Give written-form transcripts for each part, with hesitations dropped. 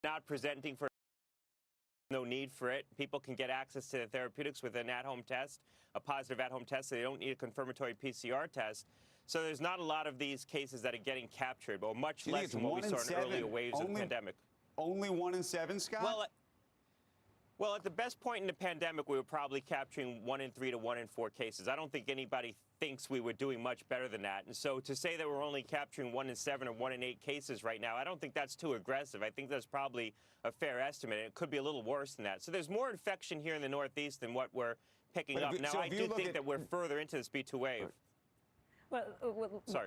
not presenting for no need for it. People can get access to the therapeutics with an at-home test, a positive at-home test, so they don't need a confirmatory PCR test. So there's not a lot of these cases that are getting captured, but much less than what we saw in earlier waves of the pandemic. Only 1 in 7, Scott? Well, at the best point in the pandemic, we were probably capturing 1 in 3 to 1 in 4 cases. I don't think anybody thinks we were doing much better than that. And so to say that we're only capturing 1 in 7 or 1 in 8 cases right now, I don't think that's too aggressive. I think that's probably a fair estimate. It could be a little worse than that. So there's more infection here in the Northeast than what we're picking up. Now, I do think that we're further into this B2 wave. Well,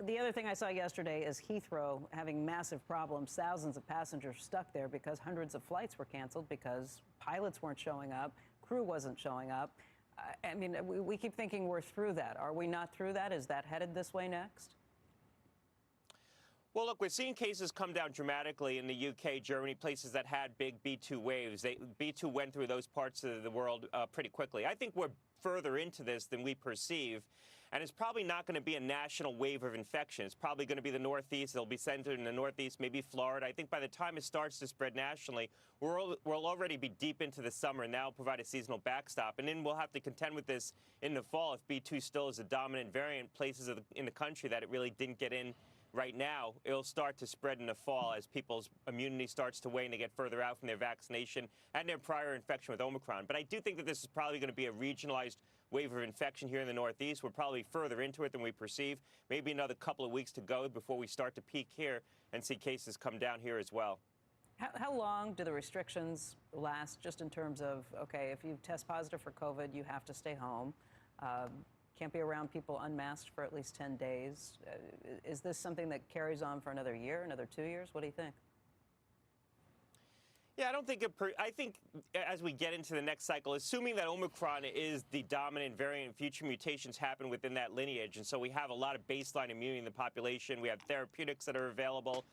the other thing I saw yesterday is Heathrow having massive problems. Thousands of passengers stuck there because hundreds of flights were canceled because pilots weren't showing up, crew wasn't showing up. I mean, we keep thinking we're through that. Are we not through that? Is that headed this way next? Well, look, we're seeing cases come down dramatically in the UK, Germany, places that had big B2 waves. B2 went through those parts of the world pretty quickly. I think we're further into this than we perceive, and it's probably not going to be a national wave of infection. It's probably going to be the Northeast. It'll be centered in the Northeast, maybe Florida. I think by the time it starts to spread nationally, we'll already be deep into the summer, and that'll provide a seasonal backstop. And then we'll have to contend with this in the fall if B2 still is a dominant variant places in the country that it really didn't get in right now. It'll start to spread in the fall as people's immunity starts to wane. They get further out from their vaccination and their prior infection with Omicron. But I do think that this is probably going to be a regionalized wave of infection here in the Northeast. We're probably further into it than we perceive. Maybe another couple of weeks to go before we start to peak here and see cases come down here as well. How long do the restrictions last, just in terms of, okay, if you test positive for COVID, you have to stay home? Can't be around people unmasked for at least 10 days. Is this something that carries on for another year, another 2 years? What do you think? Yeah, I don't think I think as we get into the next cycle, assuming that Omicron is the dominant variant, future mutations happen within that lineage. And so we have a lot of baseline immunity in the population. We have therapeutics that are available.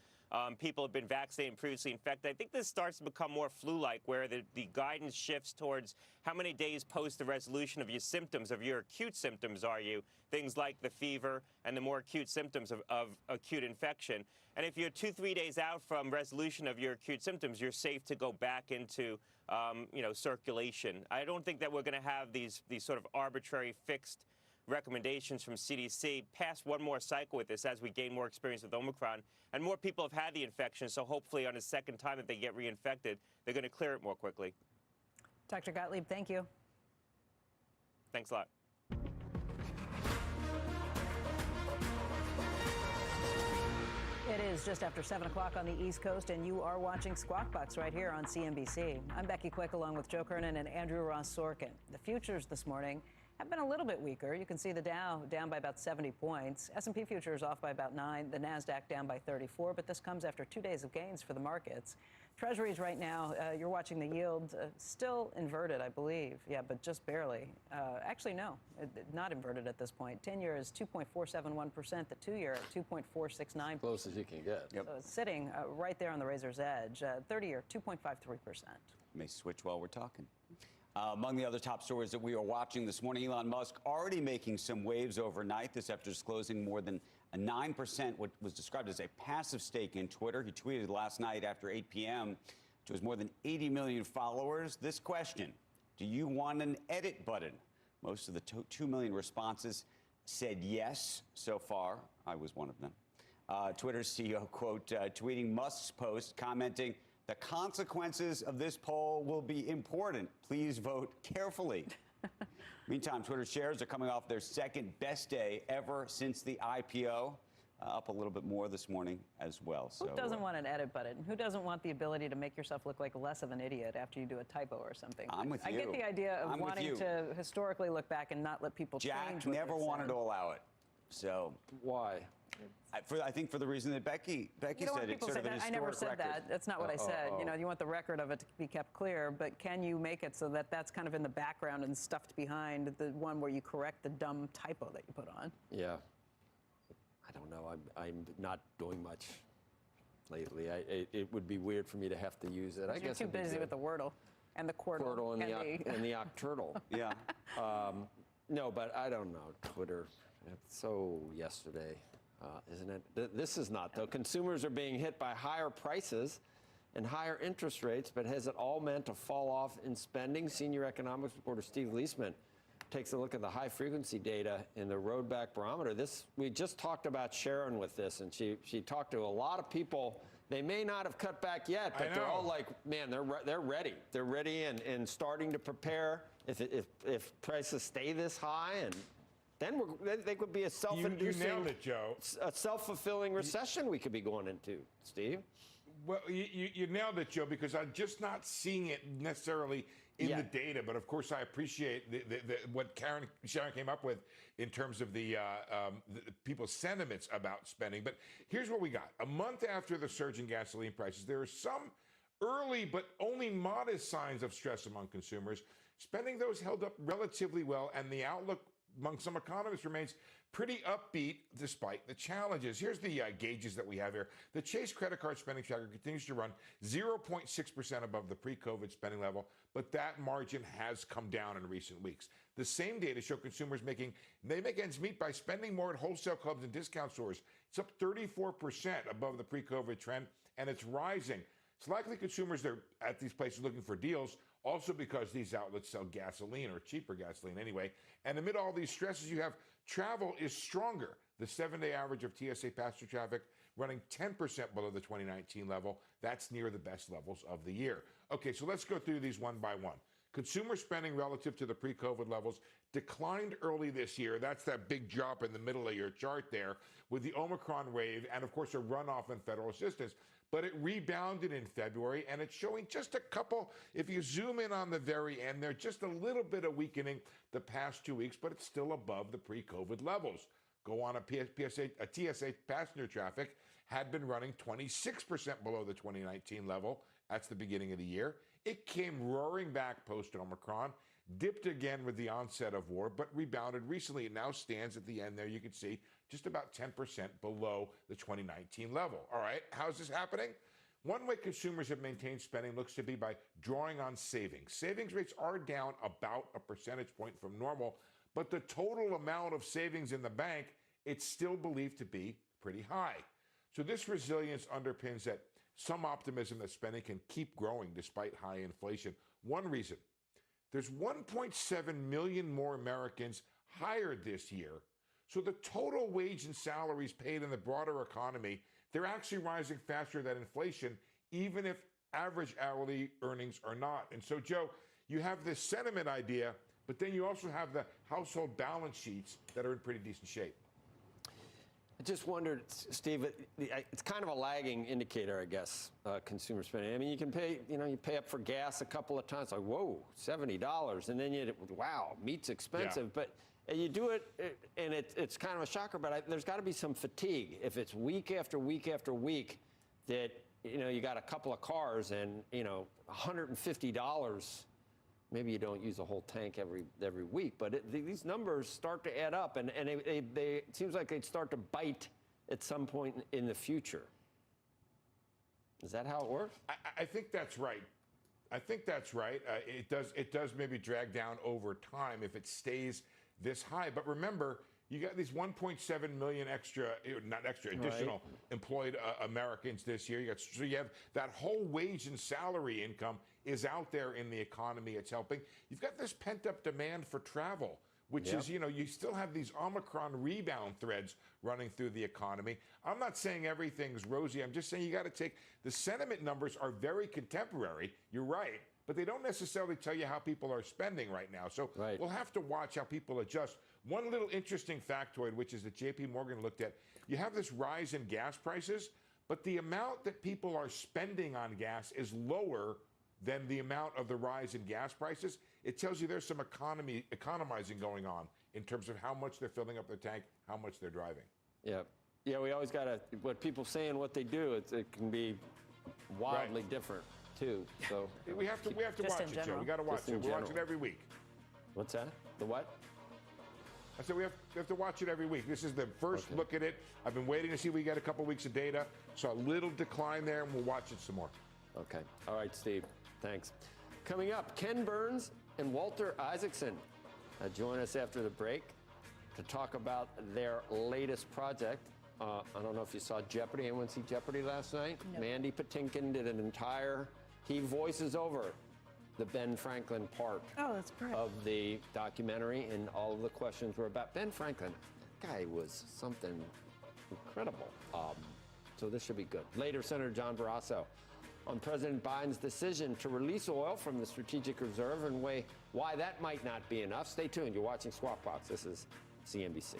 People have been vaccinated and previously infected. I think this starts to become more flu-like, where the guidance shifts towards how many days post the resolution of your symptoms, of your acute symptoms are you, things like the fever and the more acute symptoms of acute infection. And if you're 2-3 days out from resolution of your acute symptoms, you're safe to go back into, circulation. I don't think that we're going to have these sort of arbitrary fixed recommendations from CDC past one more cycle with this as we gain more experience with Omicron. And more people have had the infection, so hopefully on the second time that they get reinfected, they're going to clear it more quickly. Dr. Gottlieb, thank you. Thanks a lot. It is just after 7 o'clock on the East Coast, and you are watching Squawk Box right here on CNBC. I'm Becky Quick, along with Joe Kernan and Andrew Ross Sorkin. The futures this morning have been a little bit weaker. You can see the Dow down by about 70 points. S&P futures off by about 9. The NASDAQ down by 34. But this comes after 2 days of gains for the markets. Treasuries right now, you're watching the yield still inverted, I believe. Yeah, but just barely. Actually, no, not inverted at this point. 10-year is 2.471%. The 2-year at 2.469%. Close as you can get. Yep. So it's sitting right there on the razor's edge. 30-year, 2.53%. May switch while we're talking. Among the other top stories that we are watching this morning, Elon Musk already making some waves overnight. This after disclosing more than a 9%, what was described as a passive stake in Twitter. He tweeted last night after 8 p.m. to his more than 80 million followers this question: do you want an edit button? Most of the 2 million responses said yes so far. I was one of them. Twitter's CEO, quote, tweeting Musk's post, commenting, "The consequences of this poll will be important. Please vote carefully." Meantime, Twitter shares are coming off their second best day ever since the IPO, up a little bit more this morning as well. So, who doesn't want an edit button? Who doesn't want the ability to make yourself look like less of an idiot after you do a typo or something? I'm with you. I get the idea of wanting to historically look back and not let people change. Jack never wanted to allow it. So why? I think for the reason that Becky said, it's sort of an historic record. I never said that. That's not what I said. You know, you want the record of it to be kept clear, but can you make it so that that's kind of in the background and stuffed behind the one where you correct the dumb typo that you put on? Yeah. I don't know. I'm not doing much lately. It would be weird for me to have to use it. I guess you're too busy with the Wordle and the Quirtle and the Octurtle. Yeah. No, but I don't know. Twitter. It's so yesterday. Isn't it? This is not, though. Consumers are being hit by higher prices and higher interest rates, but has it all meant a fall off in spending? Senior economics reporter Steve Leisman takes a look at the high frequency data in the Roadback Barometer. We just talked about Sharon with this, and she talked to a lot of people. They may not have cut back yet, but they're all like, man, they're ready. They're ready and starting to prepare if prices stay this high, and then they could be a self-inducing, you nailed it, Joe. A self-fulfilling recession we could be going into, Steve. Well, you nailed it, Joe, because I'm just not seeing it necessarily in the data. But of course, I appreciate what Sharon came up with in terms of the people's sentiments about spending. But here's what we got. A month after the surge in gasoline prices, there are some early but only modest signs of stress among consumers. Spending, those held up relatively well, and the outlook among some economists remains pretty upbeat despite the challenges. Here's the gauges that we have here. The Chase credit card spending tracker continues to run 0.6% above the pre-COVID spending level, but that margin has come down in recent weeks. The same data show consumers make ends meet by spending more at wholesale clubs and discount stores. It's up 34% above the pre-COVID trend, and it's rising. It's likely consumers are at these places looking for deals, also because these outlets sell gasoline, or cheaper gasoline anyway. And amid all these stresses, you have travel is stronger. The 7-day average of TSA passenger traffic running 10% below the 2019 level. That's near the best levels of the year. Okay, so let's go through these one by one. Consumer spending relative to the pre-COVID levels declined early this year. That's that big drop in the middle of your chart there with the Omicron wave and, of course, a runoff in federal assistance. But it rebounded in February, and it's showing just a couple. If you zoom in on the very end there, just a little bit of weakening the past 2 weeks, but it's still above the pre-COVID levels. Go on, a TSA passenger traffic had been running 26% below the 2019 level. That's the beginning of the year. It came roaring back post-Omicron, dipped again with the onset of war, but rebounded recently. It now stands at the end there, you can see, just about 10% below the 2019 level. All right, how's this happening? One way consumers have maintained spending looks to be by drawing on savings. Savings rates are down about a percentage point from normal, but the total amount of savings in the bank, it's still believed to be pretty high. So this resilience underpins that some optimism that spending can keep growing despite high inflation. One reason, there's 1.7 million more Americans hired this year. So the total wage and salaries paid in the broader economy, they're actually rising faster than inflation, even if average hourly earnings are not. And so, Joe, you have this sentiment idea, but then you also have the household balance sheets that are in pretty decent shape. I just wondered, Steve, it's kind of a lagging indicator, I guess, consumer spending. I mean, you pay up for gas a couple of times, like, whoa, $70. And then wow, meat's expensive. Yeah. But you do it, and it's kind of a shocker, but there's got to be some fatigue. If it's week after week after week that, you got a couple of cars and, $150, maybe you don't use a whole tank every week, but these numbers start to add up, and it seems like they'd start to bite at some point in the future. Is that how it works? I think that's right. It does maybe drag down over time if it stays this high. But remember, you got these 1.7 million additional employed Americans this year. So you have that whole wage and salary income is out there in the economy. It's helping. You've got this pent-up demand for travel, which is, you still have these Omicron rebound threads running through the economy. I'm not saying everything's rosy. I'm just saying you got to take the sentiment numbers are very contemporary. You're right. But they don't necessarily tell you how people are spending right now. So we'll have to watch how people adjust. One little interesting factoid, which is that J.P. Morgan looked at, you have this rise in gas prices, but the amount that people are spending on gas is lower than the amount of the rise in gas prices. It tells you there's some economizing going on in terms of how much they're filling up their tank, how much they're driving. Yeah. Yeah, we always got to, what people say and what they do, it can be wildly different. Too. So we have to watch it, Joe. We got to watch it. We watch it every week. What's that? The what? I said we have to watch it every week. This is the first look at it. I've been waiting to see if we get a couple weeks of data. Saw a little decline there, and we'll watch it some more. Okay. All right, Steve. Thanks. Coming up, Ken Burns and Walter Isaacson join us after the break to talk about their latest project I don't know if you saw Jeopardy. Anyone see Jeopardy last night? No. Mandy Patinkin did an entire, he voices over the Ben Franklin part Oh, that's great. of the documentary, and all of the questions were about Ben Franklin. That guy was something incredible. So this should be good. Later, Senator John Barrasso on President Biden's decision to release oil from the Strategic Reserve and weigh why that might not be enough. Stay tuned. You're watching Squawk Box. This is CNBC.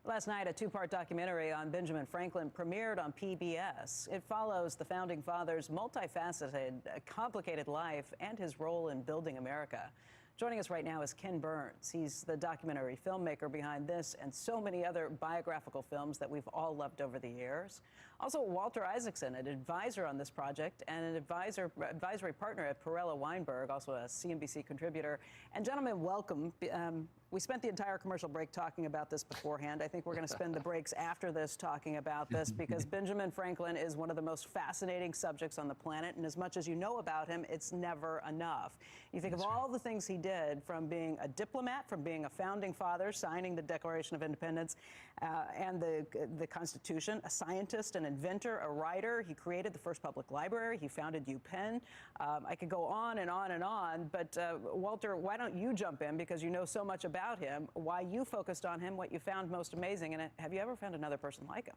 Last night, a two-part documentary on Benjamin Franklin premiered on PBS. It follows the Founding Fathers' multifaceted, complicated life and his role in building America. Joining us right now is Ken Burns. He's the documentary filmmaker behind this and so many other biographical films that we've all loved over the years. Also, Walter Isaacson, an advisor on this project and an advisory partner at Perella Weinberg, also a CNBC contributor. And gentlemen, welcome. We spent the entire commercial break talking about this beforehand. I think we're going to spend the breaks after this talking about this because Benjamin Franklin is one of the most fascinating subjects on the planet. And as much as you know about him, it's never enough. You think of all the things he did, from being a diplomat, from being a founding father, signing the Declaration of Independence and the Constitution, a scientist, an inventor, a writer. He created the first public library. He founded UPenn. I could go on and on and on. But Walter, why don't you jump in, because you know so much about him, why you focused on him, what you found most amazing, and have you ever found another person like him?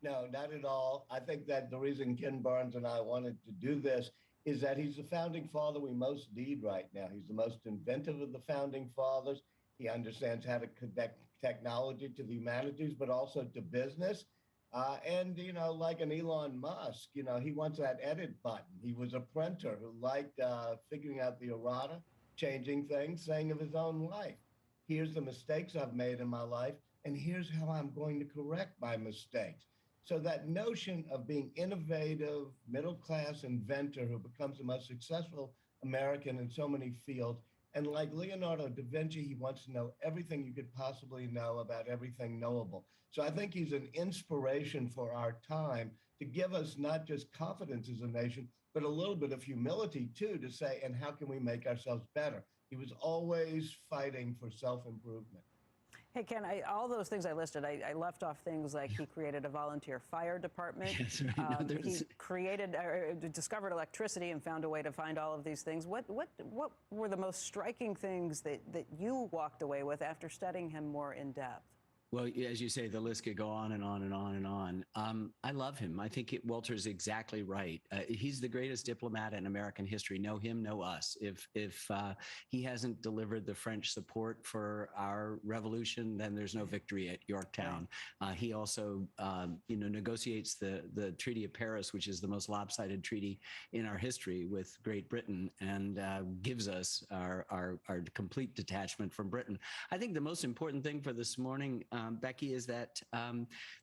No, not at all. I think that the reason Ken Burns and I wanted to do this is that he's the founding father we most need right now. He's the most inventive of the founding fathers. He understands how to connect technology to the humanities, but also to business. And, you know, like an Elon Musk, you know, he wants that edit button. He was a printer who liked figuring out the errata, changing things, saying of his own life, here's the mistakes I've made in my life, and here's how I'm going to correct my mistakes. So that notion of being innovative, middle-class inventor who becomes the most successful American in so many fields, And like Leonardo da Vinci, he wants to know everything you could possibly know about everything knowable. So I think he's an inspiration for our time to give us not just confidence as a nation, but a little bit of humility too, to say, and how can we make ourselves better? He was always fighting for self-improvement. Hey, Ken, all those things I listed, I left off things like he created a volunteer fire department. Yes, right. No, he created, discovered electricity and found a way to find all of these things. What were the most striking things that you walked away with after studying him more in depth? Well, as you say, the list could go on and on and on and on. I love him. I think Walter's exactly right. He's the greatest diplomat in American history. Know him, know us. If he hasn't delivered the French support for our revolution, then there's no victory at Yorktown. He also, negotiates the Treaty of Paris, which is the most lopsided treaty in our history with Great Britain, and gives us our complete detachment from Britain. I think the most important thing for this morning, Becky, is that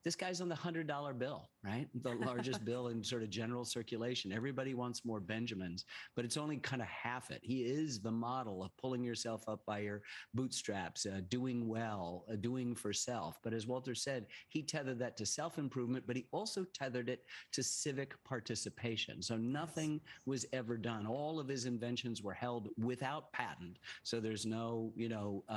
this guy's on the $100 bill, right? The largest bill in sort of general circulation. Everybody wants more Benjamins, but it's only kind of half it. He is the model of pulling yourself up by your bootstraps, doing well, doing for self. But as Walter said, he tethered that to self-improvement, but he also tethered it to civic participation. So nothing was ever done. All of his inventions were held without patent. So there's no,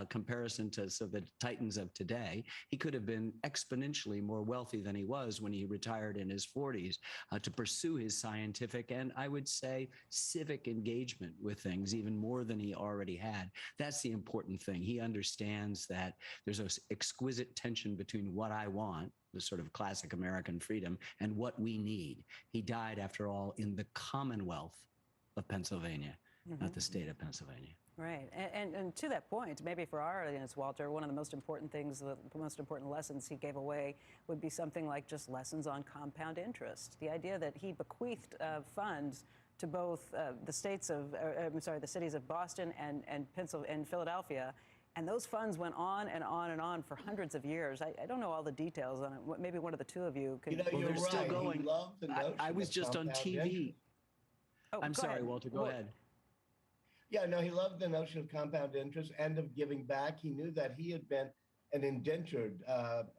comparison to the titans of today. He could have been exponentially more wealthy than he was when he retired in his 40s to pursue his scientific and, I would say, civic engagement with things even more than he already had. That's the important thing. He understands that there's an exquisite tension between what I want, the sort of classic American freedom, and what we need. He died, after all, in the Commonwealth of Pennsylvania, not the state of Pennsylvania. Right. And to that point, maybe for our audience, Walter, one of the most important things, the most important lessons he gave away would be something like just lessons on compound interest. The idea that he bequeathed funds to both the cities of Boston and Philadelphia. And those funds went on and on and on for hundreds of years. I don't know all the details on it. Maybe one of the two of you can. Well, they're right. still going. He loved the notion I was of just on compound TV. interest. Oh, I'm sorry, ahead. Walter, go ahead. Yeah, no, he loved the notion of compound interest and of giving back. He knew that he had been an indentured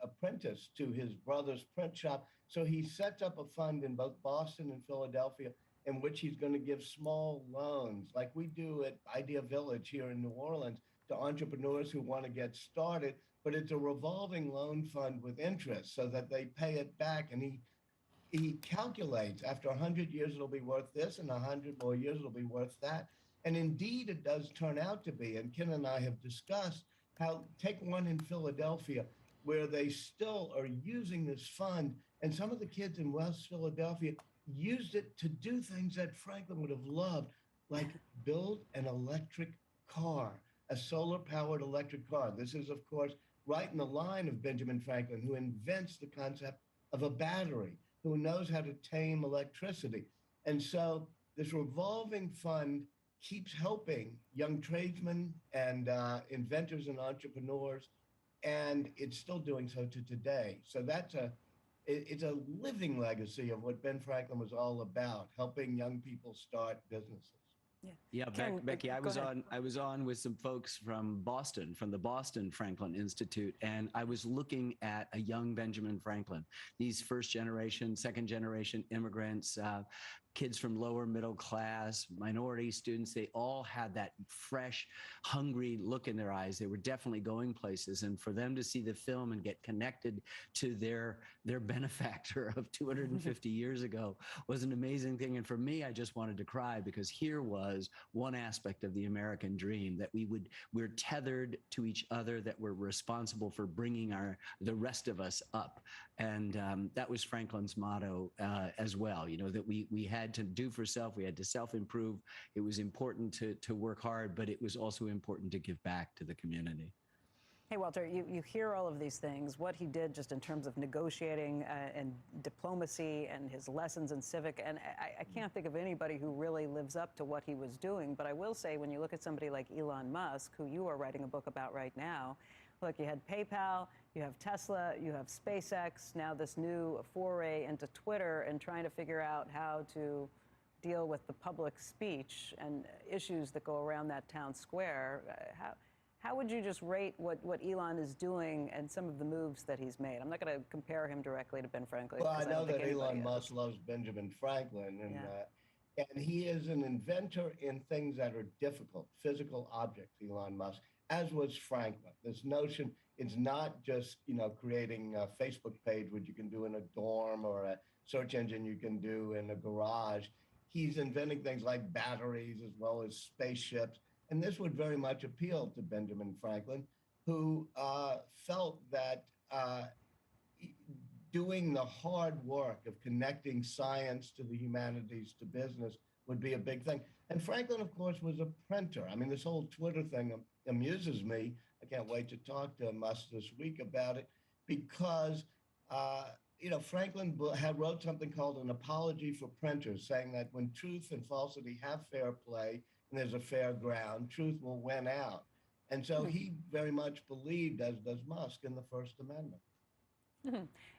apprentice to his brother's print shop. So he sets up a fund in both Boston and Philadelphia in which he's going to give small loans, like we do at Idea Village here in New Orleans, to entrepreneurs who want to get started. But it's a revolving loan fund with interest so that they pay it back. And he calculates after 100 years, it'll be worth this, and 100 more years, it'll be worth that. And indeed, it does turn out to be. And Ken and I have discussed how, take one in Philadelphia, where they still are using this fund. And some of the kids in West Philadelphia used it to do things that Franklin would have loved, like build an electric car, a solar-powered electric car. This is, of course, right in the line of Benjamin Franklin, who invents the concept of a battery, who knows how to tame electricity. And so this revolving fund keeps helping young tradesmen and inventors and entrepreneurs, and it's still doing so to today. So it's a living legacy of what Ben Franklin was all about, helping young people start businesses. Yeah, Becky, I was on with some folks from Boston, from the Boston Franklin Institute, and I was looking at a young Benjamin Franklin. These first generation, second generation immigrants, kids from lower middle class, minority students, they all had that fresh, hungry look in their eyes. They were definitely going places. And for them to see the film and get connected to their benefactor of 250 years ago was an amazing thing. And for me, I just wanted to cry, because here was one aspect of the American dream, that we're tethered to each other, that we're responsible for bringing the rest of us up. And that was Franklin's motto as well, that we had to do for self, we had to self-improve. It was important to work hard, but it was also important to give back to the community. Hey, Walter, you hear all of these things, what he did just in terms of negotiating and diplomacy and his lessons in civic, and I can't think of anybody who really lives up to what he was doing. But I will say, when you look at somebody like Elon Musk, who you are writing a book about right now, look, you had PayPal, you have Tesla, you have SpaceX, now this new foray into Twitter and trying to figure out how to deal with the public speech and issues that go around that town square. How would you just rate what Elon is doing and some of the moves that he's made? I'm not going to compare him directly to Ben Franklin. Well, I don't know think that anybody Elon Musk loves Benjamin Franklin, and he is an inventor in things that are difficult, physical objects, Elon Musk, as was Franklin. This notion, it's not just, creating a Facebook page, which you can do in a dorm, or a search engine you can do in a garage. He's inventing things like batteries as well as spaceships. And this would very much appeal to Benjamin Franklin, who felt that doing the hard work of connecting science to the humanities to business would be a big thing. And Franklin, of course, was a printer. I mean, this whole Twitter thing amuses me. I can't wait to talk to Musk this week about it, because Franklin wrote something called An Apology for Printers, saying that when truth and falsity have fair play and there's a fair ground, truth will win out. And so he very much believed, as does Musk, in the First Amendment.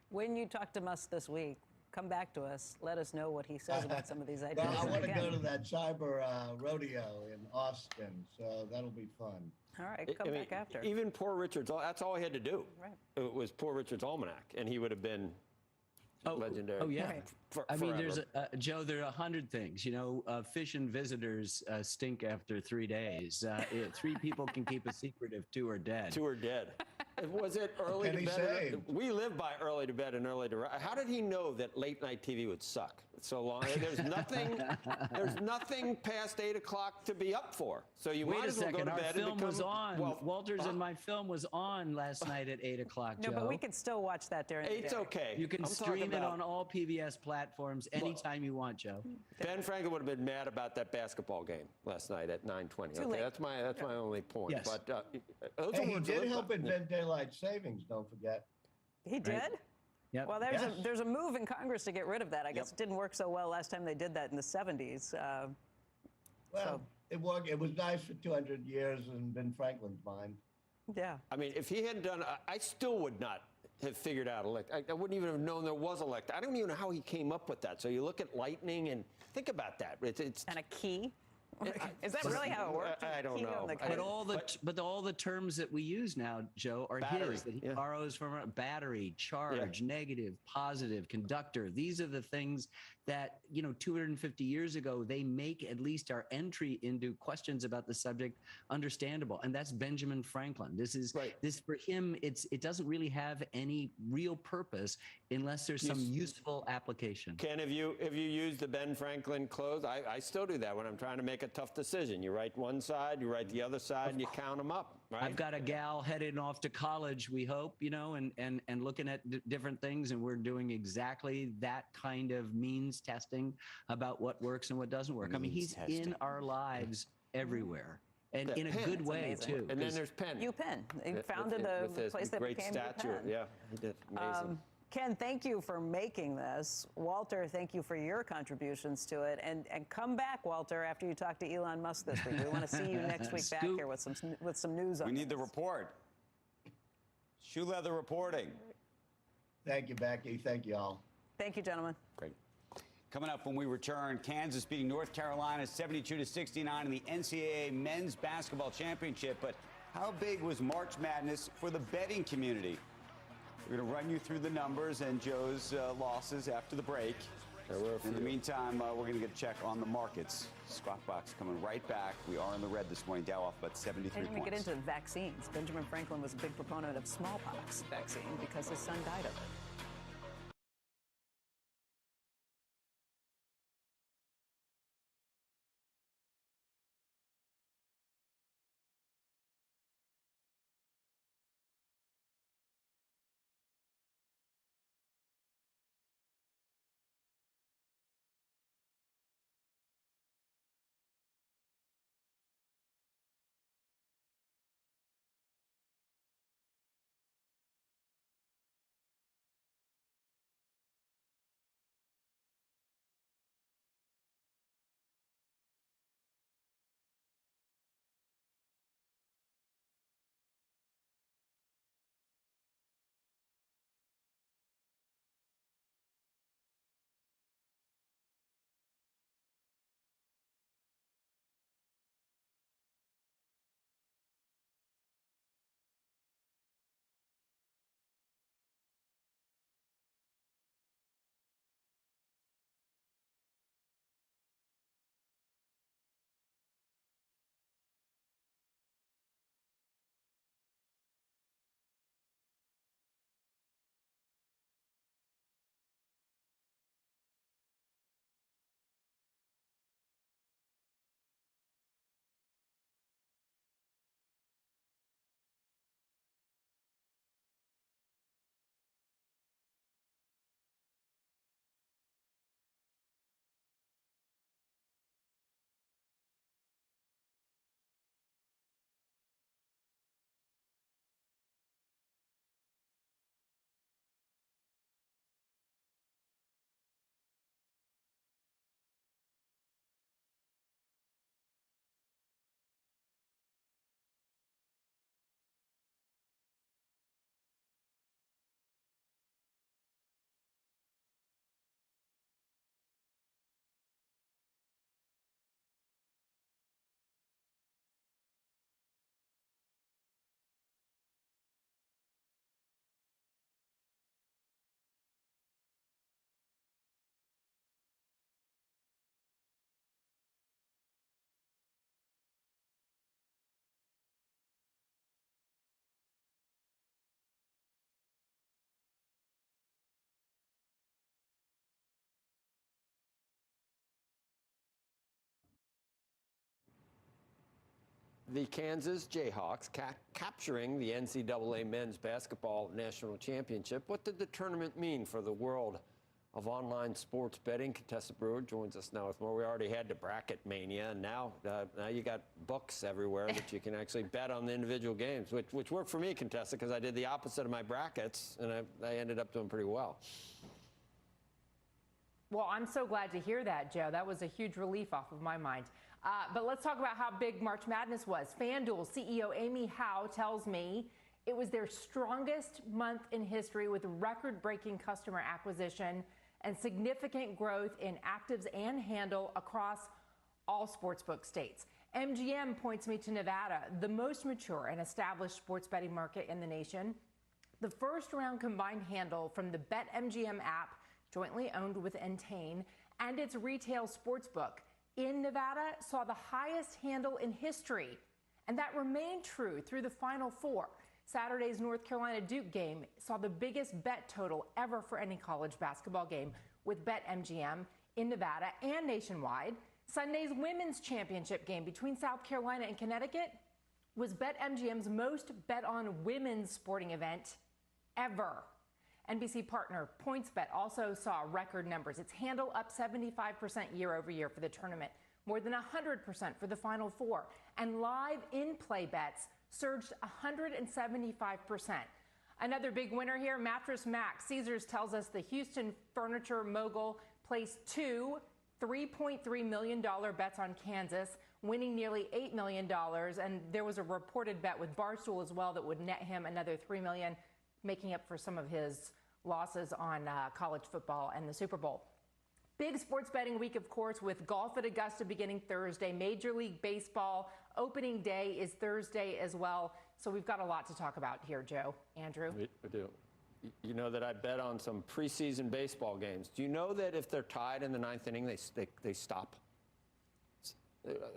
When you talk to Musk this week, come back to us. Let us know what he says about some of these ideas. Well, I want to go to that cyber rodeo in Austin, so that'll be fun. All right, come back after. Even Poor Richard's, that's all he had to do. Right. It was Poor Richard's Almanac, and he would have been legendary. Oh, yeah. Right. I mean, there's Joe, there are 100 things. Fish and visitors stink after 3 days. 3 people can keep a secret if 2 are dead. 2 are dead. Was it early to bed? We live by early to bed and early to rise. How did he know that late night TV would suck so long? There's nothing past 8 o'clock to be up for. So you might as well go to bed. Our film was on. Walter's and my film was on last night at 8 o'clock, Joe. No, but we can still watch that during the day. 8's okay. You can stream it on all PBS platforms anytime you want, Joe. Ben Franklin would have been mad about that basketball game last night at 9:20. Too late. That's my only point. Yes. But he did help invent daylight savings, don't forget. He did? Yep. Well, there's a move in Congress to get rid of that. I guess it didn't work so well last time they did that in the 70s. It worked. It was nice for 200 years in Ben Franklin's mind. Yeah. I mean, if he hadn't done, I still would not have figured out I wouldn't even have known there was elect. I don't even know how he came up with that. So you look at lightning and think about that. It's and a key. Is that really how it works? I don't know. But all the terms that we use now, Joe, are Battery, his, that he borrows from a battery, charge, negative, positive, conductor. These are the things that, 250 years ago, they make at least our entry into questions about the subject understandable. And that's Benjamin Franklin. This for him, it doesn't really have any real purpose unless there's some useful application. Ken, have you used the Ben Franklin clothes? I still do that when I'm trying to make a tough decision. You write one side, you write the other side, and you count them up. Right? I've got a gal heading off to college, we hope, and looking at different things, and we're doing exactly that kind of means testing about what works and what doesn't work. I mean, he's in our lives everywhere. And in a good way, too. And then there's Penn. UPenn. He founded the place that great became statue. UPenn. Yeah, he did. Amazing. Ken, thank you for making this. Walter, thank you for your contributions to it. And come back, Walter, after you talk to Elon Musk this week. We want to see you next week back here with some news on We need the report. Shoe leather reporting. Thank you, Becky. Thank you all. Thank you, gentlemen. Great. Coming up when we return, Kansas beating North Carolina 72-69 in the NCAA Men's Basketball Championship. But how big was March Madness for the betting community? We're going to run you through the numbers and Joe's losses after the break. In the meantime, we're going to get a check on the markets. Squawk Box coming right back. We are in the red this morning, Dow off about 73 I didn't even points. get into vaccines. Benjamin Franklin was a big proponent of smallpox vaccine because his son died of it. the Kansas Jayhawks capturing the NCAA men's basketball national championship. What did the tournament mean for the world of online sports betting? Contessa Brewer joins us now with more. We already had the bracket mania, and now you got books everywhere that you can actually bet on the individual games, which worked for me, Contessa, because I did the opposite of my brackets, and I ended up doing pretty well. Well, I'm so glad to hear that, Joe. That was a huge relief off of my mind. But let's talk about how big March Madness was. FanDuel CEO Amy Howe tells me it was their strongest month in history with record-breaking customer acquisition and significant growth in actives and handle across all sportsbook states. MGM points me to Nevada, the most mature and established sports betting market in the nation. The first round combined handle from the BetMGM app, jointly owned with Entain, and its retail sportsbook in Nevada saw the highest handle in history. And that remained true through the Final Four. Saturday's North Carolina Duke game saw the biggest bet total ever for any college basketball game with BetMGM in Nevada and nationwide. Sunday's women's championship game between South Carolina and Connecticut was BetMGM's most bet on women's sporting event ever. NBC partner PointsBet also saw record numbers. Its handle up 75% year over year for the tournament, more than 100% for the Final Four, and live in-play bets surged 175%. Another big winner here, Mattress Mac. Caesars tells us the Houston furniture mogul placed two $3.3 million bets on Kansas, winning nearly $8 million. And there was a reported bet with Barstool as well that would net him another $3 million, making up for some of his losses on college football and the Super Bowl. Big sports betting week, of course, with golf at Augusta beginning Thursday. Major League Baseball opening day is Thursday as well. So we've got a lot to talk about here, Joe. Andrew? We do. You know that I bet on some preseason baseball games. Do you know that if they're tied in the ninth inning, they stop?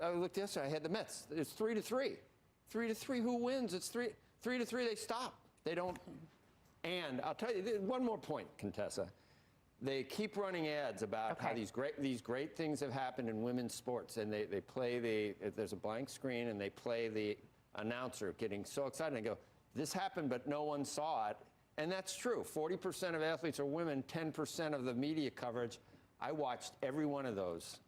I looked yesterday, I had the Mets. It's 3-3. 3-3, who wins? It's 3-3, they stop. They don't. And I'll tell you, one more point, Contessa. They keep running ads about how these great things have happened in women's sports, and they play there's a blank screen, and they play the announcer getting so excited. And they go, this happened, but no one saw it. And that's true. 40% of athletes are women, 10% of the media coverage. I watched every one of those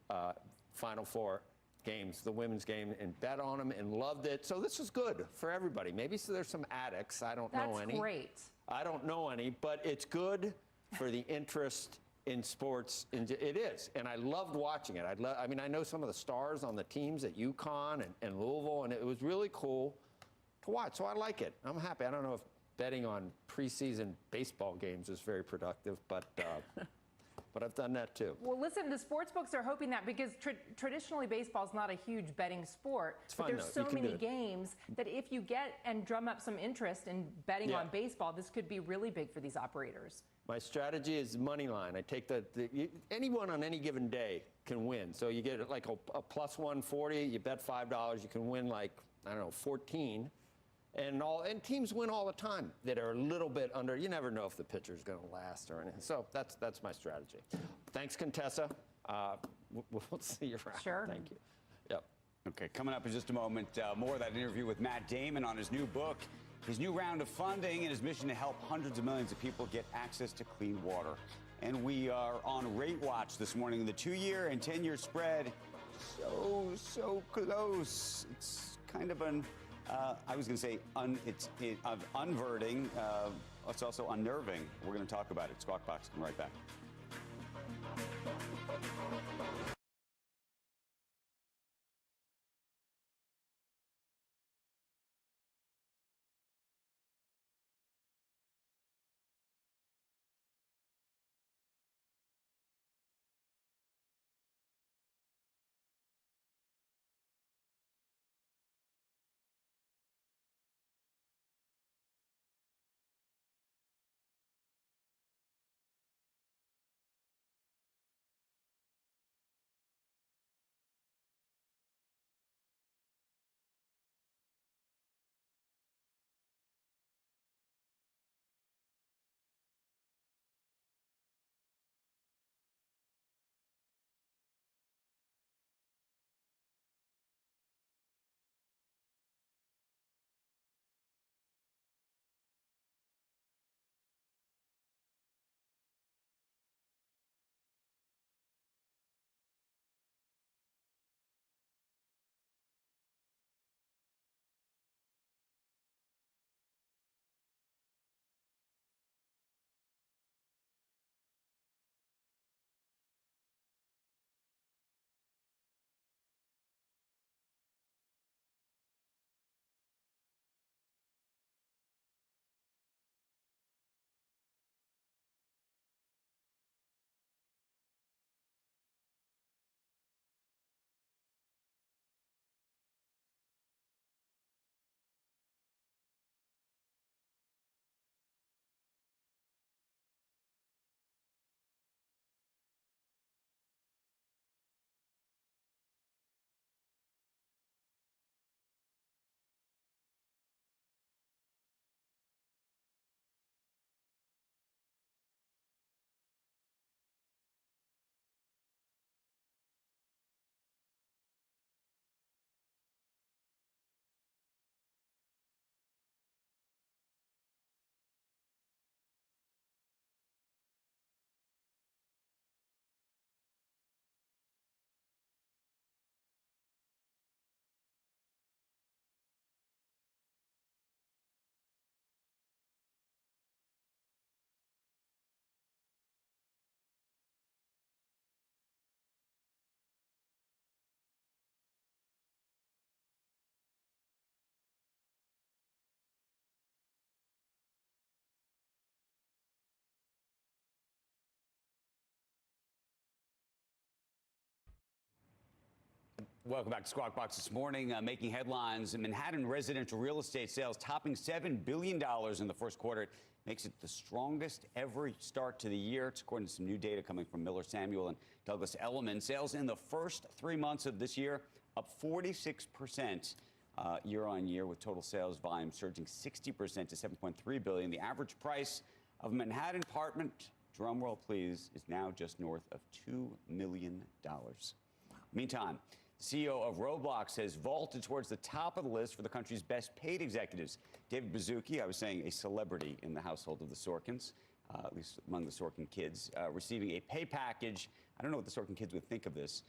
Final Four games, the women's game, and bet on them and loved it. So this is good for everybody. Maybe so there's some addicts. I don't know any. That's great. I don't know any, but it's good for the interest in sports. It is, and I loved watching it. I mean, I know some of the stars on the teams at UConn and Louisville, and it was really cool to watch. So I like it. I'm happy. I don't know if betting on preseason baseball games is very productive, but I've done that too. Well, listen, the sports books are hoping that because traditionally baseball is not a huge betting sport. It's fun, but there's though. so many games that if you get and drum up some interest in betting on baseball, this could be really big for these operators. My strategy is money line. I take anyone on any given day can win. So you get like a plus 140, you bet $5, you can win like, I don't know, 14. And teams win all the time that are a little bit under. You never know if the pitcher's going to last or anything. So that's my strategy. Thanks, Contessa. We'll see you around. Sure. Thank you. Yep. Okay, coming up in just a moment, more of that interview with Matt Damon on his new book, his new round of funding, and his mission to help hundreds of millions of people get access to clean water. And we are on Rate Watch this morning. The 2-year and 10-year spread, so close. It's kind of an I was going to say it's unverting. It's also unnerving. We're going to talk about it. Squawk Box, come right back. Welcome back to Squawk Box this morning. Making headlines, Manhattan residential real estate sales topping $7 billion in the first quarter. It makes it the strongest ever start to the year. It's according to some new data coming from Miller Samuel and Douglas Elliman. Sales in the first 3 months of this year up 46% year on year, with total sales volume surging 60% to $7.3 billion. The average price of a Manhattan apartment, drumroll please, is now just north of $2 million. Meantime, the CEO of Roblox has vaulted towards the top of the list for the country's best paid executives. David Baszucki, I was saying a celebrity in the household of the Sorkins, at least among the Sorkin kids, receiving a pay package. I don't know what the Sorkin kids would think of this,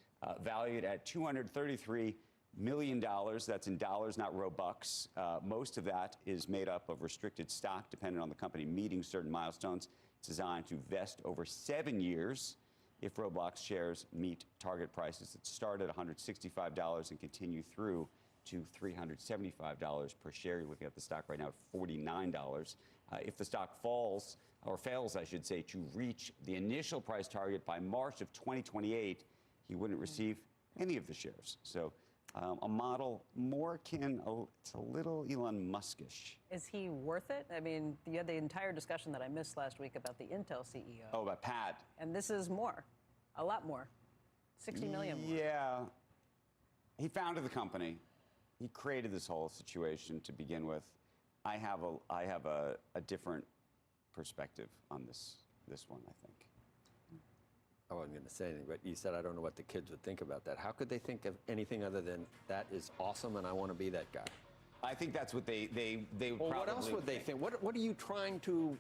valued at $233 million. That's in dollars, not Robux. Most of that is made up of restricted stock, depending on the company meeting certain milestones. It's designed to vest over 7 years if Roblox shares meet target prices that start at $165 and continue through to $375 per share. You're looking at the stock right now at $49. If the stock falls, or fails, I should say, to reach the initial price target by March of 2028, he wouldn't receive any of the shares. So a model more akin, it's a little Elon Muskish. Is he worth it? I mean, you had the entire discussion that I missed last week about the Intel CEO. Oh, about Pat. And this is more, a lot more, 60 million more. Yeah. He founded the company. He created this whole situation to begin with. I have a different perspective on this one, I think. I wasn't going to say anything, but you said I don't know what the kids would think about that. How could they think of anything other than that is awesome and I want to be that guy? I think that's what they would Well, probably what else would they think? What are you trying to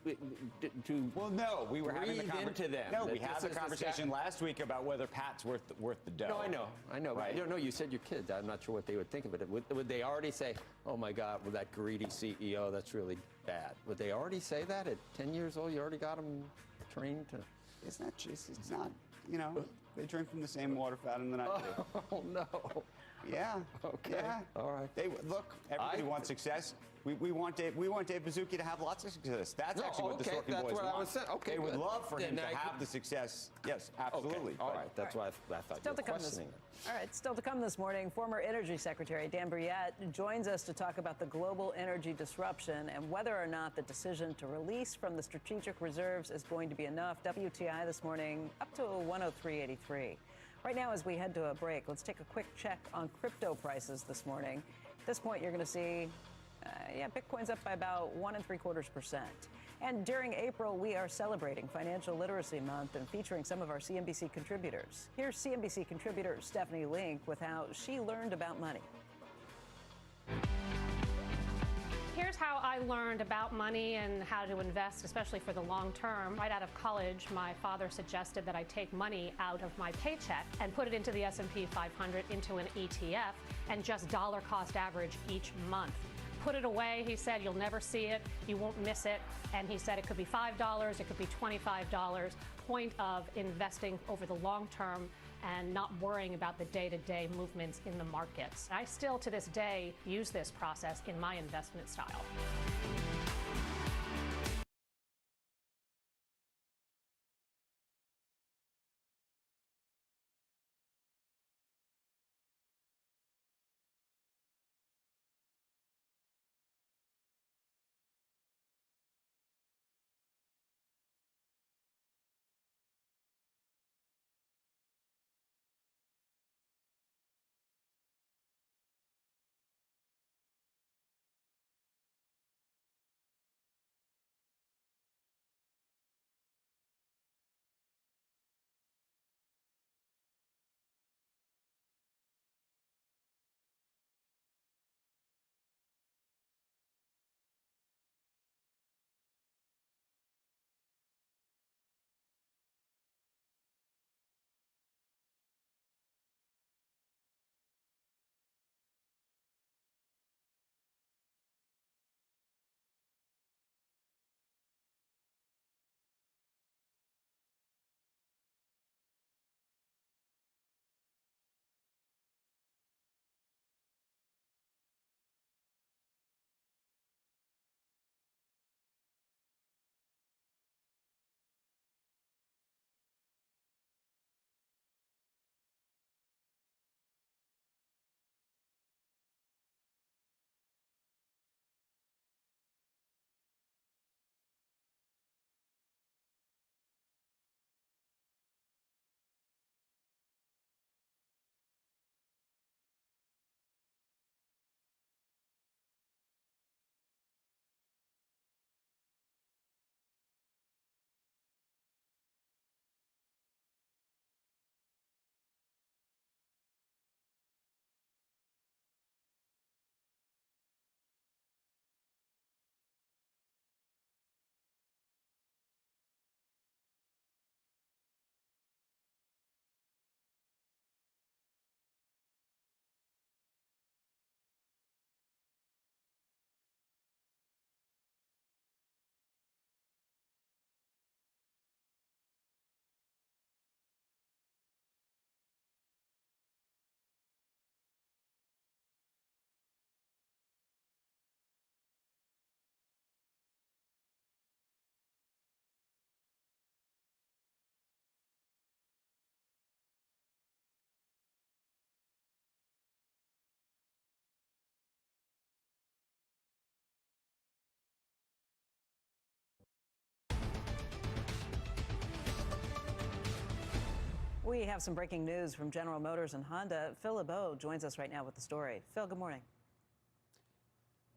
Well, no, we were having the breathe into them? No, we That had this the is conversation last week about whether Pat's worth the dough. No, I know. Right? But I don't know. You said your kids. I'm not sure what they would think of it. Would they already say, "Oh my God, with that greedy CEO, that's really bad"? Would they already say that at 10 years old? You already got them trained to. It's not just. It's not. You know, they drink from the same water fountain that I do. Oh no. Yeah. Okay. Yeah. All right. They look. Everybody wants success. We want Dave Baszucki to have lots of success. That's actually what the Sorkin that's boys what want. I was saying. Okay, they would good. love for him Then to have the success. Yes, absolutely. Okay. All right. That's why I thought Still you to were come this, questioning it. all right, still to come this morning, former Energy Secretary Dan Brouillette joins us to talk about the global energy disruption and whether or not the decision to release from the strategic reserves is going to be enough. WTI this morning up to 103.83. Right now, as we head to a break, let's take a quick check on crypto prices this morning. At this point, you're going to see, Bitcoin's up by about 1.75%. And during April, we are celebrating Financial Literacy Month and featuring some of our CNBC contributors. Here's CNBC contributor Stephanie Link with how she learned about money. Here's how I learned about money and how to invest, especially for the long term. Right out of college, my father suggested that I take money out of my paycheck and put it into the S&P 500 into an ETF and just dollar cost average each month. Put it away, he said, you'll never see it, you won't miss it. And he said it could be $5, it could be $25. Point of investing over the long term and not worrying about the day-to-day movements in the markets. I still, to this day, use this process in my investment style. We have some breaking news from General Motors and Honda. Phil LeBeau joins us right now with the story. Phil, good morning.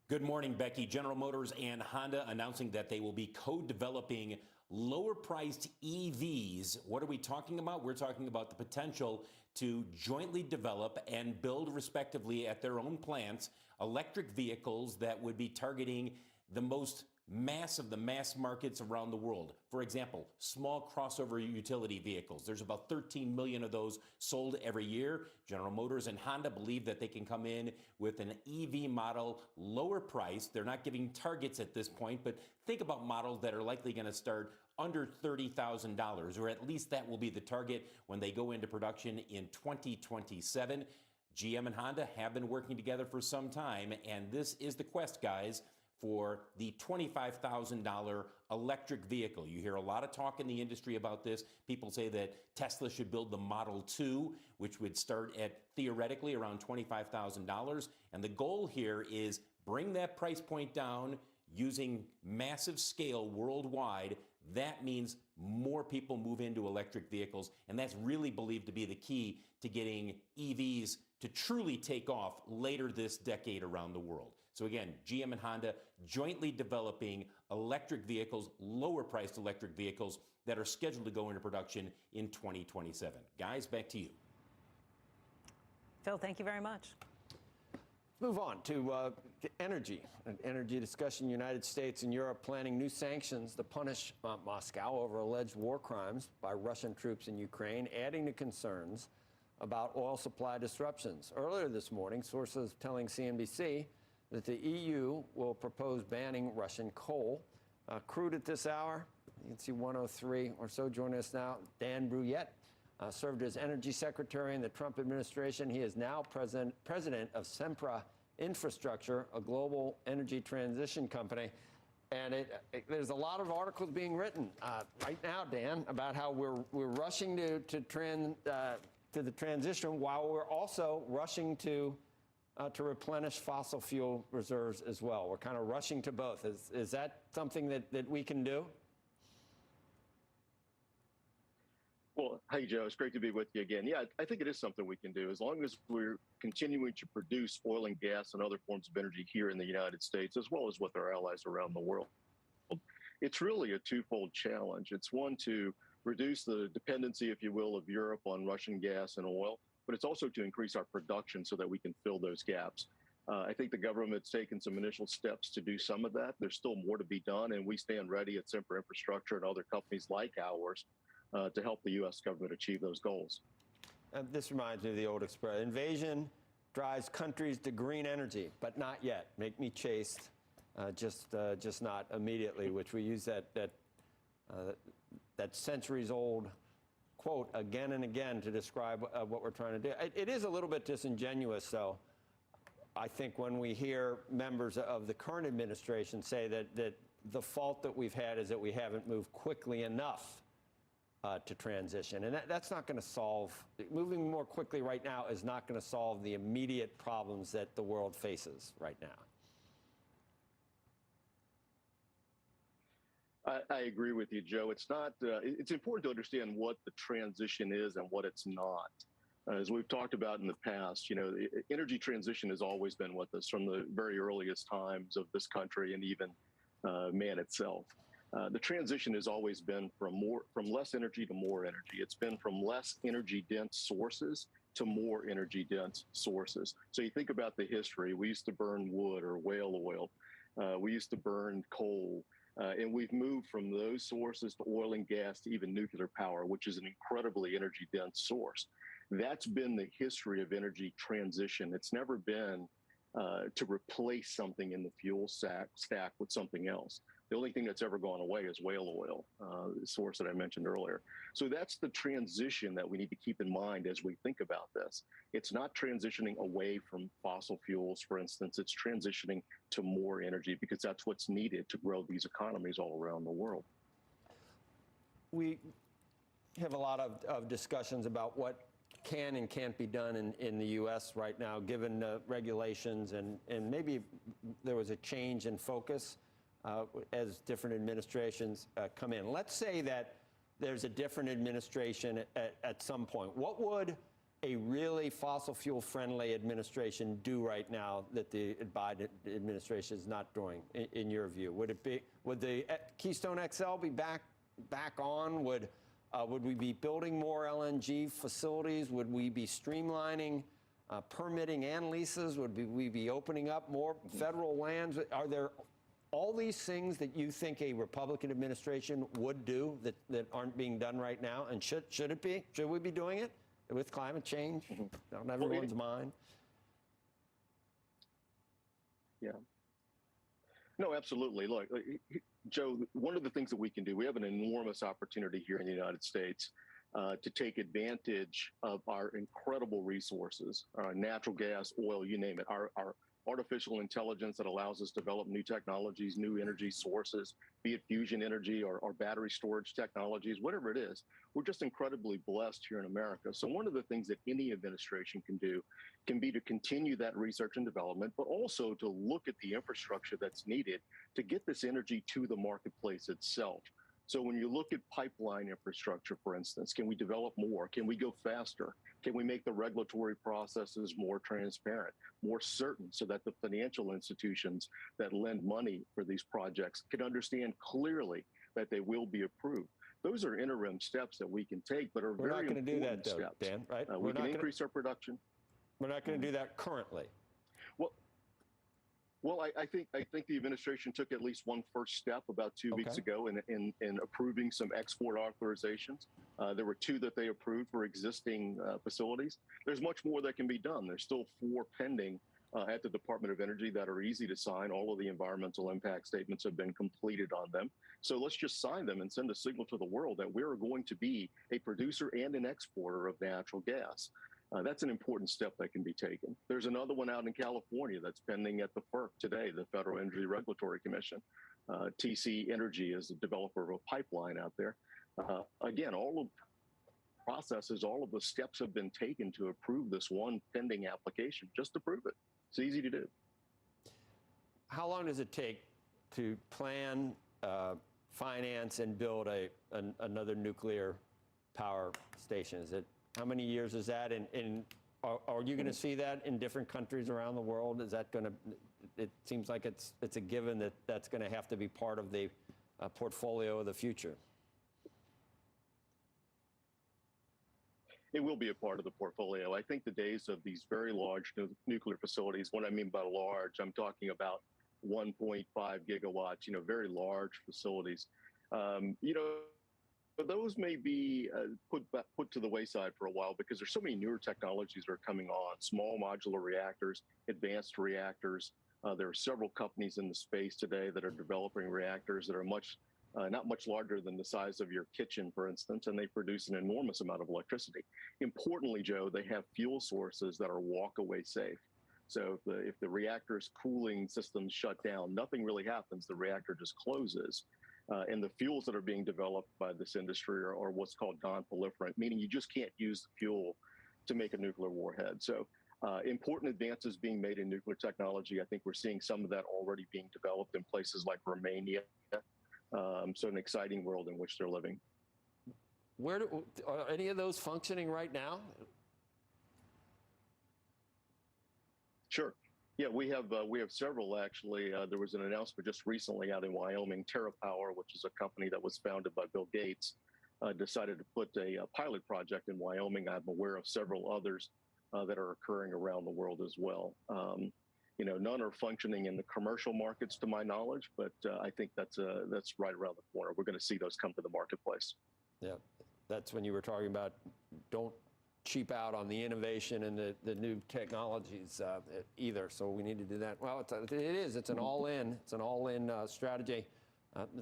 Good morning, Becky. General Motors and Honda announcing that they will be co-developing lower-priced EVs. What are we talking about? We're talking about the potential to jointly develop and build, respectively, at their own plants, electric vehicles that would be targeting the most mass of the mass markets around the world. For example, small crossover utility vehicles. There's about 13 million of those sold every year. General Motors and Honda believe that they can come in with an EV model lower price. They're not giving targets at this point, but think about models that are likely going to start under $30,000, or at least that will be the target when they go into production in 2027. GM and Honda have been working together for some time, and this is the quest, guys, for the $25,000 electric vehicle. You hear a lot of talk in the industry about this. People say that Tesla should build the Model 2, which would start at theoretically around $25,000. And the goal here is bring that price point down using massive scale worldwide. That means more people move into electric vehicles, and that's really believed to be the key to getting EVs to truly take off later this decade around the world. So again, GM and Honda jointly developing electric vehicles, lower-priced electric vehicles that are scheduled to go into production in 2027. Guys, back to you. Phil, thank you very much. Move on to energy. An energy discussion. United States and Europe planning new sanctions to punish Moscow over alleged war crimes by Russian troops in Ukraine, adding to concerns about oil supply disruptions. Earlier this morning, sources telling CNBC that the EU will propose banning Russian coal. Crude at this hour, you can see 103 or so. Joining us now, Dan Brouillette, served as energy secretary in the Trump administration. He is now president of Sempra Infrastructure, a global energy transition company. And there's a lot of articles being written right now, Dan, about how we're rushing to the transition while we're also rushing to replenish fossil fuel reserves as well. We're kind of rushing to both. Is that something that we can do? Well, hey, Joe, it's great to be with you again. Yeah, I think it is something we can do as long as we're continuing to produce oil and gas and other forms of energy here in the United States, as well as with our allies around the world. It's really a twofold challenge. It's one, to reduce the dependency, if you will, of Europe on Russian gas and oil, but it's also to increase our production so that we can fill those gaps. I think the government's taken some initial steps to do some of that. There's still more to be done, and we stand ready at Sempra Infrastructure and other companies like ours to help the U.S. government achieve those goals. This reminds me of the old expression: invasion drives countries to green energy, but not yet. Make me chaste, just not immediately. Which we use that centuries-old quote again and again to describe what we're trying to do. It is a little bit disingenuous, though, I think, when we hear members of the current administration say that the fault that we've had is that we haven't moved quickly enough to transition. And that's not going to solve, moving more quickly right now is not going to solve the immediate problems that the world faces right now. I agree with you, Joe. It's not. It's important to understand what the transition is and what it's not. As we've talked about in the past, energy transition has always been with us from the very earliest times of this country and even man itself. The transition has always been from less energy to more energy. It's been from less energy dense sources to more energy dense sources. So you think about the history. We used to burn wood or whale oil. We used to burn coal. And we've moved from those sources to oil and gas to even nuclear power, which is an incredibly energy dense source. That's been the history of energy transition. It's never been to replace something in the fuel stack with something else. The only thing that's ever gone away is whale oil, the source that I mentioned earlier. So that's the transition that we need to keep in mind as we think about this. It's not transitioning away from fossil fuels, for instance. It's transitioning to more energy because that's what's needed to grow these economies all around the world. We have a lot of discussions about what can and can't be done in the U.S. right now, given regulations, and maybe there was a change in focus as different administrations come in. Let's say that there's a different administration at some point. What would a really fossil fuel friendly administration do right now that the Biden administration is not doing, in your view? Would the Keystone XL be back on? Would we be building more LNG facilities? Would we be streamlining permitting and leases? Would we be opening up more federal lands? Are there all these things that you think a Republican administration would do that aren't being done right now? And should it be? Should we be doing it with climate change on everyone's mind? Yeah. No, absolutely. Look, Joe, one of the things that we can do, we have an enormous opportunity here in the United States to take advantage of our incredible resources, natural gas, oil, you name it, our artificial intelligence that allows us to develop new technologies, new energy sources, be it fusion energy or battery storage technologies, whatever it is. We're just incredibly blessed here in America. So one of the things that any administration can do can be to continue that research and development, but also to look at the infrastructure that's needed to get this energy to the marketplace itself. So when you look at pipeline infrastructure, for instance, can we develop more? Can we go faster? Can we make the regulatory processes more transparent, more certain, so that the financial institutions that lend money for these projects can understand clearly that they will be approved? Those are interim steps that we can take, but are very important steps. We're not going to do that, though, Dan, right? We can increase our production. We're not going to do that currently. Well, I think the administration took at least one first step about 2 weeks ago in approving some export authorizations. There were 2 that they approved for existing facilities. There's much more that can be done. There's still 4 pending at the Department of Energy that are easy to sign. All of the environmental impact statements have been completed on them. So let's just sign them and send a signal to the world that we're going to be a producer and an exporter of natural gas. That's an important step that can be taken. There's another one out in California that's pending at the FERC today, the Federal Energy Regulatory Commission. TC Energy is the developer of a pipeline out there. Again, all of the processes, all of the steps have been taken to approve this one pending application. Just approve it. It's easy to do. How long does it take to plan, finance, and build another nuclear power station? How many years is that? And are you going to see that in different countries around the world? Is that going to? It seems like it's a given that that's going to have to be part of the portfolio of the future. It will be a part of the portfolio. I think the days of these very large nuclear facilities, what I mean by large, I'm talking about 1.5 gigawatts, very large facilities. But those may be put to the wayside for a while because there's so many newer technologies that are coming on, small modular reactors, advanced reactors. There are several companies in the space today that are developing reactors that are not much larger than the size of your kitchen, for instance, and they produce an enormous amount of electricity. Importantly, Joe, they have fuel sources that are walk-away safe. So if the reactor's cooling systems shut down, nothing really happens. The reactor just closes. And the fuels that are being developed by this industry are what's called non-proliferant, meaning you just can't use the fuel to make a nuclear warhead. So important advances being made in nuclear technology. I think we're seeing some of that already being developed in places like Romania. So an exciting world in which they're living. Are any of those functioning right now? Sure. Yeah, we have several actually. There was an announcement just recently out in Wyoming. TerraPower, which is a company that was founded by Bill Gates, decided to put a pilot project in Wyoming. I'm aware of several others that are occurring around the world as well. None are functioning in the commercial markets, to my knowledge, but I think that's right around the corner. We're going to see those come to the marketplace. Yeah, that's when you were talking about don't cheap out on the innovation and the new technologies either. So we need to do that. Well, it's an all-in. It's an all-in strategy.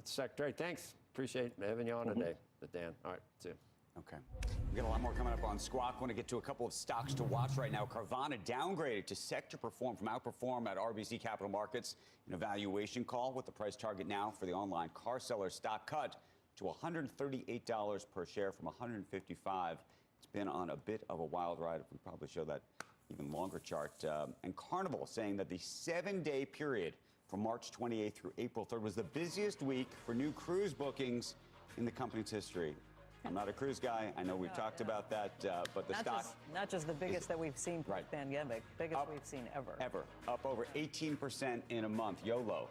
Secretary, thanks. Appreciate having you on today, Dan. All right, see you. Okay. We got a lot more coming up on Squawk. Want to get to a couple of stocks to watch right now. Carvana downgraded to sector perform from outperform at RBC Capital Markets in a valuation call, with the price target now for the online car seller stock cut to $138 per share from $155. It's been on a bit of a wild ride. If we probably show that even longer chart. And Carnival saying that the 7-day period from March 28th through April 3rd was the busiest week for new cruise bookings in the company's history. I'm not a cruise guy. I know we've talked about that, but the stock not just the biggest that we've seen right. pandemic, biggest we've seen ever. Ever. Up over 18% in a month. YOLO.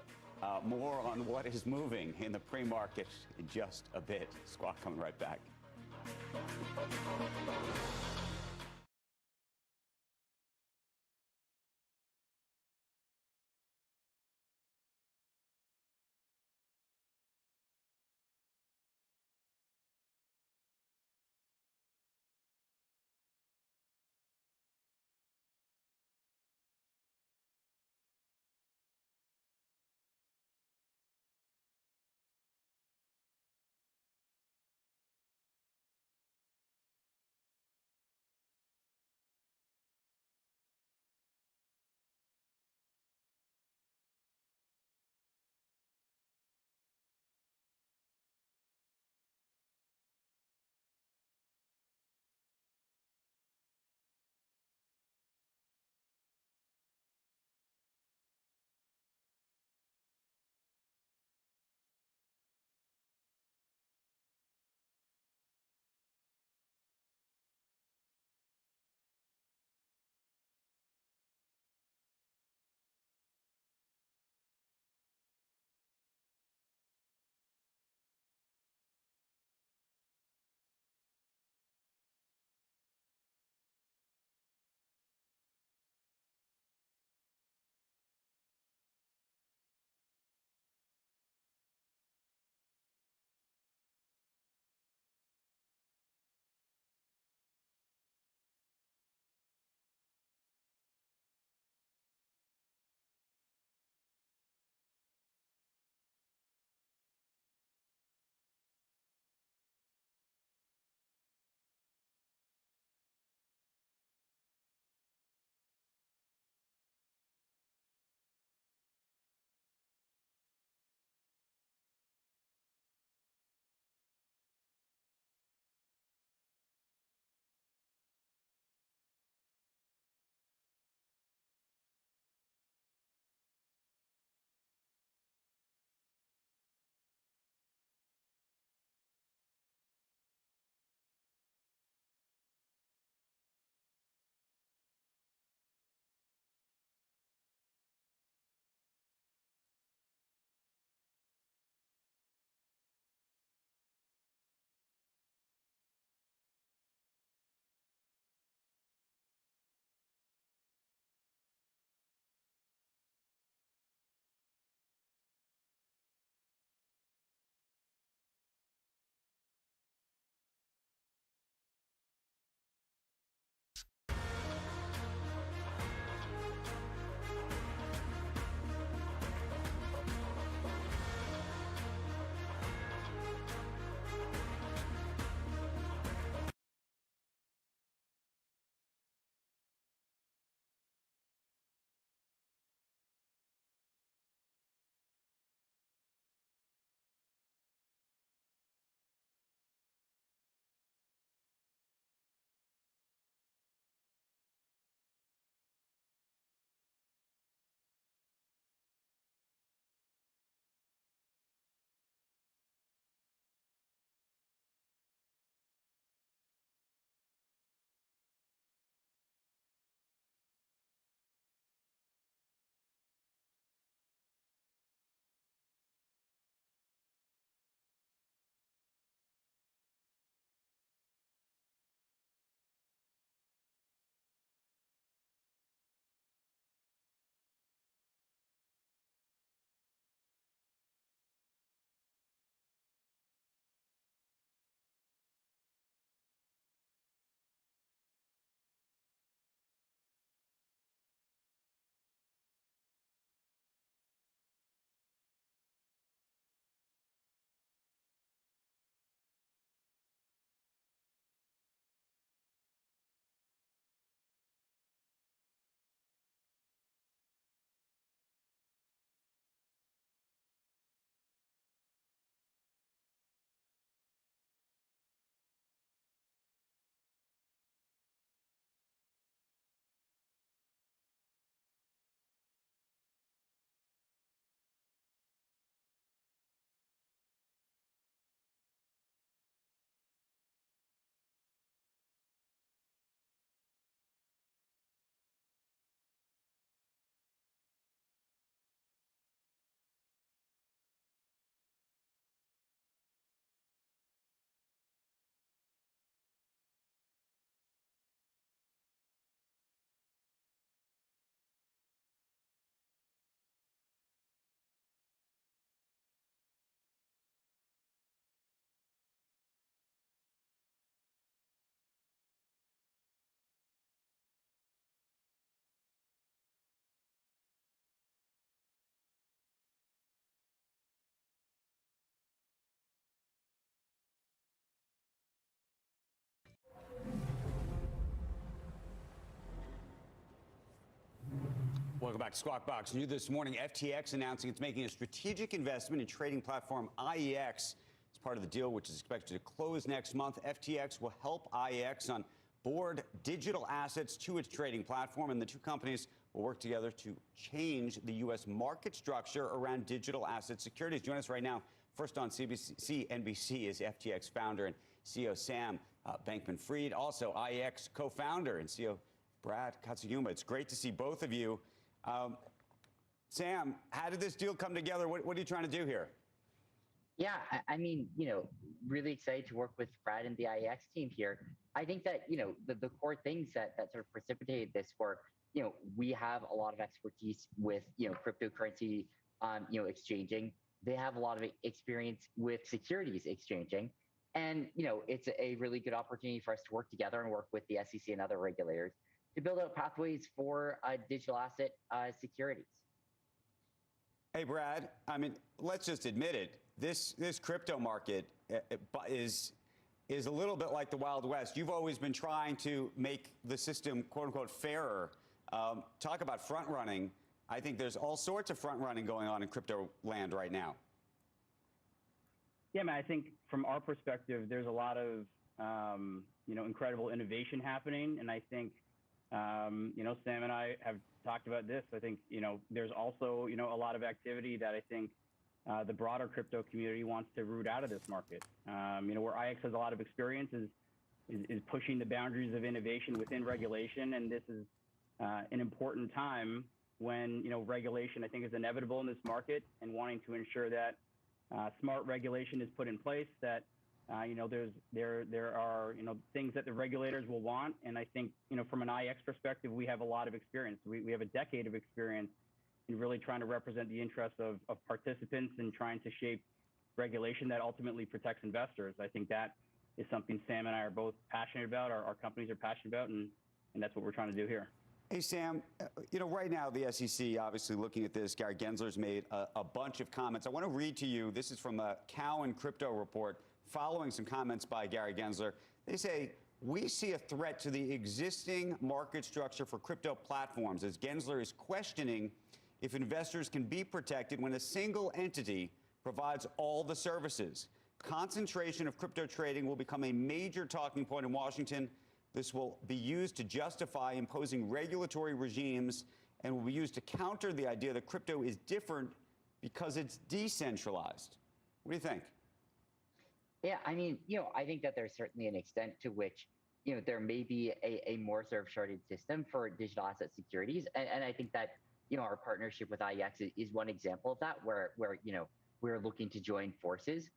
More on what is moving in the pre-market in just a bit. Squawk coming right back. Welcome back to Squawk Box. New this morning, FTX announcing it's making a strategic investment in trading platform IEX. As part of the deal, which is expected to close next month, FTX will help IEX on board digital assets to its trading platform, and the two companies will work together to change the U.S. market structure around digital asset securities. Join us right now. First on NBC is FTX founder and CEO Sam Bankman-Fried, also IEX co-founder and CEO Brad Katsuyama. It's great to see both of you. Sam, how did this deal come together? What are you trying to do here? Yeah, I mean, really excited to work with Brad and the IEX team here. I think that, the core things that sort of precipitated this were, we have a lot of expertise with, cryptocurrency, exchanging. They have a lot of experience with securities exchanging. And, it's a really good opportunity for us to work together and work with the SEC and other regulators to build out pathways for digital asset securities. Hey, Brad, I mean, let's just admit it. This crypto market is a little bit like the Wild West. You've always been trying to make the system, quote unquote, fairer. Talk about front running. I think there's all sorts of front running going on in crypto land right now. Yeah, man, I think from our perspective, there's a lot of, incredible innovation happening. And I think, Sam and I have talked about this. I think, there's also, a lot of activity that I think the broader crypto community wants to root out of this market. Where IEX has a lot of experience is pushing the boundaries of innovation within regulation. And this is an important time when, regulation, I think, is inevitable in this market, and wanting to ensure that smart regulation is put in place, that there are things that the regulators will want. And I think from an IEX perspective, we have a lot of experience. We have a decade of experience in really trying to represent the interests of participants and trying to shape regulation that ultimately protects investors. I think that is something Sam and I are both passionate about, our companies are passionate about, and that's what we're trying to do here. Hey, Sam, right now the SEC, obviously looking at this, Gary Gensler's made a bunch of comments. I want to read to you, this is from a Cowen crypto report, following some comments by Gary Gensler. They say, we see a threat to the existing market structure for crypto platforms, as Gensler is questioning if investors can be protected when a single entity provides all the services. Concentration of crypto trading will become a major talking point in Washington. This will be used to justify imposing regulatory regimes, and will be used to counter the idea that crypto is different because it's decentralized. What do you think? Yeah, I mean, I think that there's certainly an extent to which, there may be a more sort of sharded system for digital asset securities. And I think that, our partnership with IEX is one example of that, where we're looking to join forces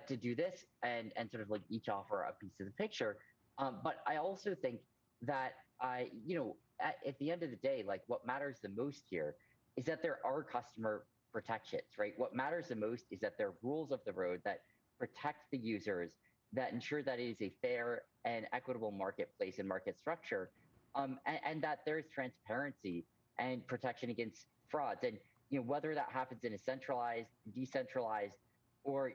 to do this and sort of like each offer a piece of the picture. But I also think that, at the end of the day, like what matters the most here is that there are customer protections, right? What matters the most is that there are rules of the road that protect the users, that ensure that it is a fair and equitable marketplace and market structure, and that there's transparency and protection against frauds. And whether that happens in a centralized, decentralized, or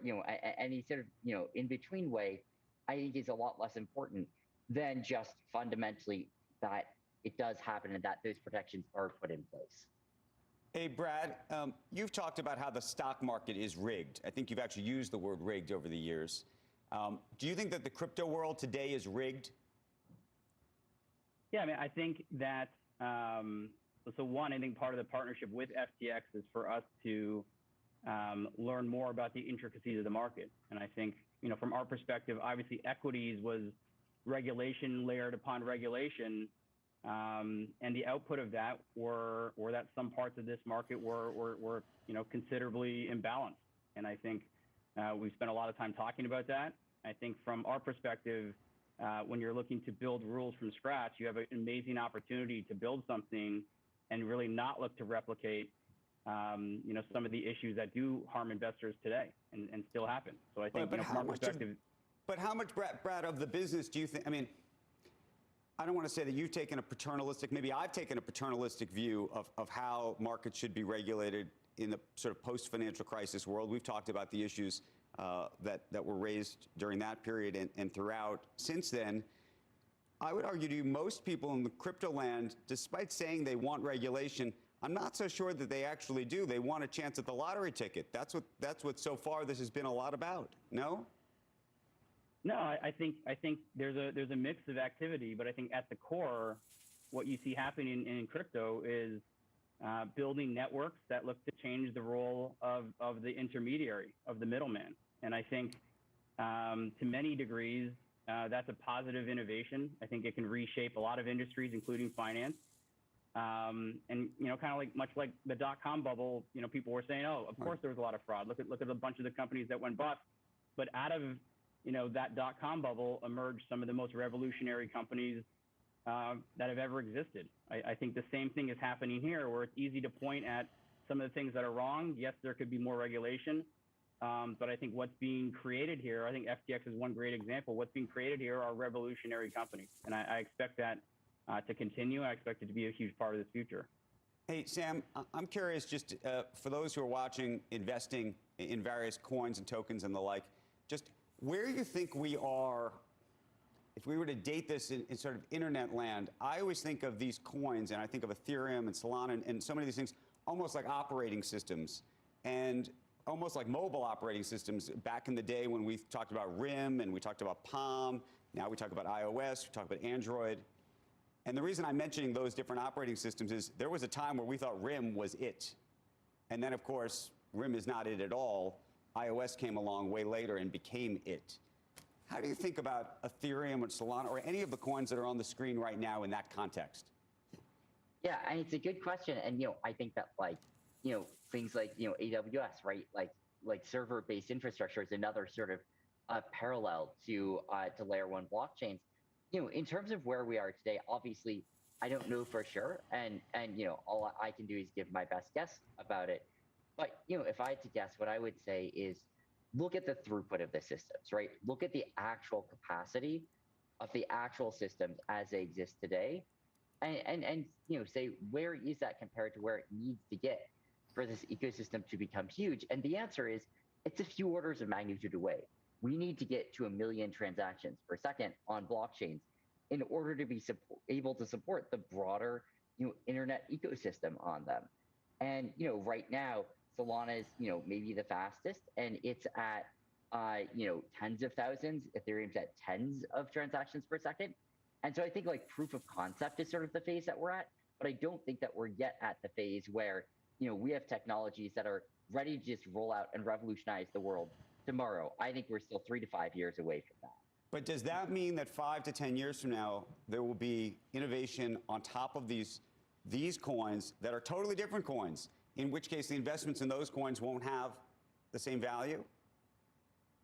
any sort of in between way, I think is a lot less important than just fundamentally that it does happen and that those protections are put in place. Hey, Brad, you've talked about how the stock market is rigged. I think you've actually used the word rigged over the years. Do you think that the crypto world today is rigged? Yeah, I mean, I think that, so one, I think part of the partnership with FTX is for us to learn more about the intricacies of the market. And I think, from our perspective, obviously equities was regulation layered upon regulation. And the output of that were that some parts of this market were considerably imbalanced. And I think we've spent a lot of time talking about that. I think from our perspective, when you're looking to build rules from scratch, you have an amazing opportunity to build something and really not look to replicate, some of the issues that do harm investors today and still happen. So I think from our perspective. But how much, Brad, of the business do you think? I mean, I don't want to say that you've taken a paternalistic, maybe I've taken a paternalistic view of how markets should be regulated in the sort of post-financial crisis world. We've talked about the issues that were raised during that period and throughout since then. I would argue to you, most people in the crypto land, despite saying they want regulation, I'm not so sure that they actually do. They want a chance at the lottery ticket. That's what so far this has been a lot about. No? No, I think there's a mix of activity, but I think at the core, what you see happening in crypto is building networks that look to change the role of the intermediary, of the middleman. And I think to many degrees, that's a positive innovation. I think it can reshape a lot of industries, including finance. And kind of like much like the dot-com bubble, people were saying, oh, of course there was a lot of fraud. Look at a bunch of the companies that went bust. But out of that dot-com bubble emerged some of the most revolutionary companies that have ever existed. I think the same thing is happening here, where it's easy to point at some of the things that are wrong. Yes, there could be more regulation, but I think what's being created here, I think FTX is one great example. What's being created here are revolutionary companies, and I expect that to continue. I expect it to be a huge part of this future. Hey, Sam, I'm curious, just for those who are watching, investing in various coins and tokens and the like, just where you think we are, if we were to date this in sort of internet land. I always think of these coins, and I think of Ethereum and Solana and so many of these things, almost like operating systems, and almost like mobile operating systems. Back in the day when we talked about RIM and we talked about Palm, now we talk about iOS, we talk about Android. And the reason I'm mentioning those different operating systems is there was a time where we thought RIM was it. And then, of course, RIM is not it at all. iOS came along way later and became it. How do you think about Ethereum or Solana or any of the coins that are on the screen right now in that context? Yeah, and it's a good question. And, I think that things like, AWS, right? Like server-based infrastructure is another sort of parallel to layer one blockchains. In terms of where we are today, obviously, I don't know for sure. And all I can do is give my best guess about it. But, if I had to guess, what I would say is look at the throughput of the systems, right? Look at the actual capacity of the actual systems as they exist today. And say, where is that compared to where it needs to get for this ecosystem to become huge? And the answer is it's a few orders of magnitude away. We need to get to 1 million transactions per second on blockchains in order to be able to support the broader, internet ecosystem on them. And, right now, Solana is, maybe the fastest, and it's at, tens of thousands. Ethereum's at tens of transactions per second. And so I think proof of concept is sort of the phase that we're at, but I don't think that we're yet at the phase where, we have technologies that are ready to just roll out and revolutionize the world tomorrow. I think we're still 3 to 5 years away from that. But does that mean that 5 to 10 years from now, there will be innovation on top of these coins that are totally different coins, in which case the investments in those coins won't have the same value?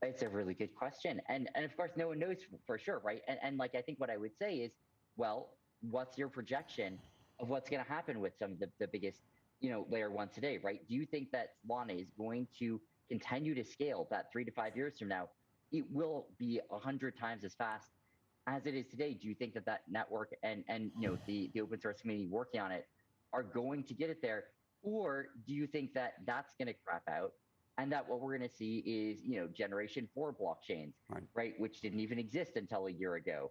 It's a really good question. And of course, no one knows for sure, right? And I think what I would say is, well, what's your projection of what's going to happen with some of the biggest, layer one today, right? Do you think that Solana is going to continue to scale that 3 to 5 years from now? It will be 100 times as fast as it is today. Do you think that network and the open source community working on it are going to get it there? Or do you think that that's going to crap out and that what we're going to see is, generation 4 blockchains, right? Which didn't even exist until a year ago,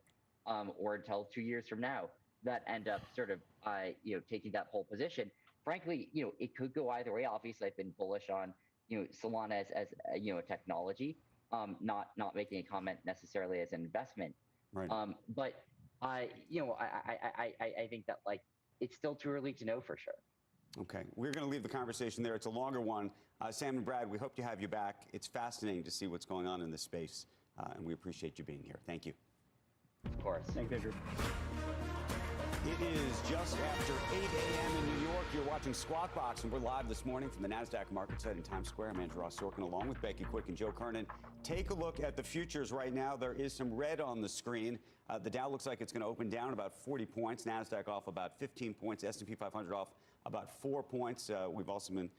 or until 2 years from now, that end up sort of, taking that whole position. Frankly, it could go either way. Obviously, I've been bullish on, Solana as a technology, not making a comment necessarily as an investment. Right. But I think that it's still too early to know for sure. Okay, we're going to leave the conversation there. It's a longer one. Sam and Brad, we hope to have you back. It's fascinating to see what's going on in this space, and we appreciate you being here. Thank you. Of course. Thanks, Andrew. It is just after 8 a.m. in New York. You're watching Squawk Box, and we're live this morning from the NASDAQ market site in Times Square. I'm Andrew Ross Sorkin, along with Becky Quick and Joe Kernan. Take a look at the futures right now. There is some red on the screen. The Dow looks like it's going to open down about 40 points. NASDAQ off about 15 points. S&P 500 off about 4 points. We've also been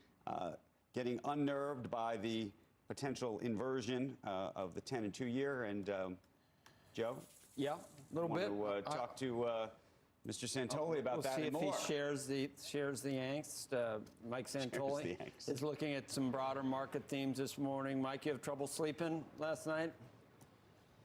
getting unnerved by the potential inversion of the 10 and 2 year. And Joe? Yeah, a little bit. Want to talk to Mr. Santoli about that and more. We'll see if he shares the angst. Mike Santoli is looking at some broader market themes this morning. Mike, you have trouble sleeping last night?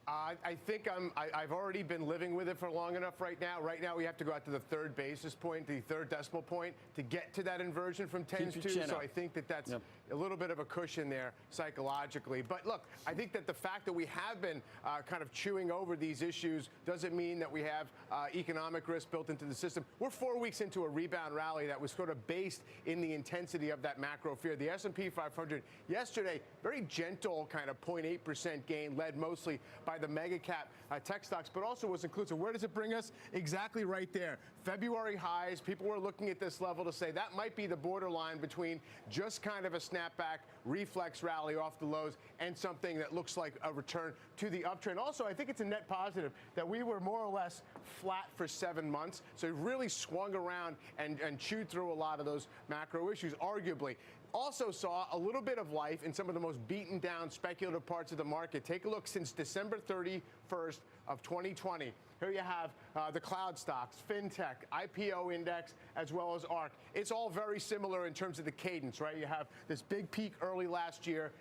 I think I've already been living with it for long enough right now. Right now, we have to go out to the third basis point, the third decimal point, to get to that inversion from 10s to. So I think that that's a little bit of a cushion there psychologically. But look, I think that the fact that we have been kind of chewing over these issues doesn't mean that we have economic risk built into the system. We're 4 weeks into a rebound rally that was sort of based in the intensity of that macro fear. The S&P 500 yesterday, very gentle kind of 0.8% gain, led mostly by the mega cap tech stocks, but also was inclusive. Where does it bring us? Exactly right there. February highs. People were looking at this level to say that might be the borderline between just kind of a snapback, reflex rally off the lows, and something that looks like a return to the uptrend. Also, I think it's a net positive that we were more or less flat for 7 months. So it really swung around and chewed through a lot of those macro issues, arguably. Also saw a little bit of life in some of the most beaten down speculative parts of the market. Take a look since December 31st of 2020. Here you have the cloud stocks, fintech, IPO index, as well as ARK. It's all very similar in terms of the cadence, right? You have this big peak early last year.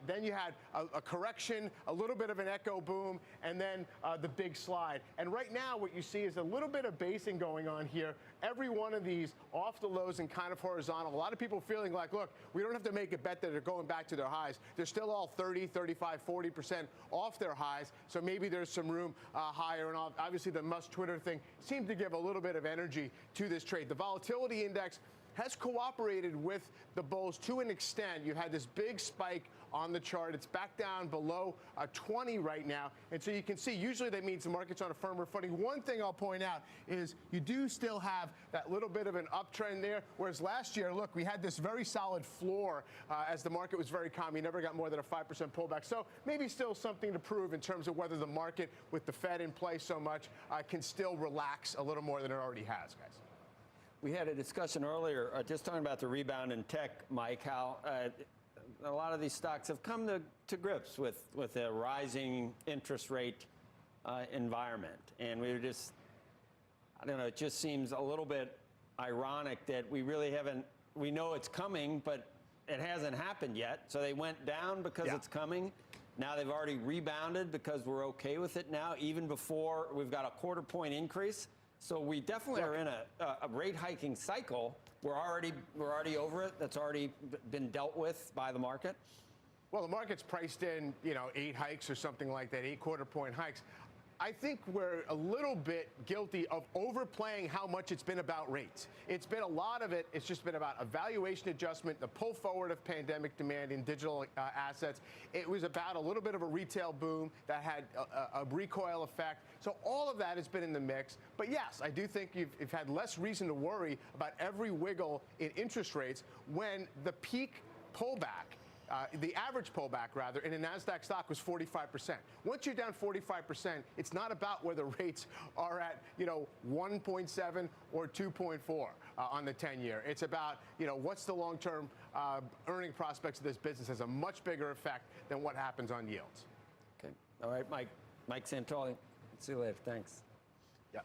Then you had a correction, a little bit of an echo boom, and then the big slide. And right now what you see is a little bit of basing going on here. Every one of these off the lows and kind of horizontal. A lot of people feeling like, look, we don't have to make a bet that they're going back to their highs. They're still all 30, 35, 40% off their highs. So maybe there's some room higher. And obviously the Musk Twitter thing seemed to give a little bit of energy to this trade. The volatility index has cooperated with the bulls to an extent. You had this big spike on the chart. It's back down below 20 right now. And so you can see, usually that means the market's on a firmer footing. One thing I'll point out is you do still have that little bit of an uptrend there, whereas last year, look, we had this very solid floor as the market was very calm. You never got more than a 5% pullback. So maybe still something to prove in terms of whether the market, with the Fed in place so much, can still relax a little more than it already has, guys. We had a discussion earlier, just talking about the rebound in tech, Mike, how a lot of these stocks have come to grips with a rising interest rate environment. And we were just, I don't know, it just seems a little bit ironic that we really haven't, we know it's coming, but it hasn't happened yet. So they went down because it's coming. Now they've already rebounded because we're okay with it now, even before we've got a 1/4 point increase. So we definitely are in a rate hiking cycle. We're already over it. That's already been dealt with by the market. Well, the market's priced in, 8 hikes or something like that, 8 1/4 point hikes. I think we're a little bit guilty of overplaying how much it's been about rates. It's been a lot of it. It's just been about a valuation adjustment, the pull forward of pandemic demand in digital assets. It was about a little bit of a retail boom that had a recoil effect. So all of that has been in the mix. But yes, I do think you've had less reason to worry about every wiggle in interest rates when the peak pullback, the average pullback, rather, in a NASDAQ stock was 45%. Once you're down 45%, it's not about whether rates are at, 1.7 or 2.4 on the 10-year. It's about, what's the long-term earning prospects of this business has a much bigger effect than what happens on yields. Okay. All right, Mike Santoli. See you later. Thanks. Yeah.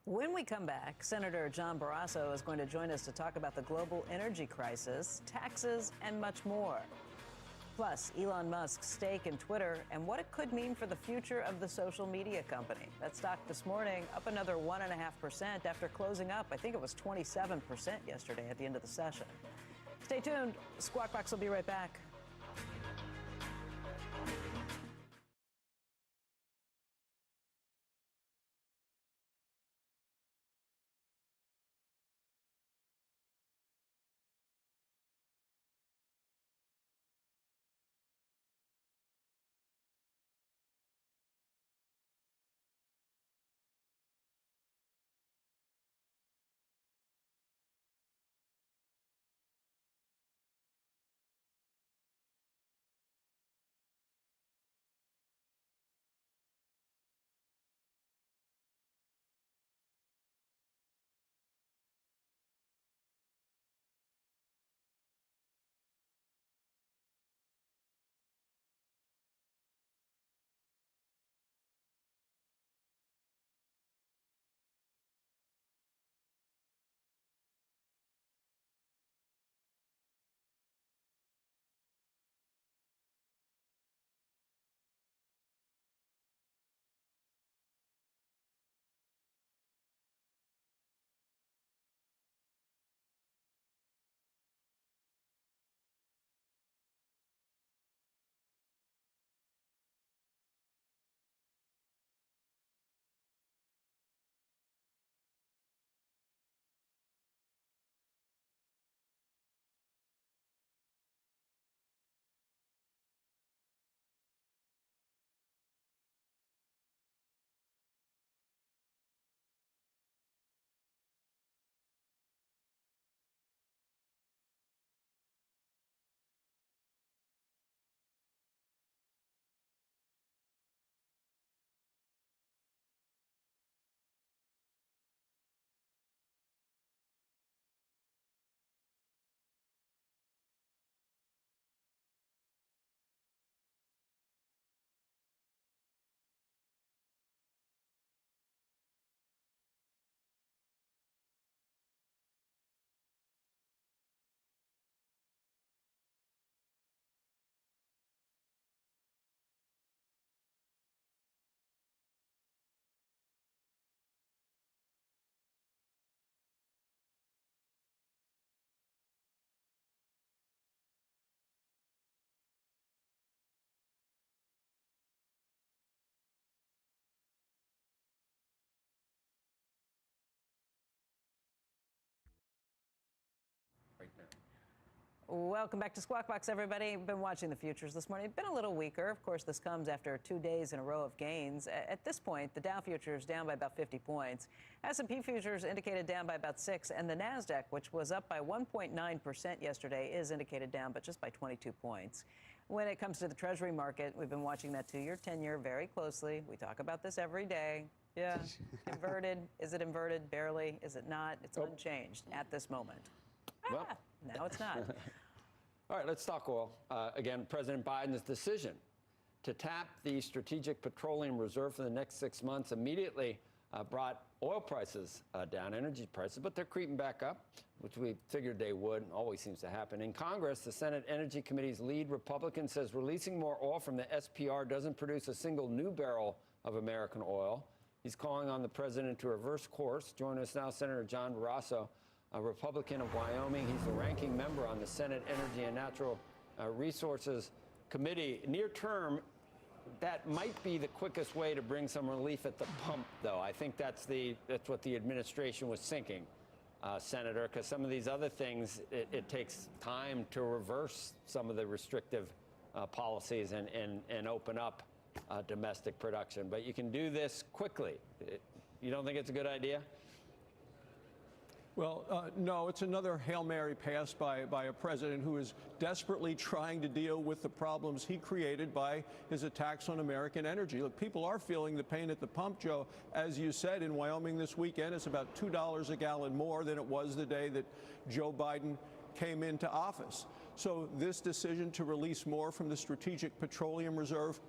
When we come back, Senator John Barrasso is going to join us to talk about the global energy crisis, taxes, and much more. Plus, Elon Musk's stake in Twitter and what it could mean for the future of the social media company. That stock this morning up another 1.5% after closing up. I think it was 27% yesterday at the end of the session. Stay tuned. Squawk Box will be right back. Welcome back to Squawk Box, everybody. Been watching the futures this morning. Been a little weaker. Of course, this comes after 2 days in a row of gains. At this point, the Dow futures down by about 50 points. S&P futures indicated down by about 6, and the Nasdaq, which was up by 1.9% yesterday, is indicated down, but just by 22 points. When it comes to the Treasury market, we've been watching that 2-year 10-year very closely. We talk about this every day. Yeah, inverted. Is it inverted? Barely. Is it not? It's unchanged at this moment. Well, now it's not. All right, let's talk oil. Again, President Biden's decision to tap the Strategic Petroleum Reserve for the next 6 months immediately brought oil prices down, energy prices, but they're creeping back up, which we figured they would. Always seems to happen. In Congress, the Senate Energy Committee's lead Republican says releasing more oil from the SPR doesn't produce a single new barrel of American oil. He's calling on the president to reverse course. Joining us now, Senator John Barrasso, a Republican of Wyoming. He's the ranking member on the Senate Energy and Natural Resources Committee. Near term, that might be the quickest way to bring some relief at the pump, though. I think that's what the administration was thinking, Senator, because some of these other things, it takes time to reverse some of the restrictive policies and open up domestic production. But you can do this quickly. You don't think it's a good idea? Well, no, it's another Hail Mary pass by a president who is desperately trying to deal with the problems he created by his attacks on American energy. Look, people are feeling the pain at the pump, Joe. As you said, in Wyoming this weekend, it's about $2 a gallon more than it was the day that Joe Biden came into office. So this decision to release more from the Strategic Petroleum Reserve,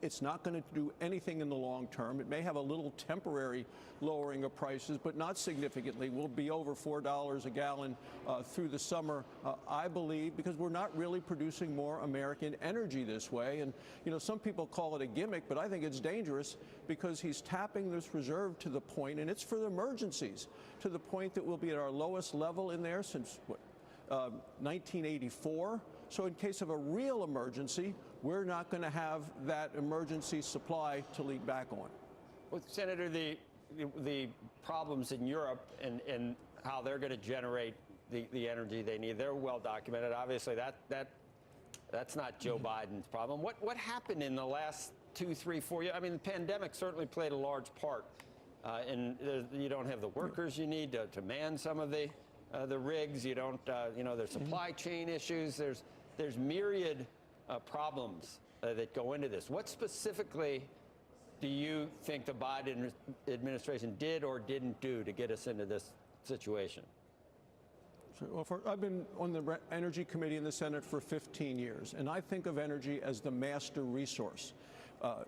it's not going to do anything in the long term. It may have a little temporary lowering of prices, but not significantly. We'll be over $4 a gallon through the summer, I believe, because we're not really producing more American energy this way. And, you know, some people call it a gimmick, but I think it's dangerous because he's tapping this reserve to the point, and it's for the emergencies, to the point that we'll be at our lowest level in there since, 1984. So in case of a real emergency, we're not going to have that emergency supply to lead back on. Well, Senator, the problems in Europe and how they're going to generate the energy they need, they're well documented. Obviously, that's not Joe Biden's problem. What happened in the last 2, 3, 4 years? I mean, the pandemic certainly played a large part. And you don't have the workers you need to man some of the rigs. You don't, there's supply chain issues. There's myriad problems that go into this. What specifically do you think the Biden administration did or didn't do to get us into this situation? Well, I've been on the Energy Committee in the Senate for 15 years, and I think of energy as the master resource.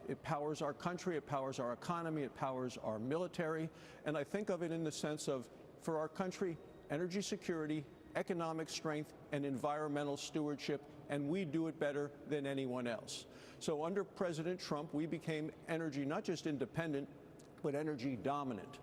It powers our country, it powers our economy, it powers our military, and I think of it in the sense of, for our country, energy security, economic strength, and environmental stewardship, and we do it better than anyone else. So under President Trump, we became energy not just independent, but energy dominant.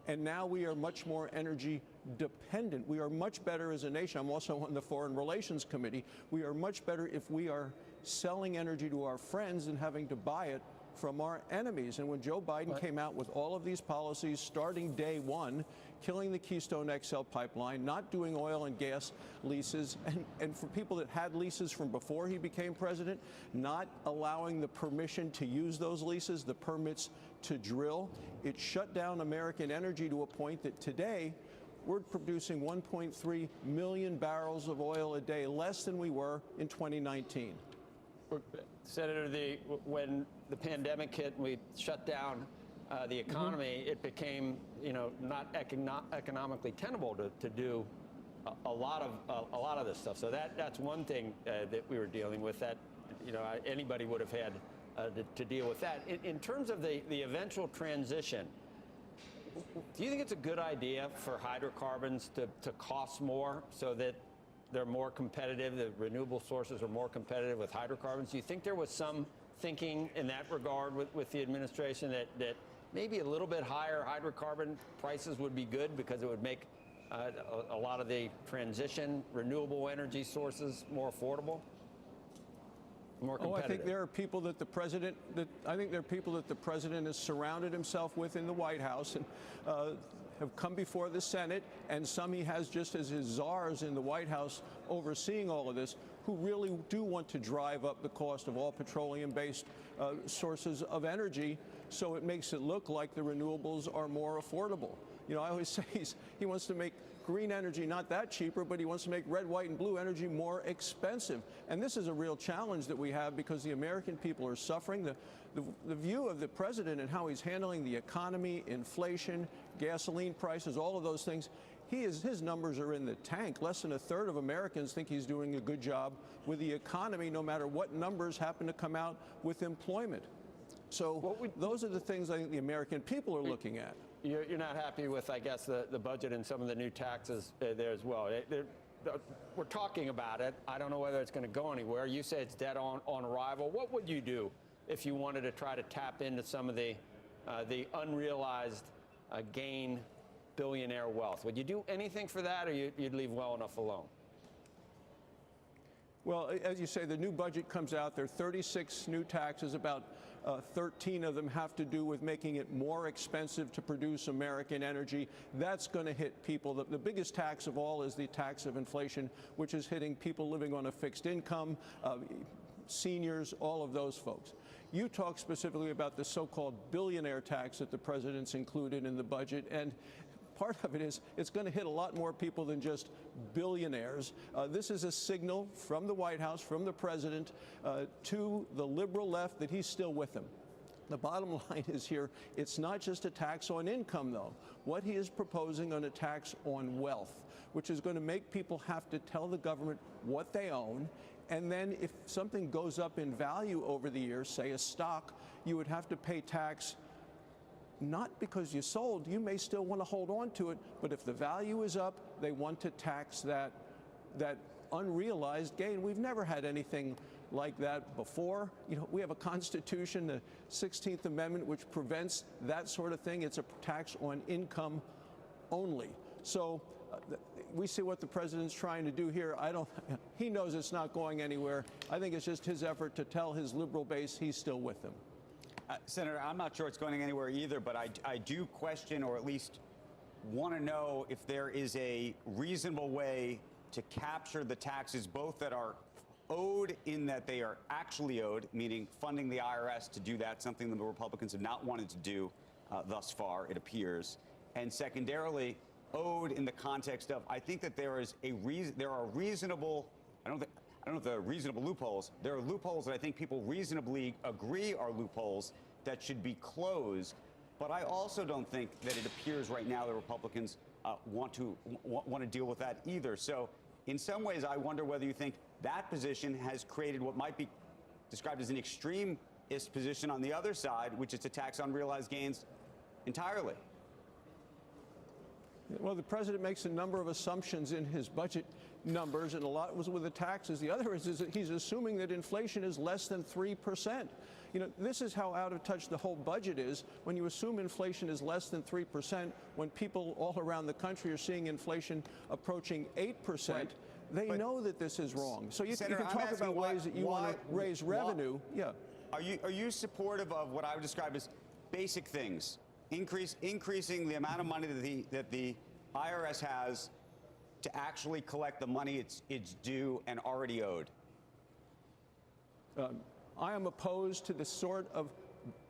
And now we are much more energy dependent. We are much better as a nation. I'm also on the Foreign Relations Committee. We are much better if we are selling energy to our friends than having to buy it from our enemies. And when Joe Biden came out with all of these policies starting day one, killing the Keystone XL pipeline, not doing oil and gas leases, and for people that had leases from before he became president, not allowing the permission to use those leases, the permits to drill, it shut down American energy to a point that today we're producing 1.3 million barrels of oil a day, less than we were in 2019. Senator, when the pandemic hit and we shut down the economy, it became, not economically tenable to do a lot of this stuff. So that's one thing that we were dealing with. That anybody would have had to deal with that. In terms of the eventual transition, do you think it's a good idea for hydrocarbons to cost more so that they're more competitive, the renewable sources are more competitive with hydrocarbons? Do you think there was some thinking in that regard with the administration that maybe a little bit higher hydrocarbon prices would be good because it would make a lot of the transition renewable energy sources more affordable? more competitive? I think there are people that the president has surrounded himself with in the White House and have come before the Senate, and some he has just as his czars in the White House overseeing all of this, who really do want to drive up the cost of all petroleum-based sources of energy, so it makes it look like the renewables are more affordable. You know, I always say he wants to make green energy not that cheaper, but he wants to make red, white, and blue energy more expensive. And this is a real challenge that we have because the American people are suffering. The view of the president and how he's handling the economy, inflation, gasoline prices, all of those things, his numbers are in the tank. Less than a third of Americans think he's doing a good job with the economy, no matter what numbers happen to come out with employment. So those are the things I think the American people are looking at. You're not happy with, I guess, the budget and some of the new taxes there as well. We're talking about it. I don't know whether it's going to go anywhere. You say it's dead on arrival. What would you do if you wanted to try to tap into some of the unrealized gain billionaire wealth? Would you do anything for that, or you'd leave well enough alone? Well, as you say, the new budget comes out. There are 36 new taxes. About 13 of them have to do with making it more expensive to produce American energy. That's going to hit people. The biggest tax of all is the tax of inflation, which is hitting people living on a fixed income, seniors, all of those folks. You talk specifically about the so-called billionaire tax that the president's included in the budget, and part of it is it's going to hit a lot more people than just billionaires. This is a signal from the White House, from the president, to the liberal left that he's still with them. The bottom line is here, it's not just a tax on income, though. What he is proposing on a tax on wealth, which is going to make people have to tell the government what they own, and then if something goes up in value over the years, say a stock, you would have to pay tax not because you sold. You may still want to hold on to it, but if the value is up, they want to tax that unrealized gain. We've never had anything like that before. You know, we have a Constitution, the 16th Amendment, which prevents that sort of thing. It's a tax on income only. So we see what the president's trying to do here. He knows it's not going anywhere. I think it's just his effort to tell his liberal base he's still with them. Senator, I'm not sure it's going anywhere either, but I do question, or at least want to know, if there is a reasonable way to capture the taxes, both that are owed in that they are actually owed, meaning funding the IRS to do that, something that the Republicans have not wanted to do thus far, it appears, and secondarily, owed in the context of, I think that there are reasonable, I don't know if there are reasonable loopholes. There are loopholes that I think people reasonably agree are loopholes that should be closed. But I also don't think that it appears right now the Republicans want to deal with that either. So in some ways, I wonder whether you think that position has created what might be described as an extremist position on the other side, which is to tax unrealized gains entirely. Well, the president makes a number of assumptions in his budget numbers, and a lot was with the taxes. The other is that he's assuming that inflation is less than 3%. You know, this is how out of touch the whole budget is. When you assume inflation is less than 3%, when people all around the country are seeing inflation approaching 8%, right. They know that this is wrong. So you can talk about ways that you want to raise revenue. Yeah. Are you supportive of what I would describe as basic things? Increasing the amount of money that the IRS has to actually collect the money it's due and already owed? I am opposed to the sort of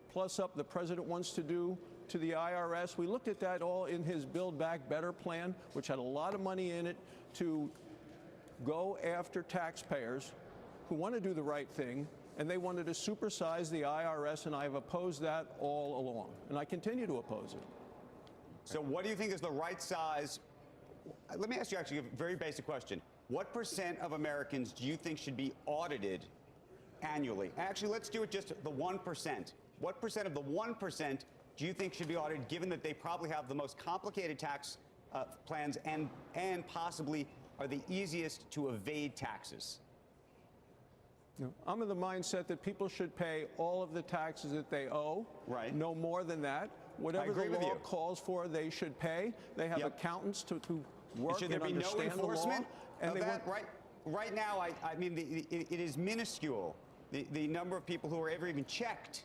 plus up the president wants to do to the IRS. We looked at that all in his Build Back Better plan, which had a lot of money in it to go after taxpayers who want to do the right thing, and they wanted to supersize the IRS, and I have opposed that all along, and I continue to oppose it. So what do you think is the right size? Let me ask you actually a very basic question. What % of Americans do you think should be audited annually? Actually, let's do it just the 1%. What % of the 1% do you think should be audited, given that they probably have the most complicated tax plans and possibly are the easiest to evade taxes? I'm in the mindset that people should pay all of the taxes that they owe. Right. No more than that. Whatever the law calls for, they should pay. They have accountants to work and understand the law. Should there be no enforcement of that? Right now, I mean, it is minuscule. the number of people who are ever even checked.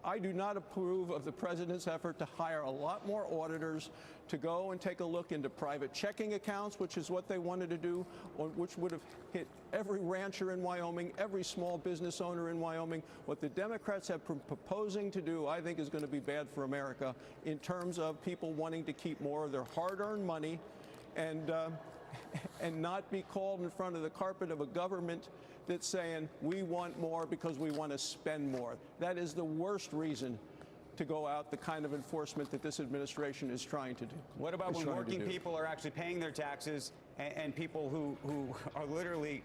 I do not approve of the president's effort to hire a lot more auditors to go and take a look into private checking accounts, which is what they wanted to do, which would have hit every rancher in Wyoming, every small business owner in Wyoming. What the Democrats have been proposing to do, I think, is going to be bad for America in terms of people wanting to keep more of their hard-earned money and not be called in front of the carpet of a government that's saying we want more because we want to spend more. That is the worst reason to go out the kind of enforcement that this administration is trying to do. What about when working people are actually paying their taxes and people who are literally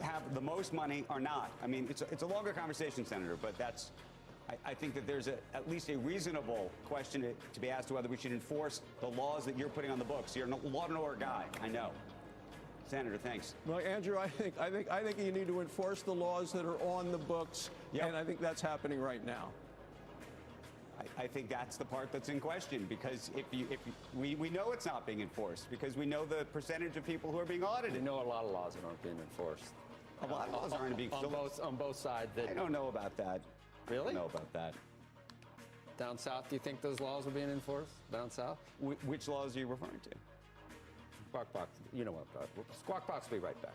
have the most money are not? I mean, it's a longer conversation, Senator, but that's, I think that there's at least a reasonable question to be asked to whether we should enforce the laws that you're putting on the books. You're a law and order guy, I know. Senator, thanks. Well, Andrew, I think you need to enforce the laws that are on the books, and I think that's happening right now. I think that's the part that's in question, because we know it's not being enforced, because we know the percentage of people who are being audited. We know a lot of laws that aren't being enforced. A lot of laws aren't being enforced. On both sides. I don't know about that. Really? I don't know about that. Down south, do you think those laws are being enforced? Down south? Which laws are you referring to? Squawk Box, you know what I'm talking about. Squawk Box will be right back.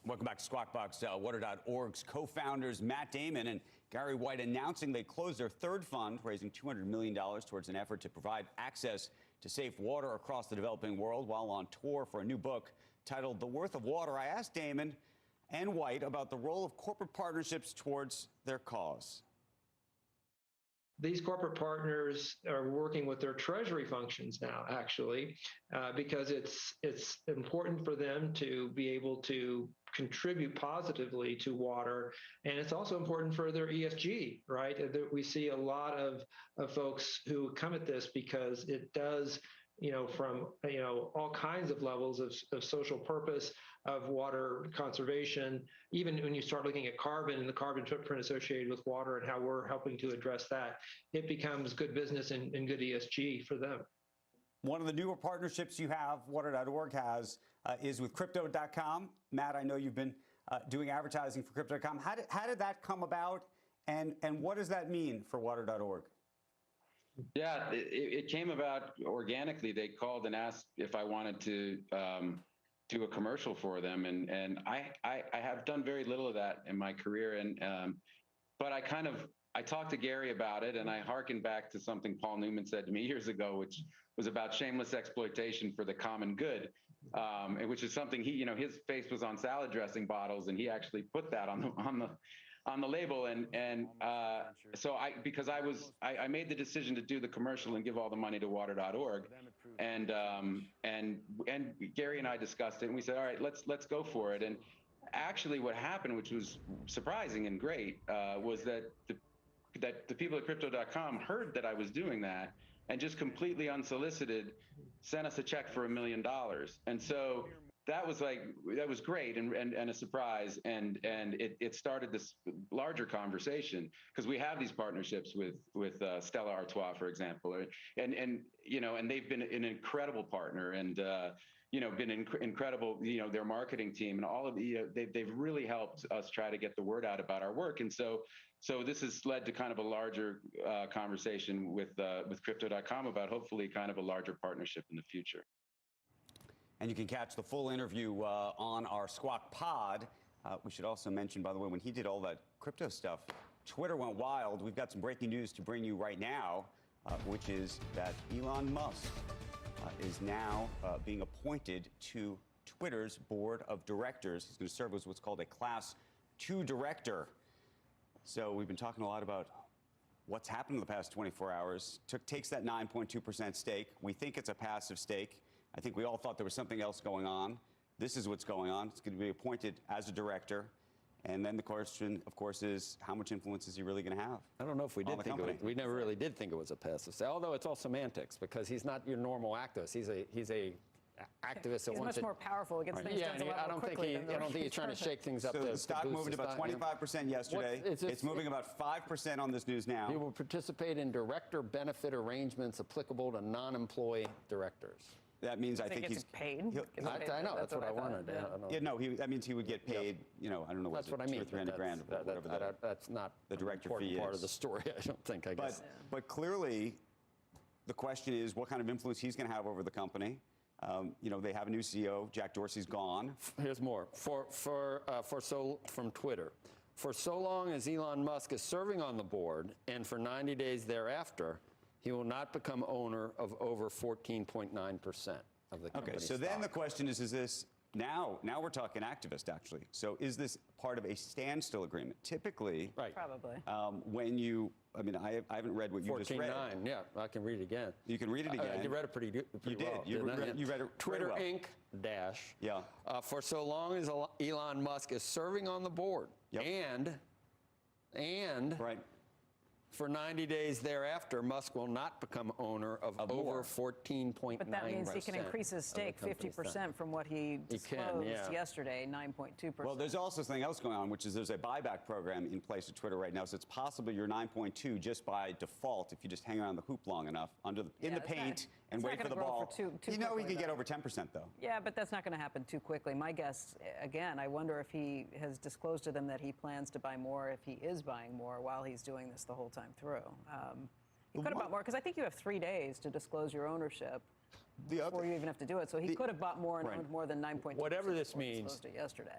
Welcome back to Squawk Box. Water.org's co-founders Matt Damon and Gary White announcing they closed their third fund, raising $200 million towards an effort to provide access to safe water across the developing world. While on tour for a new book titled The Worth of Water, I asked Damon and White about the role of corporate partnerships towards their cause. these corporate partners are working with their treasury functions now, actually, because it's important for them to be able to contribute positively to water, and it's also important for their ESG, right? We see a lot of folks who come at this because it does, from all kinds of levels of social purpose, of water conservation, even when you start looking at carbon and the carbon footprint associated with water and how we're helping to address that, it becomes good business and good ESG for them. One of the newer partnerships you have, water.org has, is with crypto.com. Matt, I know you've been doing advertising for crypto.com. How did that come about, and what does that mean for water.org? Yeah, it came about organically. They called and asked if I wanted to do a commercial for them, and I have done very little of that in my career, but I talked to Gary about it, and I hearkened back to something Paul Newman said to me years ago, which was about shameless exploitation for the common good, and which is something his face was on salad dressing bottles, and he actually put that on the label, and so I made the decision to do the commercial and give all the money to water.org, and Gary and I discussed it, and we said, all right, let's go for it. And actually what happened, which was surprising and great, was that the people at crypto.com heard that I was doing that and just completely unsolicited sent us a check for $1 million. And so that was great and a surprise, and it started this larger conversation, because we have these partnerships with Stella Artois, for example, and they've been an incredible partner, and been incredible, their marketing team and all of they've really helped us try to get the word out about our work. And so this has led to kind of a larger conversation with crypto.com about hopefully kind of a larger partnership in the future. And you can catch the full interview on our Squawk pod. We should also mention, by the way, when he did all that crypto stuff, Twitter went wild. We've got some breaking news to bring you right now, which is that Elon Musk is now being appointed to Twitter's board of directors. He's going to serve as what's called a Class 2 director. So we've been talking a lot about what's happened in the past 24 hours. Takes that 9.2% stake. We think it's a passive stake. I think we all thought there was something else going on. This is what's going on. It's going to be appointed as a director. And then the question, of course, is how much influence is he really going to have? I don't know if we did think we never really did think it was a passive stake, although it's all semantics, because he's not your normal activist. He's a activist that he's wants much more powerful, gets things done a lot more quickly. I don't think he's trying to shake things up. So the stock moved about 25% yesterday. It's moving about 5% on this news now. He will participate in director benefit arrangements applicable to non-employee directors. That means I think he's paid. I know, that's what I wanted. Yeah, no, that means he would get paid, I don't know what, that's what I mean. 200 or 300 grand, whatever that's not the director fee is. Part of the story, I don't think, I guess. But clearly, the question is what kind of influence he's going to have over the company. They have a new CEO. Jack Dorsey's gone. Here's more. From Twitter. For so long as Elon Musk is serving on the board, and for 90 days thereafter, he will not become owner of over 14.9% of the company's Okay, so then the question is this, now we're talking activist, actually. So is this part of a standstill agreement? Typically, right. Probably. When you, I haven't read what you just read. 14.9, yeah, I can read it again. You can read it again. You read it pretty well. You read it Twitter well. Inc. dash. Yeah. For so long as Elon Musk is serving on the board, and right. For 90 days thereafter, Musk will not become owner of over 14.9%. But that means he can increase his stake 50% from what he disclosed yesterday, 9.2%. Well, there's also something else going on, which is there's a buyback program in place at Twitter right now. So it's possible you're 9.2 just by default if you just hang around the hoop long enough in the paint and wait for the ball. Too he could get over 10% though. Yeah, but that's not going to happen too quickly. My guess, again, I wonder if he has disclosed to them that he plans to buy more, if he is buying more while he's doing this the whole time through. He could have bought more, because I think you have 3 days to disclose your ownership before you even have to do it. So he could have bought more and owned more than 9.2%. Whatever this means,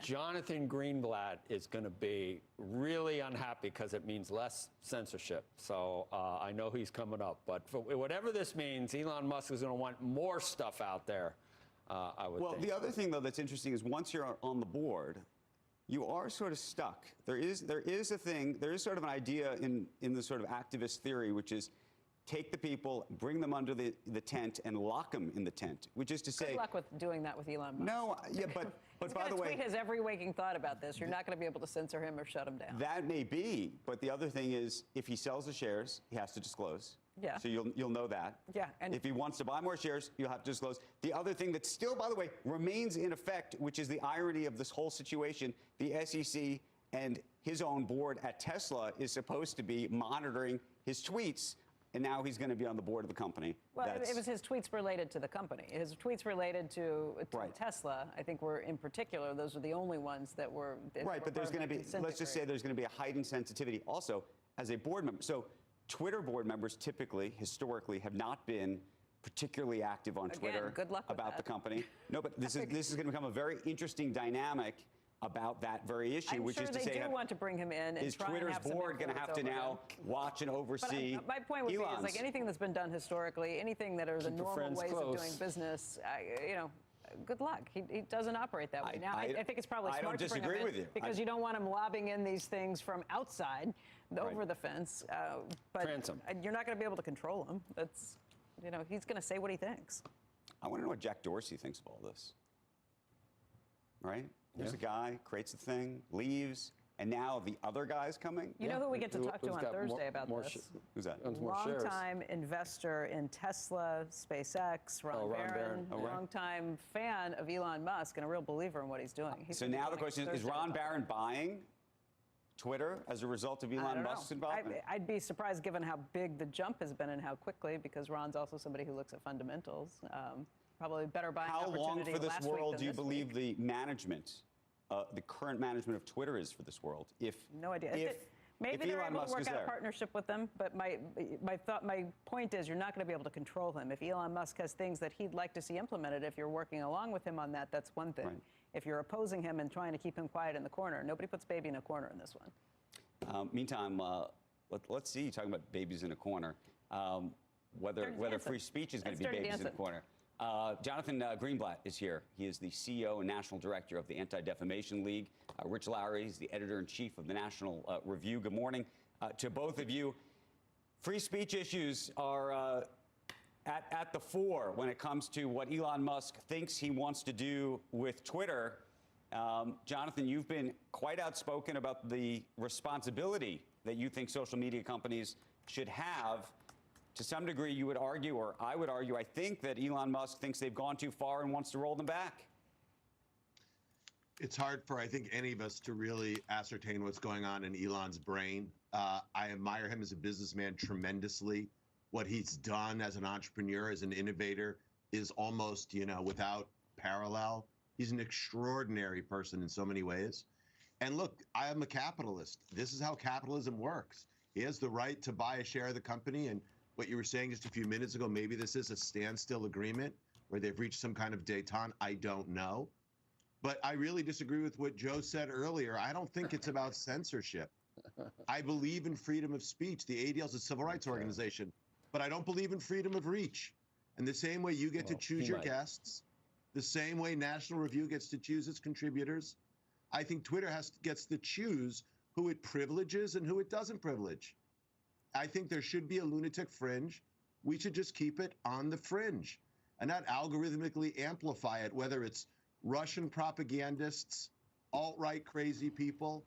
Jonathan Greenblatt is going to be really unhappy because it means less censorship. So I know he's coming up. But for whatever this means, Elon Musk is going to want more stuff out there, I would think. Well, the other thing, though, that's interesting is once you're on the board, you are sort of stuck. There is a thing, there is sort of an idea in the sort of activist theory, which is take the people, bring them under the tent, and lock them in the tent, which is to say... Good luck with doing that with Elon Musk. No, yeah, but by the way... He's going to tweet his every waking thought about this. You're not going to be able to censor him or shut him down. That may be, but the other thing is, if he sells the shares, he has to disclose. Yeah. So you'll know that. Yeah. And if he wants to buy more shares, you'll have to disclose. The other thing that still, by the way, remains in effect, which is the irony of this whole situation, the SEC and his own board at Tesla is supposed to be monitoring his tweets. And now he's going to be on the board of the company. Well, it was his tweets related to the company. His tweets related to Tesla, I think, were in particular, those are the only ones that were... Right, but there's going to be, let's just say there's going to be a heightened sensitivity also as a board member. So Twitter board members typically, historically, have not been particularly active on Twitter about the company. No, but this is going to become a very interesting dynamic about that very issue, which is to say, they do want to bring him in and is try Twitter's and have some board going to have to now watch and oversee? But my point would be is like anything that's been done historically, anything that are the normal ways of doing business, you know, good luck. He doesn't operate that way. Now, I think it's probably smart to bring him in because you don't want him lobbing in these things from outside, over the fence. But you're not going to be able to control him. That's, you know, he's going to say what he thinks. I want to know what Jack Dorsey thinks of all this. Right? There's a guy, creates a thing, leaves, and now the other guy's coming. You know who we get to talk to on Thursday about this? Who's that? Longtime investor in Tesla, SpaceX, Ron Barron, longtime fan of Elon Musk and a real believer in what he's doing. So now the question is Ron Barron buying Twitter as a result of Elon Musk's involvement? I'd be surprised given how big the jump has been and how quickly, because Ron's also somebody who looks at fundamentals. Probably better buying opportunity last week. How long for this world do you believe the management, the current management of Twitter is for this world? No idea. Maybe they're able to work out a partnership with them, but my point is you're not going to be able to control him. If Elon Musk has things that he'd like to see implemented, if you're working along with him on that, that's one thing. Right. If you're opposing him and trying to keep him quiet in the corner, nobody puts baby in a corner in this one. Meantime, let's see, talking about babies in a corner, whether free speech is going to be babies in a corner. Jonathan Greenblatt is here. He is the CEO and National Director of the Anti-Defamation League. Rich Lowry is the Editor-in-Chief of the National Review. Good morning to both of you. Free speech issues are at the fore when it comes to what Elon Musk thinks he wants to do with Twitter. Jonathan, you've been quite outspoken about the responsibility that you think social media companies should have. To some degree, you would argue, or I would argue, I think that Elon Musk thinks they've gone too far and wants to roll them back. It's hard for, I think, any of us to really ascertain what's going on in Elon's brain. I admire him as a businessman tremendously. What he's done as an entrepreneur, as an innovator, is almost, without parallel. He's an extraordinary person in so many ways. And look, I am a capitalist. This is how capitalism works. He has the right to buy a share of the company, and what you were saying just a few minutes ago, maybe this is a standstill agreement where they've reached some kind of détente. I don't know. But I really disagree with what Joe said earlier. I don't think it's about censorship. I believe in freedom of speech. The ADL is a civil rights organization, but I don't believe in freedom of reach. And the same way you get to choose your guests, the same way National Review gets to choose its contributors, I think Twitter gets to choose who it privileges and who it doesn't privilege. I think there should be a lunatic fringe. We should just keep it on the fringe and not algorithmically amplify it, whether it's Russian propagandists, alt-right crazy people,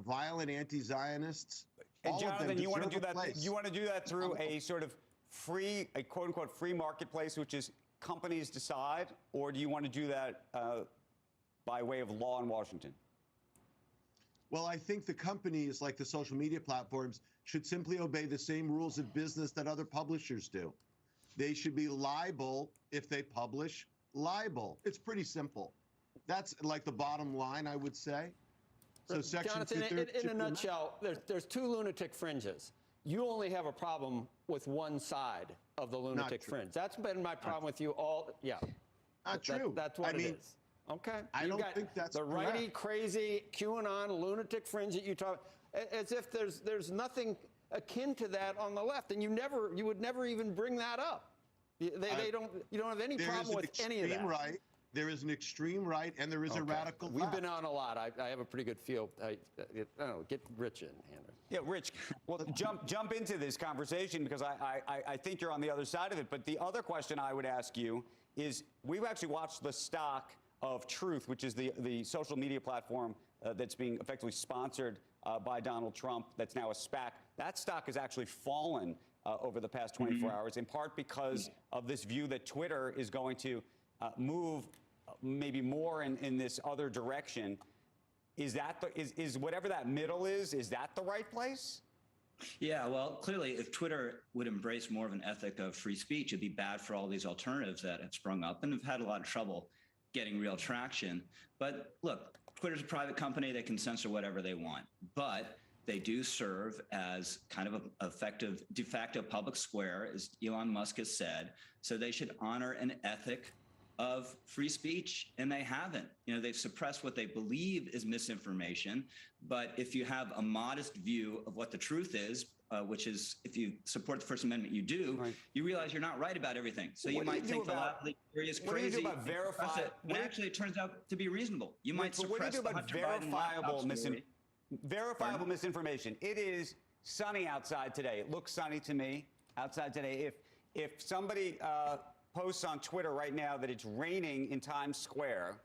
violent anti-Zionists. And Jonathan, you want to do that? You want to do that through a sort of free, a quote-unquote free marketplace, which is companies decide, or do you want to do that by way of law in Washington? Well, I think the companies, like the social media platforms, should simply obey the same rules of business that other publishers do. They should be liable if they publish libel. It's pretty simple. That's like the bottom line, I would say. So Section Jonathan, in a nutshell, there's two lunatic fringes. You only have a problem with one side of the lunatic fringe. That's been my problem with you all. Yeah. Not true. That's what it is. Okay. I don't think that's the righty, crazy, QAnon, lunatic fringe that you talk, as if there's nothing akin to that on the left, and you would never even bring that up. You don't have any problem with any of that. Right. There is an extreme right and there is a radical left. We've been on a lot. I have a pretty good feel. I don't know, get Rich in, Andrew. Yeah, Rich, well, jump into this conversation because I think you're on the other side of it. But the other question I would ask you is, we've actually watched the stock of Truth, which is the social media platform that's being effectively sponsored by Donald Trump, that's now a SPAC. That stock has actually fallen over the past 24 hours, in part because of this view that Twitter is going to move maybe more in this other direction. Is that is whatever that middle is that the right place? Yeah, well, clearly, if Twitter would embrace more of an ethic of free speech, it'd be bad for all these alternatives that have sprung up and have had a lot of trouble getting real traction. But look, Twitter's a private company. They can censor whatever they want. But they do serve as kind of an effective de facto public square, as Elon Musk has said. So they should honor an ethic of free speech, and they haven't. You know, they've suppressed what they believe is misinformation. But if you have a modest view of what the truth is, which is if you support the First Amendment, you do, you realize you're not right about everything. So you might think the left theory is crazy. What do you do about actually it turns out to be reasonable. You might so what do you do about verifiable misinformation? It is sunny outside today. It looks sunny to me outside today. If somebody posts on Twitter right now that it's raining in Times Square,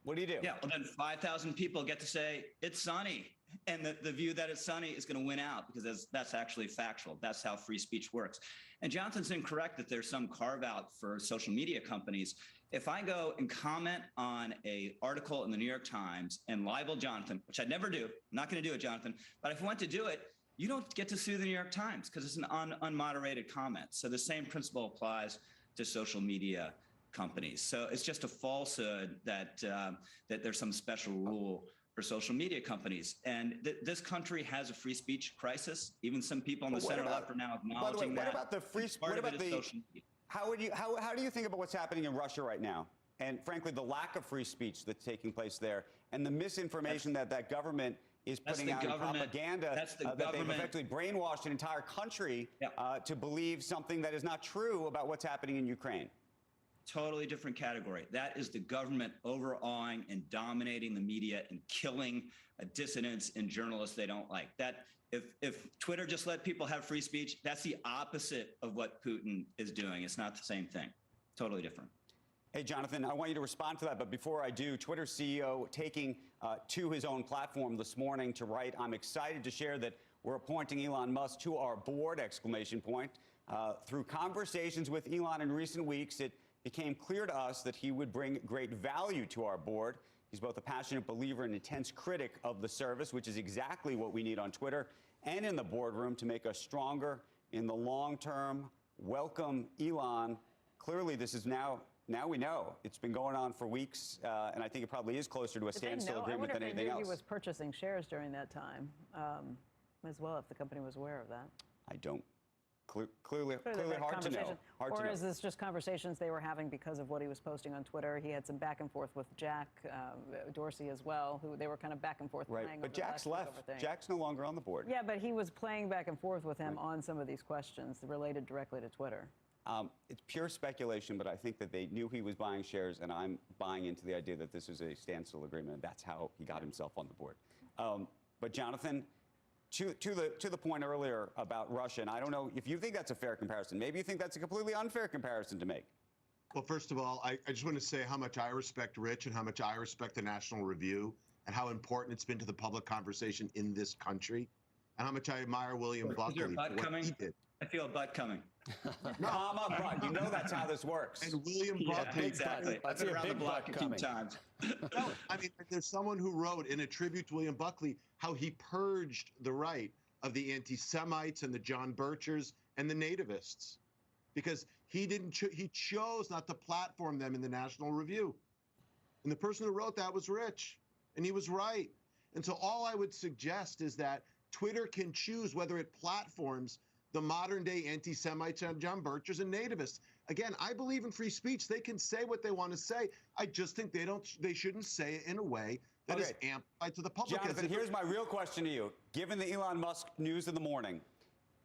what do you do? Yeah, well, then 5,000 people get to say it's sunny. And the view that it's sunny is going to win out because that's actually factual. That's how free speech works. And Jonathan's incorrect that there's some carve out for social media companies. If I go and comment on an article in the New York Times and libel Jonathan, which I'd never do, I'm not going to do it, Jonathan, but if I went to do it, you don't get to sue the New York Times because it's an unmoderated comment. So the same principle applies to social media companies. So it's just a falsehood that there's some special rule for social media companies. And this country has a free speech crisis. Even some people on the center left are now acknowledging that. What about the free speech? What about the, how do you think about what's happening in Russia right now? And frankly, the lack of free speech that's taking place there and the misinformation that government is putting out in propaganda that they've effectively brainwashed an entire country to believe something that is not true about what's happening in Ukraine. Totally different category. That is the government overawing and dominating the media and killing dissidents and journalists they don't like. That if Twitter just let people have free speech, that's the opposite of what Putin is doing. It's not the same thing. Totally different. Hey, Jonathan, I want you to respond to that. But before I do, Twitter CEO taking to his own platform this morning to write, "I'm excited to share that we're appointing Elon Musk to our board!" Through conversations with Elon in recent weeks, it became clear to us that he would bring great value to our board. He's both a passionate believer and intense critic of the service, which is exactly what we need on Twitter and in the boardroom to make us stronger in the long term. Welcome, Elon. Clearly, this is now we know. It's been going on for weeks, and I think it probably is closer to a standstill agreement than anything else. I wonder if he was purchasing shares during that time as well, if the company was aware of that. I don't. Clearly hard to know. Or is this just conversations they were having because of what he was posting on Twitter? He had some back and forth with Jack Dorsey as well, who they were kind of back and forth playing. But Jack's left. Jack's no longer on the board. Yeah, but he was playing back and forth with him on some of these questions related directly to Twitter. It's pure speculation, but I think that they knew he was buying shares, and I'm buying into the idea that this was a standstill agreement, and that's how he got himself on the board. But Jonathan, to the point earlier about Russia, and I don't know if you think that's a fair comparison. Maybe you think that's a completely unfair comparison to make. Well, first of all, I just want to say how much I respect Rich and how much I respect the National Review and how important it's been to the public conversation in this country, and how much I admire William Buckley for what he did. I feel a butt coming. Comma, butt. You know that's how this works. And William Buckley. Exactly. I've been around the block a few times. No, I mean, there's someone who wrote in a tribute to William Buckley how he purged the right of the anti-Semites and the John Birchers and the nativists because he chose not to platform them in the National Review. And the person who wrote that was Rich, and he was right. And so all I would suggest is that Twitter can choose whether it platforms the modern-day anti-Semites and John Birchers and nativists. Again, I believe in free speech. They can say what they want to say. I just think they shouldn't say it in a way that is amplified to the public. Jonathan, here's my real question to you. Given the Elon Musk news in the morning,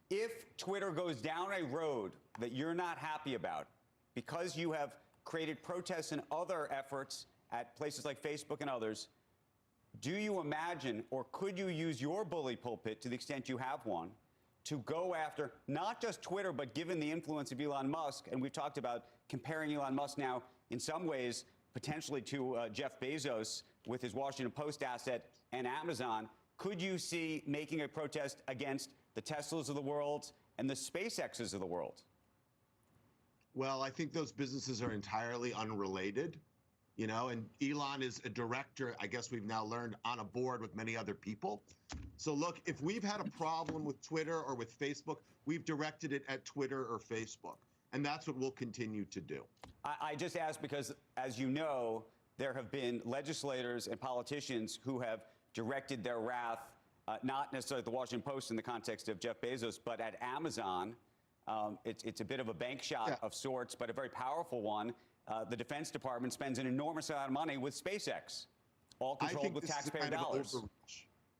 if Twitter goes down a road that you're not happy about because you have created protests and other efforts at places like Facebook and others. Do you imagine, or could you use your bully pulpit, to the extent you have one, to go after not just Twitter, but given the influence of Elon Musk, and we've talked about comparing Elon Musk now in some ways potentially to Jeff Bezos with his Washington Post asset and Amazon, could you see making a protest against the Teslas of the world and the SpaceXs of the world? Well, I think those businesses are entirely unrelated. You know, and Elon is a director, I guess we've now learned, on a board with many other people. So look, if we've had a problem with Twitter or with Facebook, we've directed it at Twitter or Facebook. And that's what we'll continue to do. I just asked because, as you know, there have been legislators and politicians who have directed their wrath, not necessarily at the Washington Post in the context of Jeff Bezos, but at Amazon. It's a bit of a bank shot of sorts, but a very powerful one. The Defense Department spends an enormous amount of money with SpaceX, all controlled with taxpayer dollars.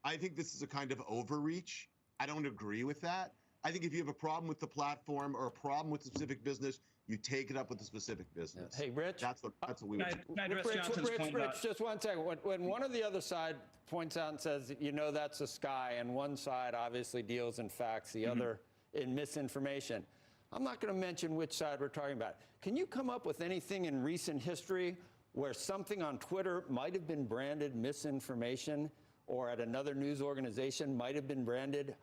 I think this is a kind of overreach. I don't agree with that. I think if you have a problem with the platform or a problem with a specific business, you take it up with the specific business. Hey, Rich. That's what we would do. Rich, just one second. When one of the other side points out and says, you know, that's a sky, and one side obviously deals in facts, the other in misinformation. I'm not going to mention which side we're talking about. Can you come up with anything in recent history where something on Twitter might have been branded misinformation, or at another news organization might have been branded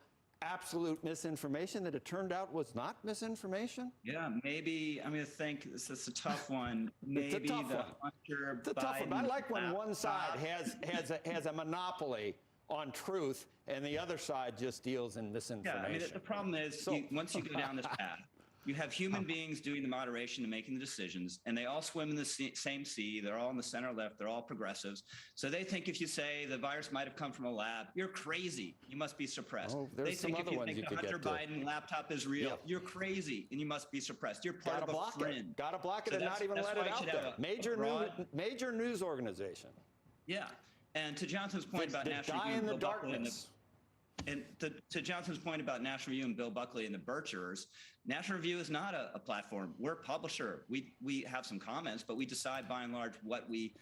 absolute misinformation that it turned out was not misinformation? Yeah, maybe. I mean, I think this is a tough one. Maybe it's a tough one. It's a tough one. I like when one side has a monopoly on truth and the other side just deals in misinformation. Yeah, I mean, the problem is once you go down this path, you have human beings doing the moderation and making the decisions, and they all swim in the same sea. They're all in the center left. They're all progressives. So they think if you say the virus might have come from a lab, you're crazy. You must be suppressed. They think if you think the Hunter Biden laptop is real, you're crazy, and you must be suppressed. You're part of a fringe. Got to block it and not even let it out there. Major news organization. Yeah. And to Jonathan's point about National Review, Bill Buckley and to Jonathan's point about National Review and Bill Buckley and the Birchers, National Review is not a platform. We're a publisher. We have some comments, but we decide by and large what we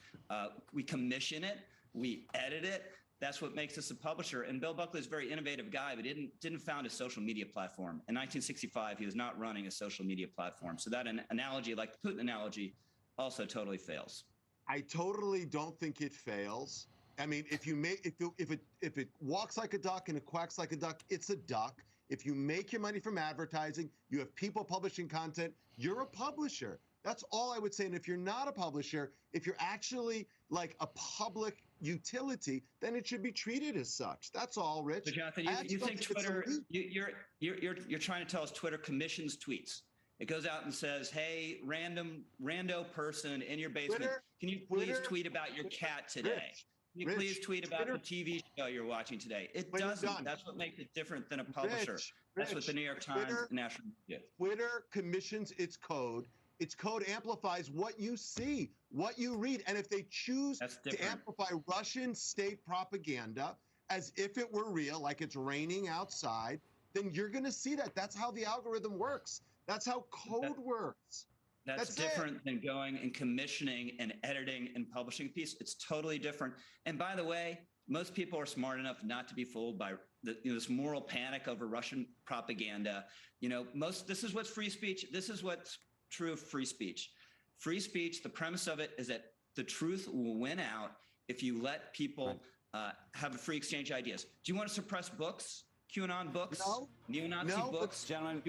commission it, we edit it. That's what makes us a publisher. And Bill Buckley is a very innovative guy, but didn't found a social media platform. In 1965, he was not running a social media platform. So that analogy, like the Putin analogy, also totally fails. I totally don't think it fails. I mean, if it walks like a duck and it quacks like a duck, it's a duck. If you make your money from advertising, you have people publishing content, you're a publisher. That's all I would say. And if you're not a publisher, if you're actually like a public utility, then it should be treated as such. That's all, Rich. But Jonathan, you think Twitter? You're trying to tell us Twitter commissions tweets. It goes out and says, "Hey, rando person in your basement, can you please tweet about your cat today? Can you please tweet about the TV show you're watching today?" It doesn't. That's what makes it different than a publisher. That's what the New York Times and National Review did. Twitter commissions its code. Its code amplifies what you see, what you read. And if they choose to amplify Russian state propaganda as if it were real, like it's raining outside, then you're going to see that. That's how the algorithm works. That's how code works. That's different than going and commissioning and editing and publishing a piece. It's totally different. And by the way, most people are smart enough not to be fooled by this moral panic over Russian propaganda. This is what's free speech. This is what's true of free speech. Free speech, the premise of it is that the truth will win out if you let people have a free exchange ideas. Do you want to suppress books? QAnon books? No. Neo-Nazi books? Gentlemen,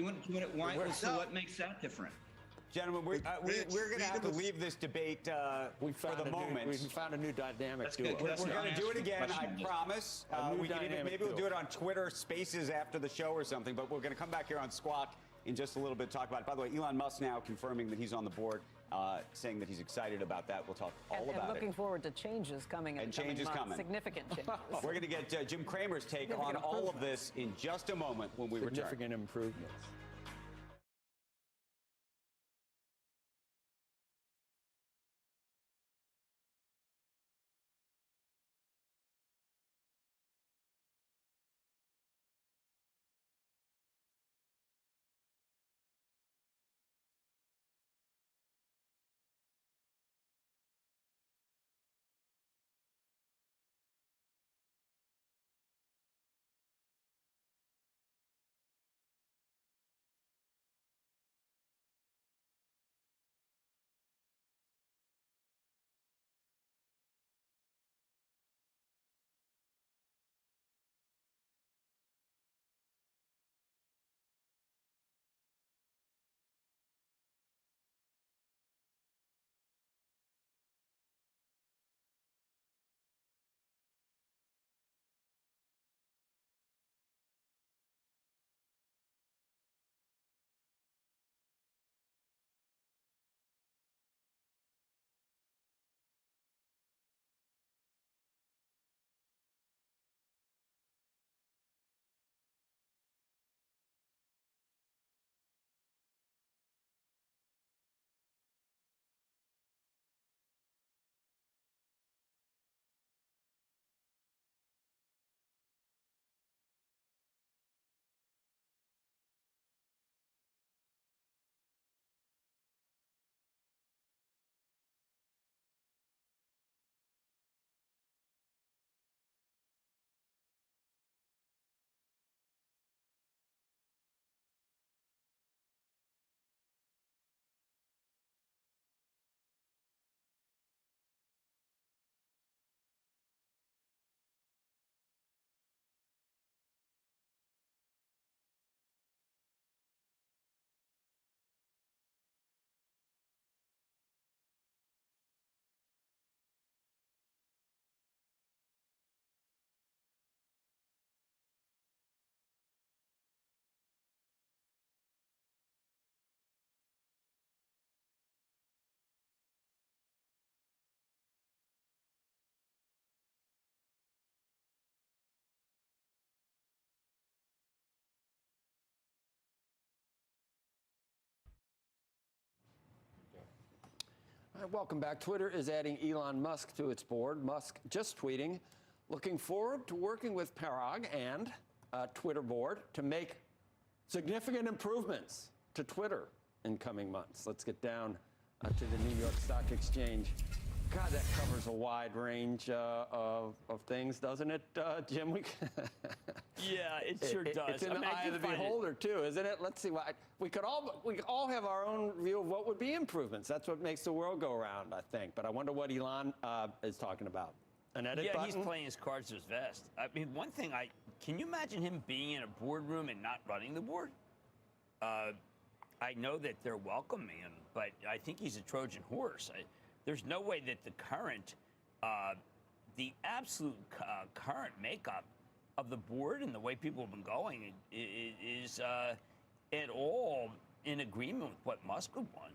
so what makes that different? Gentlemen, we're going to have to leave this debate for the moment. We found a new dynamic. We're going to do it again, I promise. Maybe we'll do it on Twitter Spaces after the show or something, but we're going to come back here on Squawk in just a little bit to talk about it. By the way, Elon Musk now confirming that he's on the board, saying that he's excited about that. We'll talk all about it. And looking forward to changes coming in the coming months. Significant changes. We're going to get Jim Cramer's take on all of this in just a moment when we return. Significant improvements. Welcome back. Twitter is adding Elon Musk to its board. Musk just tweeting, looking forward to working with Parag and Twitter board to make significant improvements to Twitter in coming months. Let's get down to the New York Stock Exchange. God, that covers a wide range of things, doesn't it, Jim? Yeah, it sure does. It's in the eye of the beholder, too, isn't it? Let's see. We all have our own view of what would be improvements. That's what makes the world go around, I think. But I wonder what Elon is talking about. An edit button? He's playing his cards to his vest. I mean, one thing, can you imagine him being in a boardroom and not running the board? I know that they're welcoming him, but I think he's a Trojan horse. There's no way that the absolute current makeup of the board and the way people have been going is at all in agreement with what Musk would want.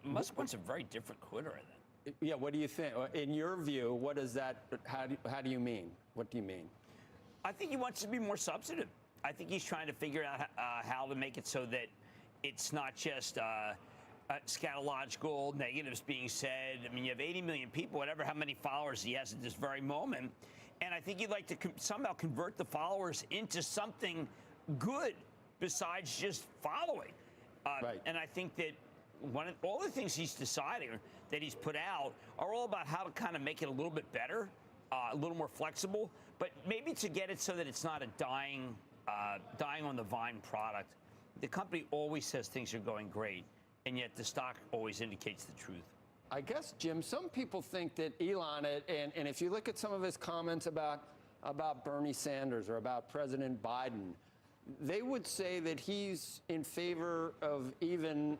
Musk wants a very different Twitter, I think. Yeah, what do you think? In your view, what is that? How do you mean? What do you mean? I think he wants to be more substantive. I think he's trying to figure out how to make it so that it's not just scatological negatives being said. I mean, you have 80 million people, whatever, how many followers he has at this very moment. And I think he'd like to somehow convert the followers into something good besides just following. Right. And I think that all the things he's deciding that he's put out are all about how to kind of make it a little bit better, a little more flexible, but maybe to get it so that it's not a dying on the vine product. The company always says things are going great, and yet the stock always indicates the truth. I guess, Jim, some people think that Elon, and if you look at some of his comments about Bernie Sanders or about President Biden, they would say that he's in favor of even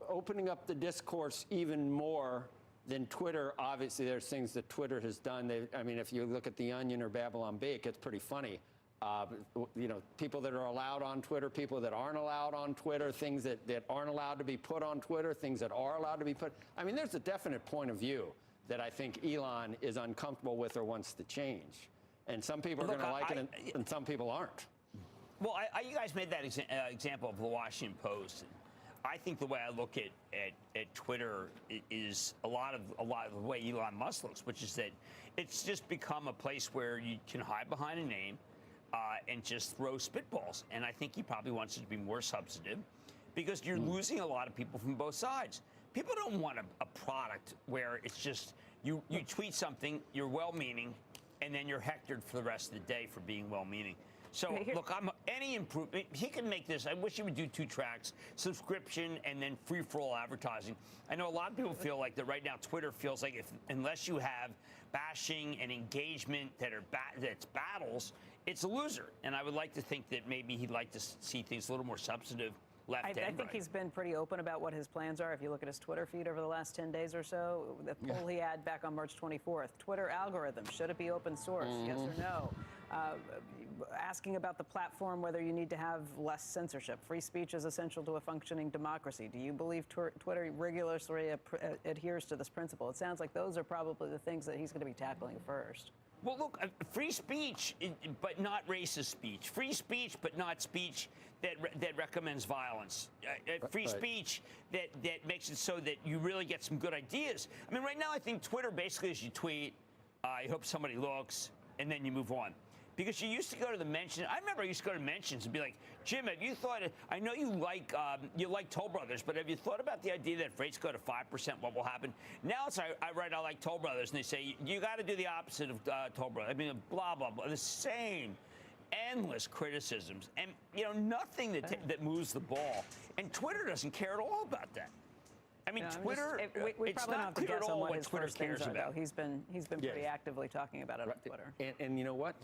opening up the discourse even more than Twitter. Obviously, there's things that Twitter has done. I mean, if you look at The Onion or Babylon Bee, it's pretty funny. People that are allowed on Twitter, people that aren't allowed on Twitter, things that aren't allowed to be put on Twitter, things that are allowed to be put. I mean, there's a definite point of view that I think Elon is uncomfortable with or wants to change. And some people are going to like it and some people aren't. Well, you guys made that example of the Washington Post. I think the way I look at Twitter is a lot of the way Elon Musk looks, which is that it's just become a place where you can hide behind a name and just throw spitballs. And I think he probably wants it to be more substantive because you're losing a lot of people from both sides. People don't want a product where it's just you tweet something, you're well-meaning, and then you're hectored for the rest of the day for being well-meaning. So, look, any improvement, he can make this. I wish he would do 2 tracks, subscription and then free-for-all advertising. I know a lot of people feel like that right now Twitter feels like unless you have bashing and engagement that's battles, it's a loser. And I would like to think that maybe he'd like to see things a little more substantive. I think he's been pretty open about what his plans are. If you look at his Twitter feed over the last 10 days or so, the poll he had back on March 24th, Twitter algorithm, should it be open source, yes or no? Asking about the platform, whether you need to have less censorship. Free speech is essential to a functioning democracy. Do you believe Twitter rigorously adheres to this principle? It sounds like those are probably the things that he's going to be tackling first. Well, look, free speech, but not racist speech. Free speech, but not speech that recommends violence. Free speech that makes it so that you really get some good ideas. I mean, right now, I think Twitter basically is you tweet, I hope somebody looks, and then you move on. Because you used to go to the mentions. I remember I used to go to mentions and be like, Jim, have you thought? I know you like Toll Brothers, but have you thought about the idea that if rates go to 5%, what will happen? Now it's I write I like Toll Brothers, and they say you got to do the opposite of Toll Brothers. I mean, blah blah blah. The same endless criticisms, and nothing that moves the ball. And Twitter doesn't care at all about that. I mean, Twitter. We it's probably don't not have to clear guess at on all what his Twitter first things cares are, about. though. He's been pretty actively talking about it on Twitter. And you know what?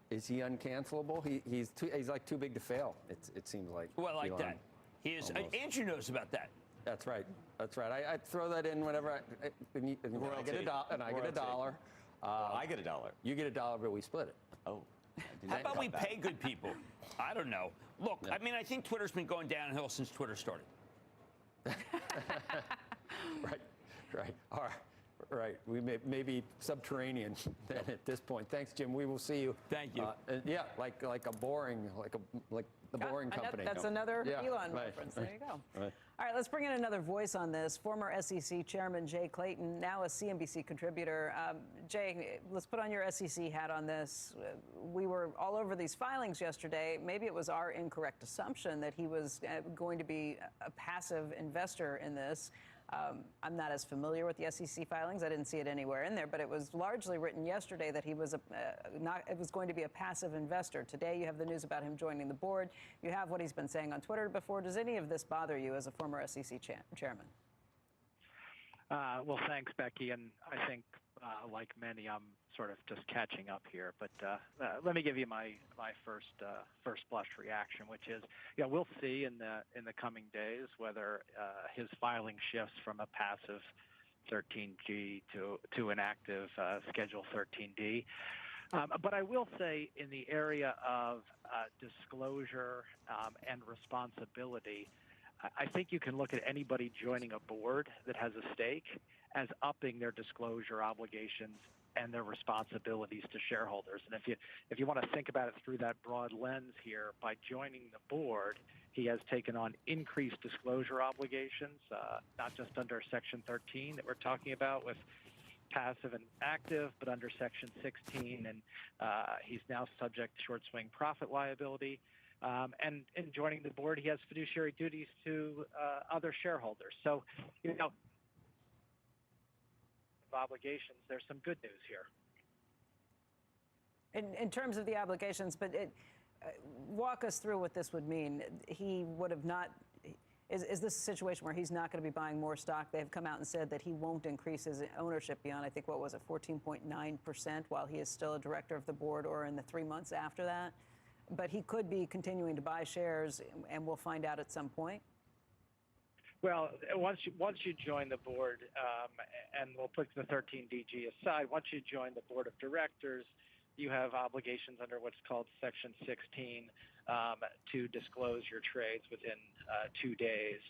Is he uncancelable? He's like too big to fail. It seems like. Well, like Elon, that. He is. almost. Andrew knows about that. That's right. That's right. I throw that in whenever I get a dollar, and I get a dollar. I get $1. You get $1, but we split it. Oh. How about we pay good people? I don't know. Look, I mean, I think Twitter's been going downhill since Twitter started. Right. All right. Right. We may be subterranean then at this point. Thanks, Jim. We will see you. Thank you. Yeah, like the boring company. That's another Elon reference. There you go. Right. All right, let's bring in another voice on this. Former SEC Chairman Jay Clayton, now a CNBC contributor. Jay, let's put on your SEC hat on this. We were all over these filings yesterday. Maybe it was our incorrect assumption that he was going to be a passive investor in this. I'm not as familiar with the SEC filings. I didn't see it anywhere in there, but it was largely written yesterday that he was it was going to be a passive investor. Today, you have the news about him joining the board. You have what he's been saying on Twitter before. Does any of this bother you as a former SEC chairman? Well, thanks, Becky. And I think, like many, I'm sort of just catching up here. But let me give you my first blush reaction, which is, we'll see in the coming days whether his filing shifts from a passive 13G to an active Schedule 13D. But I will say, in the area of disclosure and responsibility, I think you can look at anybody joining a board that has a stake as upping their disclosure obligations and their responsibilities to shareholders. And if you want to think about it through that broad lens here, by joining the board, he has taken on increased disclosure obligations, not just under Section 13 that we're talking about with passive and active, but under Section 16. And he's now subject to short swing profit liability. And in joining the board, he has fiduciary duties to other shareholders. So, obligations, there's some good news here. In terms of the obligations, but walk us through what this would mean. He would have not. Is this a situation where he's not going to be buying more stock? They've come out and said that he won't increase his ownership beyond, I think, what was it, 14.9% while he is still a director of the board, or in the 3 months after that. But he could be continuing to buy shares, and we'll find out at some point. Well, once you join the board, and we'll put the 13DG aside, once you join the board of directors, you have obligations under what's called Section 16 to disclose your trades within 2 days.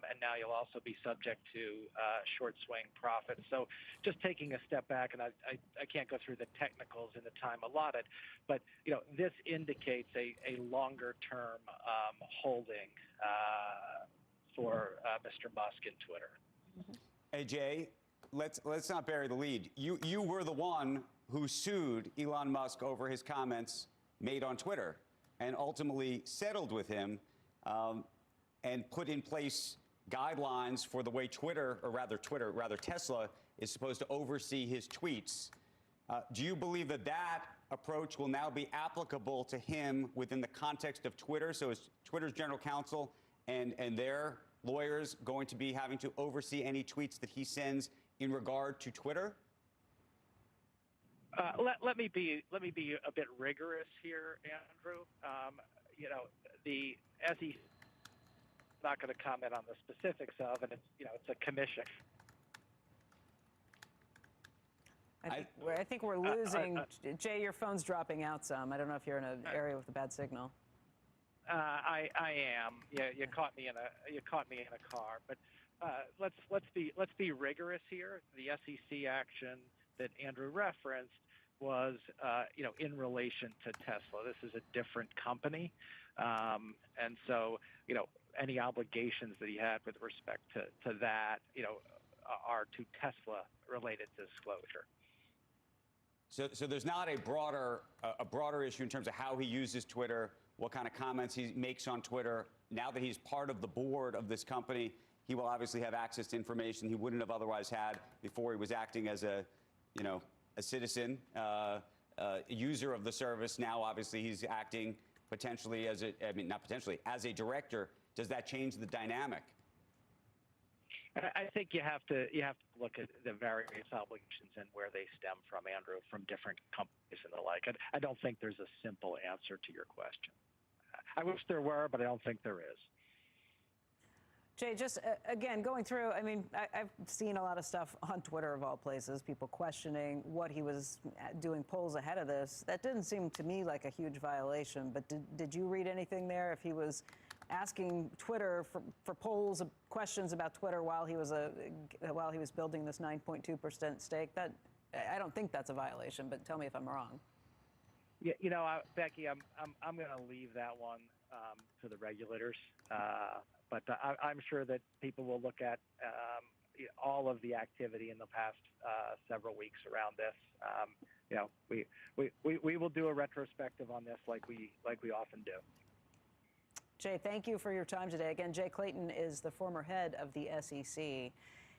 And now you'll also be subject to short swing profits. So just taking a step back, and I can't go through the technicals in the time allotted, but this indicates a longer term holding for Mr. Musk in Twitter. Hey, Jay, let's not bury the lead. You were the one who sued Elon Musk over his comments made on Twitter and ultimately settled with him and put in place guidelines for the way Tesla is supposed to oversee his tweets. Do you believe that approach will now be applicable to him within the context of Twitter? So is Twitter's general counsel and their lawyers going to be having to oversee any tweets that he sends in regard to Twitter? Let me be a bit rigorous here, Andrew. The SEC not going to comment on the specifics of, and it's a commission. I think we're losing. Jay, your phone's dropping out some. I don't know if you're in an area with a bad signal. I am. Yeah, you caught me in a car. But let's be rigorous here. The SEC action that Andrew referenced was in relation to Tesla. This is a different company, and so any obligations that he had with respect to that are to Tesla related disclosure. So there's not a broader issue in terms of how he uses Twitter, what kind of comments he makes on Twitter. Now that he's part of the board of this company, he will obviously have access to information he wouldn't have otherwise had before he was acting as a citizen, user of the service. Now, obviously, he's acting potentially as as a director. Does that change the dynamic? I think you have to look at the various obligations and where they stem from, Andrew, from different companies and the like. I don't think there's a simple answer to your question. I wish there were, but I don't think there is. Jay, just again, going through, I've seen a lot of stuff on Twitter of all places, people questioning what he was doing polls ahead of this. That didn't seem to me like a huge violation, but did you read anything there? If he was asking Twitter for polls, questions about Twitter while he was building this 9.2% stake, that I don't think that's a violation, but tell me if I'm wrong. Yeah, Becky, I'm going to leave that one to the regulators. But I'm sure that people will look at all of the activity in the past several weeks around this. We will do a retrospective on this like we often do. Jay, thank you for your time today. Again, Jay Clayton is the former head of the SEC.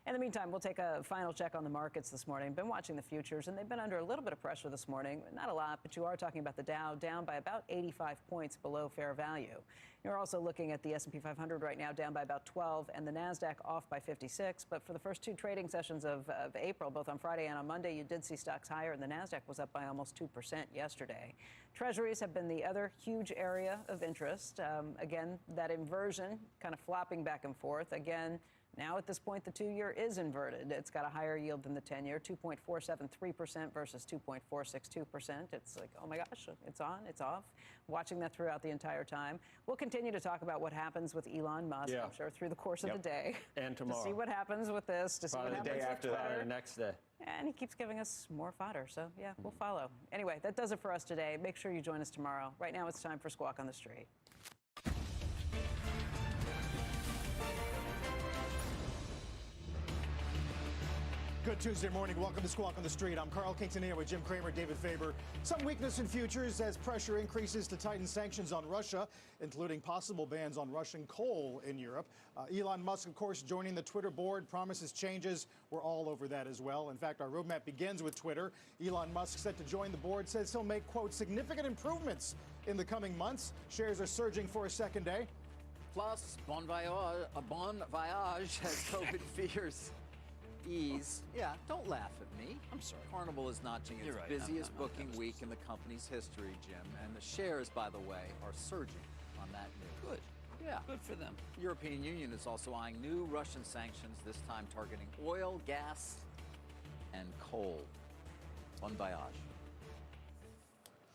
In the meantime, we'll take a final check on the markets this morning. Been watching the futures, and they've been under a little bit of pressure this morning. Not a lot, but you are talking about the Dow down by about 85 points below fair value. You're also looking at the S&P 500 right now down by about 12, and the NASDAQ off by 56. But for the first two trading sessions of April, both on Friday and on Monday, you did see stocks higher, and the NASDAQ was up by almost 2% yesterday. Treasuries have been the other huge area of interest. Again, that inversion kind of flopping back and forth. Again, now at this point, the 2-year is inverted. It's got a higher yield than the 10-year, 2.473% versus 2.462%. It's like, oh my gosh, it's on, it's off. Watching that throughout the entire time. We'll continue to talk about what happens with Elon Musk, I'm sure, through the course of the day. And tomorrow. To see what happens with this, to see what happens the day with after Twitter. that or the next day. And he keeps giving us more fodder, so yeah, we'll follow. Anyway, that does it for us today. Make sure you join us tomorrow. Right now, it's time for Squawk on the Street. Good Tuesday morning. Welcome to Squawk on the Street. I'm Carl Quintanilla with Jim Cramer, David Faber. Some weakness in futures as pressure increases to tighten sanctions on Russia, including possible bans on Russian coal in Europe. Elon Musk, of course, joining the Twitter board, promises changes. We're all over that as well. In fact, our roadmap begins with Twitter. Elon Musk set to join the board, says he'll make, quote, significant improvements in the coming months. Shares are surging for a second day. Plus, bon voyage as COVID fears ease. Yeah, don't laugh at me. I'm sorry. Carnival is notching its busiest booking week in the company's history, Jim. And the shares, by the way, are surging on that news. Good. Yeah. Good for them. The European Union is also eyeing new Russian sanctions, this time targeting oil, gas, and coal. Bon voyage.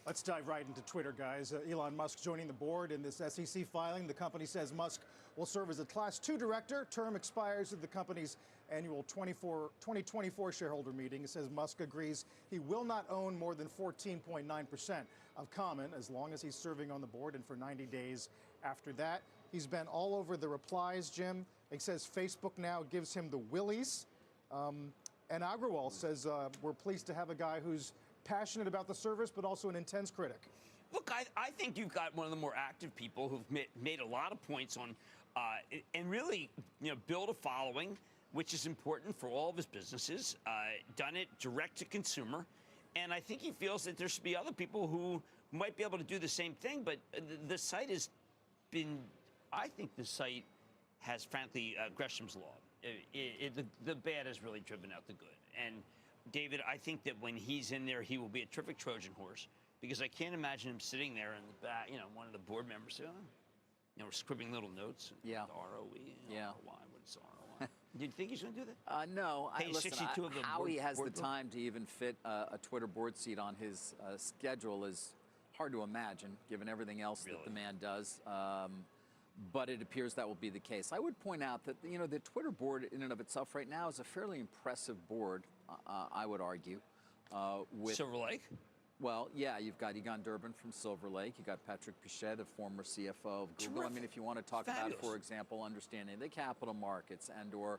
Let's dive right into Twitter, guys. Elon Musk joining the board in this SEC filing. The company says Musk will serve as a Class 2 director. Term expires at the company's annual 2024 shareholder meeting. It says Musk agrees he will not own more than 14.9% of common as long as he's serving on the board and for 90 days after that. He's been all over the replies, Jim. It says Facebook now gives him the willies. And Agrawal says we're pleased to have a guy who's passionate about the service, but also an intense critic. Look, I think you've got one of the more active people who've made a lot of points on and really, build a following, which is important for all of his businesses, done it direct to consumer. And I think he feels that there should be other people who might be able to do the same thing. But the site has been, I think the site has, frankly, Gresham's law. The bad has really driven out the good. And David, I think that when he's in there, he will be a terrific Trojan horse, because I can't imagine him sitting there in the back, one of the board members, scribbling little notes. Yeah. The ROE. Yeah. ROI, what's ROI? Do you think he's going to do that? No. Listen, how he has the time to even fit a Twitter board seat on his schedule is hard to imagine, given everything else that the man does. But it appears that will be the case. I would point out that, the Twitter board in and of itself right now is a fairly impressive board, I would argue. With Silver Lake? Well, yeah, you've got Egon Durbin from Silver Lake. You've got Patrick Pichet, the former CFO of Google. Terrific. I mean, if you want to talk about, for example, understanding the capital markets and or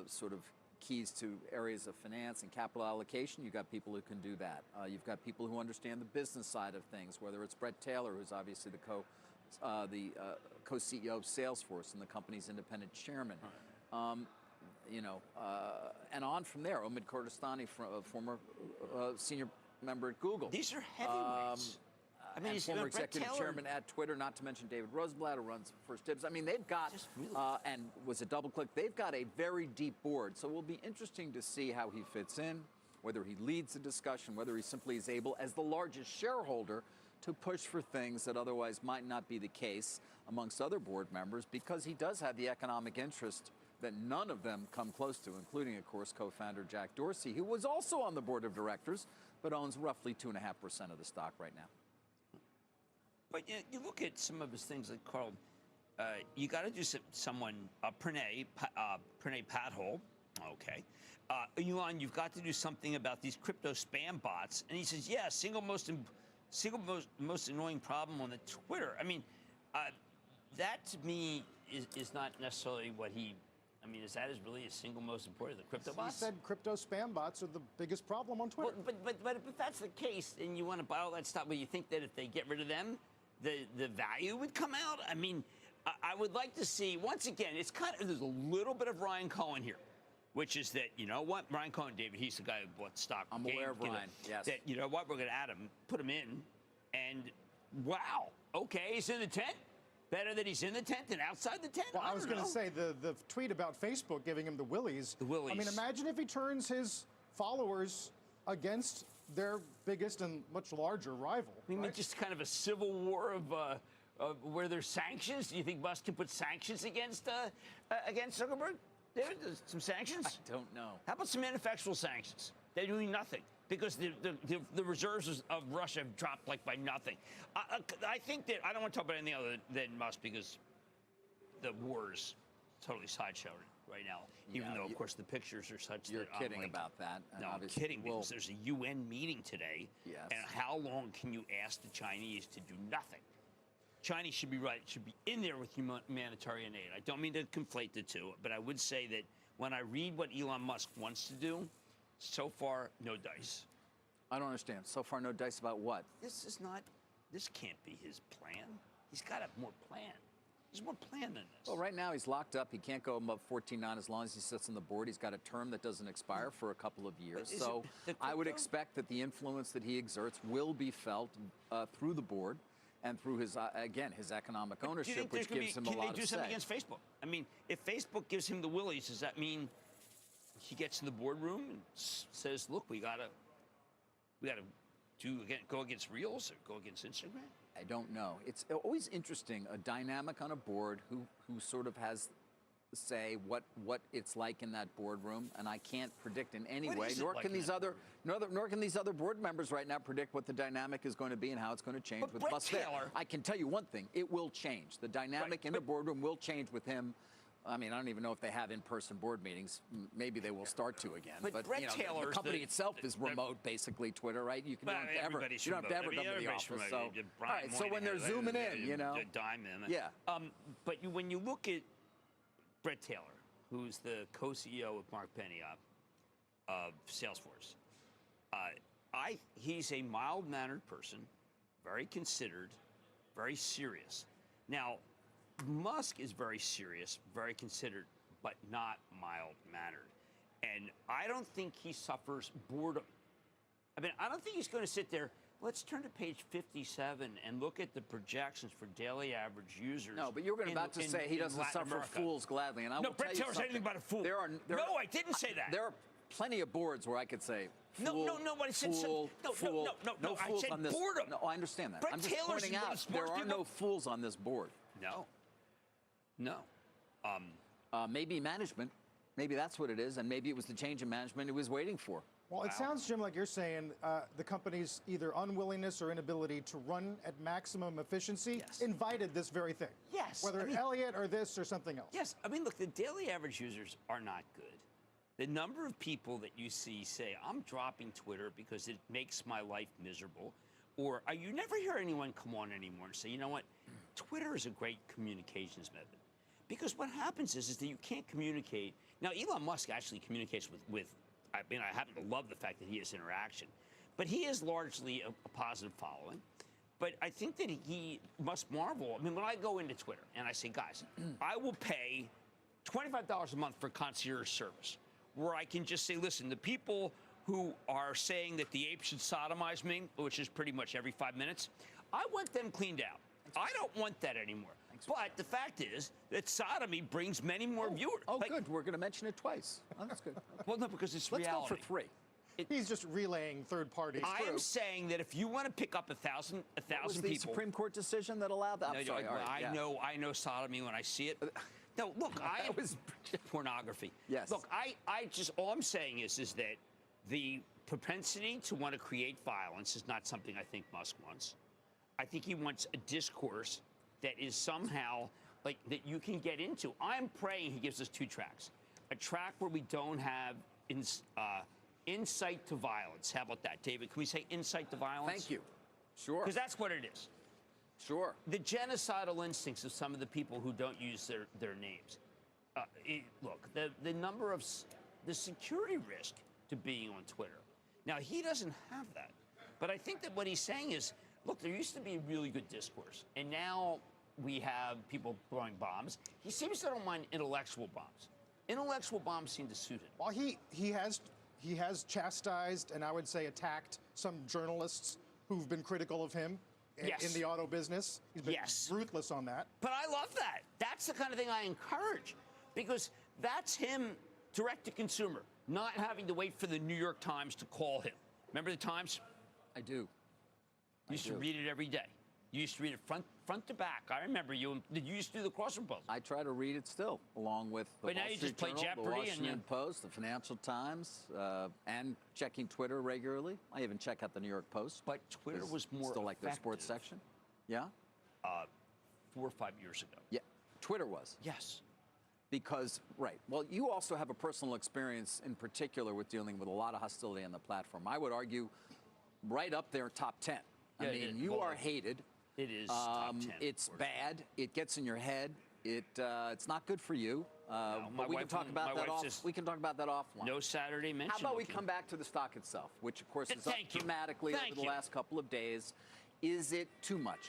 sort of keys to areas of finance and capital allocation, you've got people who can do that. You've got people who understand the business side of things, whether it's Brett Taylor, who's obviously the co-CEO of Salesforce and the company's independent chairman. And on from there, Omid Kordestani, former senior member at Google. These are heavyweights. I mean, he's former executive chairman at Twitter, not to mention David Rosenblatt, who runs First Dibs. I mean, they've got, and was a DoubleClick, they've got a very deep board. So it will be interesting to see how he fits in, whether he leads the discussion, whether he simply is able, as the largest shareholder, to push for things that otherwise might not be the case amongst other board members, because he does have the economic interest that none of them come close to, including, of course, co-founder Jack Dorsey, who was also on the board of directors, but owns roughly 2.5% of the stock right now. But you look at some of his things, like Carl, you got to do someone, Pranay Pathole, okay. Elon, you've got to do something about these crypto spam bots. And he says, yeah, single most annoying problem on the Twitter. I mean, that to me is not necessarily what he. I mean, is that really his single most important, the crypto bots? He said crypto spam bots are the biggest problem on Twitter. Well, but if that's the case, and you want to buy all that stuff, but you think that if they get rid of them, the value would come out? I mean, I would like to see, once again, it's kind of, there's a little bit of Ryan Cohen here, which is that, you know what, Ryan Cohen, David, he's the guy who bought stock. I'm aware of Ryan, yes. That, you know what, we're going to add him, put him in, and wow, okay, he's in the tent. Better that he's in the tent than outside the tent? Well, I was going to say, the tweet about Facebook giving him the willies. The willies. I mean, imagine if he turns his followers against their biggest and much larger rival. You mean just kind of a civil war of where there's sanctions? Do you think Musk can put sanctions against Zuckerberg? There's some sanctions? I don't know. How about some ineffectual sanctions? They're doing nothing because the reserves of Russia have dropped like by nothing. I think that I don't want to talk about anything other than Musk because the war is totally sideshowed right now. Even though, of course, the pictures are such You're that kidding about that. No, I'm kidding because there's a UN meeting today. Yes. And how long can you ask the Chinese to do nothing? China should be in there with humanitarian aid. I don't mean to conflate the two, but I would say that when I read what Elon Musk wants to do, so far, no dice. I don't understand. So far, no dice about what? This can't be his plan. He's got a more plan. There's more plan than this. Well, right now he's locked up. He can't go above 14.9 as long as he sits on the board. He's got a term that doesn't expire for a couple of years. So I would expect that the influence that he exerts will be felt through the board and through his, again, his economic ownership, which gives him a lot of say. Can they do something against Facebook? I mean, if Facebook gives him the willies, does that mean he gets in the boardroom and says, "Look, we gotta go against Reels or go against Instagram"? I don't know. It's always interesting, a dynamic on a board who sort of has say what it's like in that boardroom, and I can't predict in any way. Nor can these other board members right now predict what the dynamic is going to be and how it's going to change with Musk there. I can tell you one thing: it will change. The dynamic in the boardroom will change with him. I mean, I don't even know if they have in-person board meetings. Maybe they will start to again. But Brett you know, Taylor's the company itself is remote, basically. Twitter, right? You don't have to ever come to the office. So, all right. So when they're zooming in, you know, yeah. But when you look at Brett Taylor, who's the co-CEO of Mark Benioff of Salesforce, he's a mild-mannered person, very considered, very serious. Now, Musk is very serious, very considered, but not mild-mannered. And I don't think he suffers boredom. I mean, I don't think he's going to sit there. Let's turn to page 57 and look at the projections for daily average users. No, but you were about to say he doesn't suffer fools gladly. And I will Brett Taylor said anything about a fool. No, I didn't say that. There are plenty of boards where I could say, no, I said fool, no, I said on this. Boredom. No, I understand that. Brett I'm just Taylor's pointing out there are no fools on this board. No. Maybe management. Maybe that's what it is, and maybe it was the change in management he was waiting for. Well, it sounds, Jim, like you're saying the company's either unwillingness or inability to run at maximum efficiency invited this very thing. Yes. Whether Elliott or this or something else. Yes. I mean, look, the daily average users are not good. The number of people that you see say, I'm dropping Twitter because it makes my life miserable, or you never hear anyone come on anymore and say, you know what, Twitter is a great communications method. Because what happens is that you can't communicate. Now, Elon Musk actually communicates with I mean, I happen to love the fact that he has interaction. But he is largely a positive following. But I think that he must marvel. I mean, when I go into Twitter and I say, guys, I will pay $25 a month for concierge service, where I can just say, listen, the people who are saying that the ape should sodomize me, which is pretty much every 5 minutes, I want them cleaned out. I don't want that anymore. But the fact is that sodomy brings many more viewers. Oh, good. We're going to mention it twice. Oh, that's good. Well, no, because it's reality. reality. Let's go for 3. He's just relaying third parties. I am saying that if you want to pick up 1,000 people, was the Supreme Court decision that allowed that? I'm sorry. I know sodomy when I see it. No, look, that was pornography. Yes. Look, all I'm saying is that the propensity to want to create violence is not something I think Musk wants. I think he wants a discourse that is somehow like that you can get into. I'm praying he gives us 2 tracks. A track where we don't have insight to violence. How about that, David? Can we say insight to violence? Thank you. Sure. Because that's what it is. Sure. The genocidal instincts of some of the people who don't use their names. Look, the number of the security risk to being on Twitter. Now, he doesn't have that. But I think that what he's saying is, look, there used to be really good discourse, and now we have people throwing bombs. He seems to don't mind intellectual bombs. Intellectual bombs seem to suit him. Well, he has chastised and I would say attacked some journalists who've been critical of him in the auto business. He's been ruthless on that. But I love that. That's the kind of thing I encourage, because that's him direct to consumer, not having to wait for the New York Times to call him. Remember the Times? I do. You used to read it every day. You used to read it front to back. I remember you. Did you used to do the crossword puzzle? I try to read it still, along with the But now Wall you Street just play Journal, the Jeopardy Washington Post, the Financial Times, and checking Twitter regularly. I even check out the New York Post. But Twitter was more still like their sports section. Yeah. 4 or 5 years ago. Yeah, Twitter was. Yes. Because, right. Well, you also have a personal experience in particular with dealing with a lot of hostility on the platform. I would argue right up there, top 10. I mean, you are hated. It is top 10. It's bad. It gets in your head. It's not good for you. But we can talk about that off. We can talk about that offline. No Saturday mention. How about we come back to the stock itself, which of course is up dramatically over the last couple of days. Is it too much?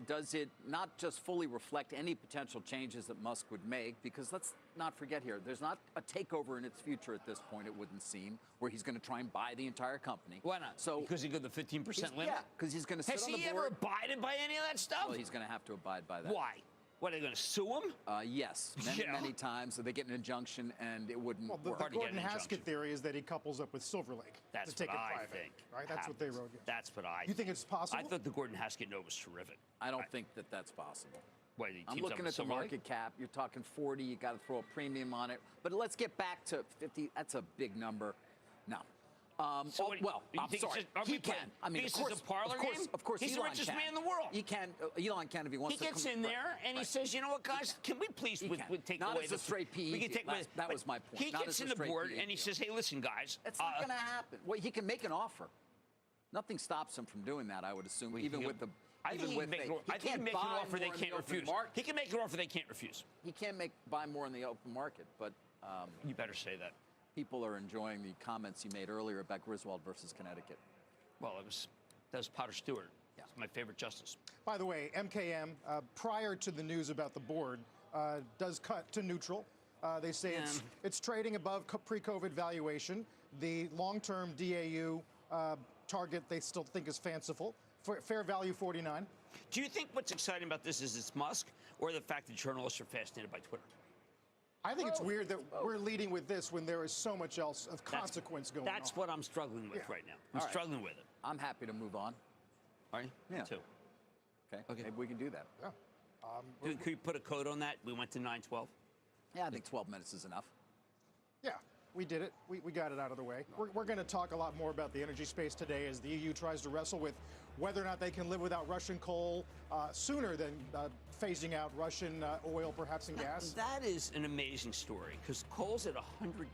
Does it not just fully reflect any potential changes that Musk would make? Because let's not forget here, there's not a takeover in its future at this point, it wouldn't seem, where he's going to try and buy the entire company. Why not? So because he got the 15% limit? Yeah, because he's going to sit on the board. Has he ever abided by any of that stuff? Well, he's going to have to abide by that. Why? What, are they going to sue him? Yes, many times. So they get an injunction, and it wouldn't work. The Gordon Haskett theory is that he couples up with Silver Lake to take what it I private. think. Right? That's what they wrote. Yes. That's what I You think it's possible? I thought the Gordon Haskett note was terrific. I don't think that that's possible. Wait, I'm looking at the market cap. You're talking 40. You got to throw a premium on it. But let's get back to 50. That's a big number. No. I'm sorry. He can. I mean, of course, it's a parlor game? Of course, he's Elon the richest can. man in the world. He can. Elon can if he wants to. He gets in there and he says, "You know what, guys? Can we please take not away as a straight PE? We can take that was my point. He gets in the board and he says, "Hey, listen, guys, it's not going to happen." Well, he can make an offer. Nothing stops him from doing that. I would assume, even with the. I think he can make an offer they can't refuse. He can make an offer they can't refuse. He can buy more in the open market, but you better say that. People are enjoying the comments you made earlier about Griswold versus Connecticut. Well, that was Potter Stewart. Yeah. It's my favorite justice. By the way, MKM, prior to the news about the board, does cut to neutral. They say it's trading above pre-COVID valuation. The long-term DAU target they still think is fanciful. Fair value 49. Do you think what's exciting about this is it's Musk, or the fact that journalists are fascinated by Twitter? I think it's weird that we're leading with this when there is so much else of consequence going on. That's what I'm struggling with right now. I'm struggling with it. I'm happy to move on. Are you? Yeah. Me too. Okay. Maybe we can do that. Yeah. Could you put a code on that? We went to 9:12. Yeah, I think 12 minutes is enough. Yeah, we did it. We got it out of the way. We're going to talk a lot more about the energy space today as the EU tries to wrestle with whether or not they can live without Russian coal sooner than phasing out Russian oil, perhaps, and gas. That is an amazing story, because coal's at $100.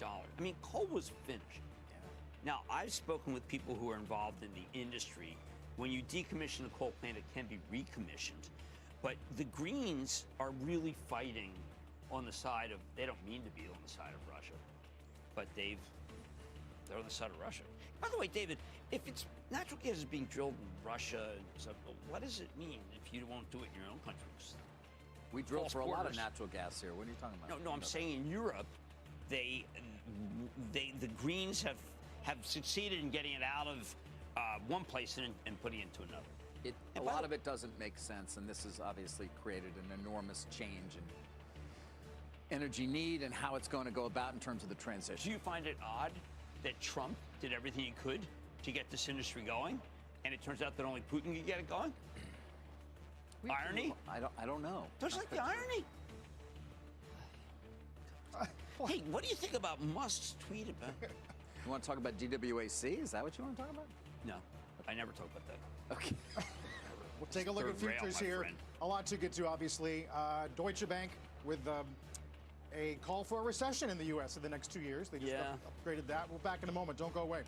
I mean, coal was finished. Yeah. Now, I've spoken with people who are involved in the industry. When you decommission a coal plant, it can be recommissioned. But the Greens are really fighting on the side of, they don't mean to be on the side of Russia, but they're on the side of Russia. By the way, David, if it's natural gas is being drilled in Russia, so what does it mean if you won't do it in your own countries? We drill for a lot of natural gas here. What are you talking about? No, I'm saying in Europe, the Greens have succeeded in getting it out of one place and putting it into another. A lot of it doesn't make sense, and this has obviously created an enormous change in energy need and how it's going to go about in terms of the transition. Do you find it odd that Trump did everything he could to get this industry going, and it turns out that only Putin could get it going? Irony? I don't know. Don't you like the irony? Hey, what do you think about Musk's tweet about? You want to talk about DWAC? Is that what you want to talk about? No, I never talk about that. Okay. We'll take a look at futures here. A lot to get to, obviously. Deutsche Bank with a call for a recession in the U.S. in the next 2 years. They just upgraded that. We're back in a moment. Don't go away.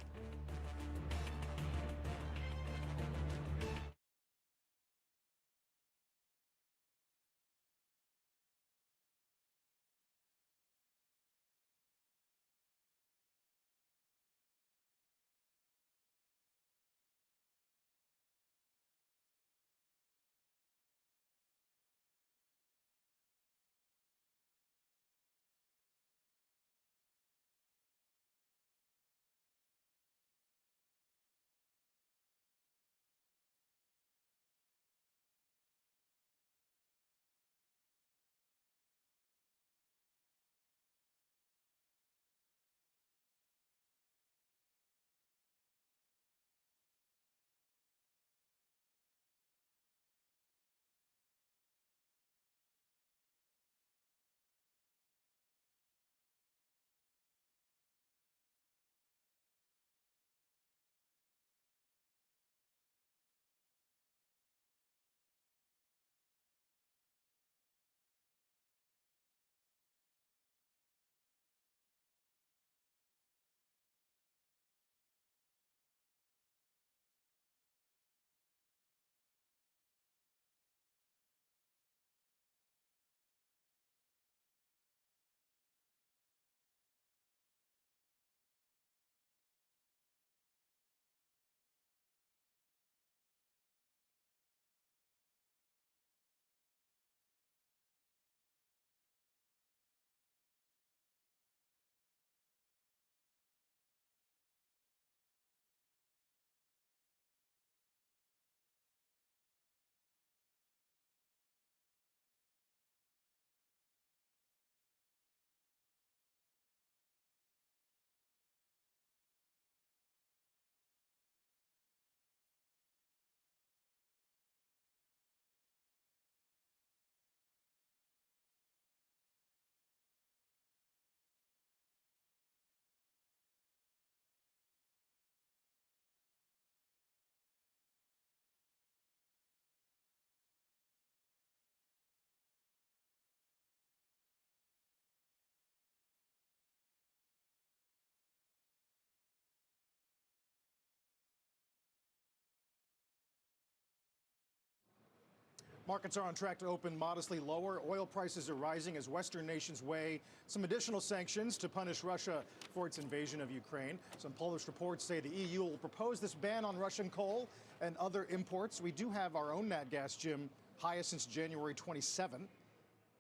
Markets are on track to open modestly lower. Oil prices are rising as Western nations weigh some additional sanctions to punish Russia for its invasion of Ukraine. Some Polish reports say the EU will propose this ban on Russian coal and other imports. We do have our own nat gas, Jim, highest since January 27.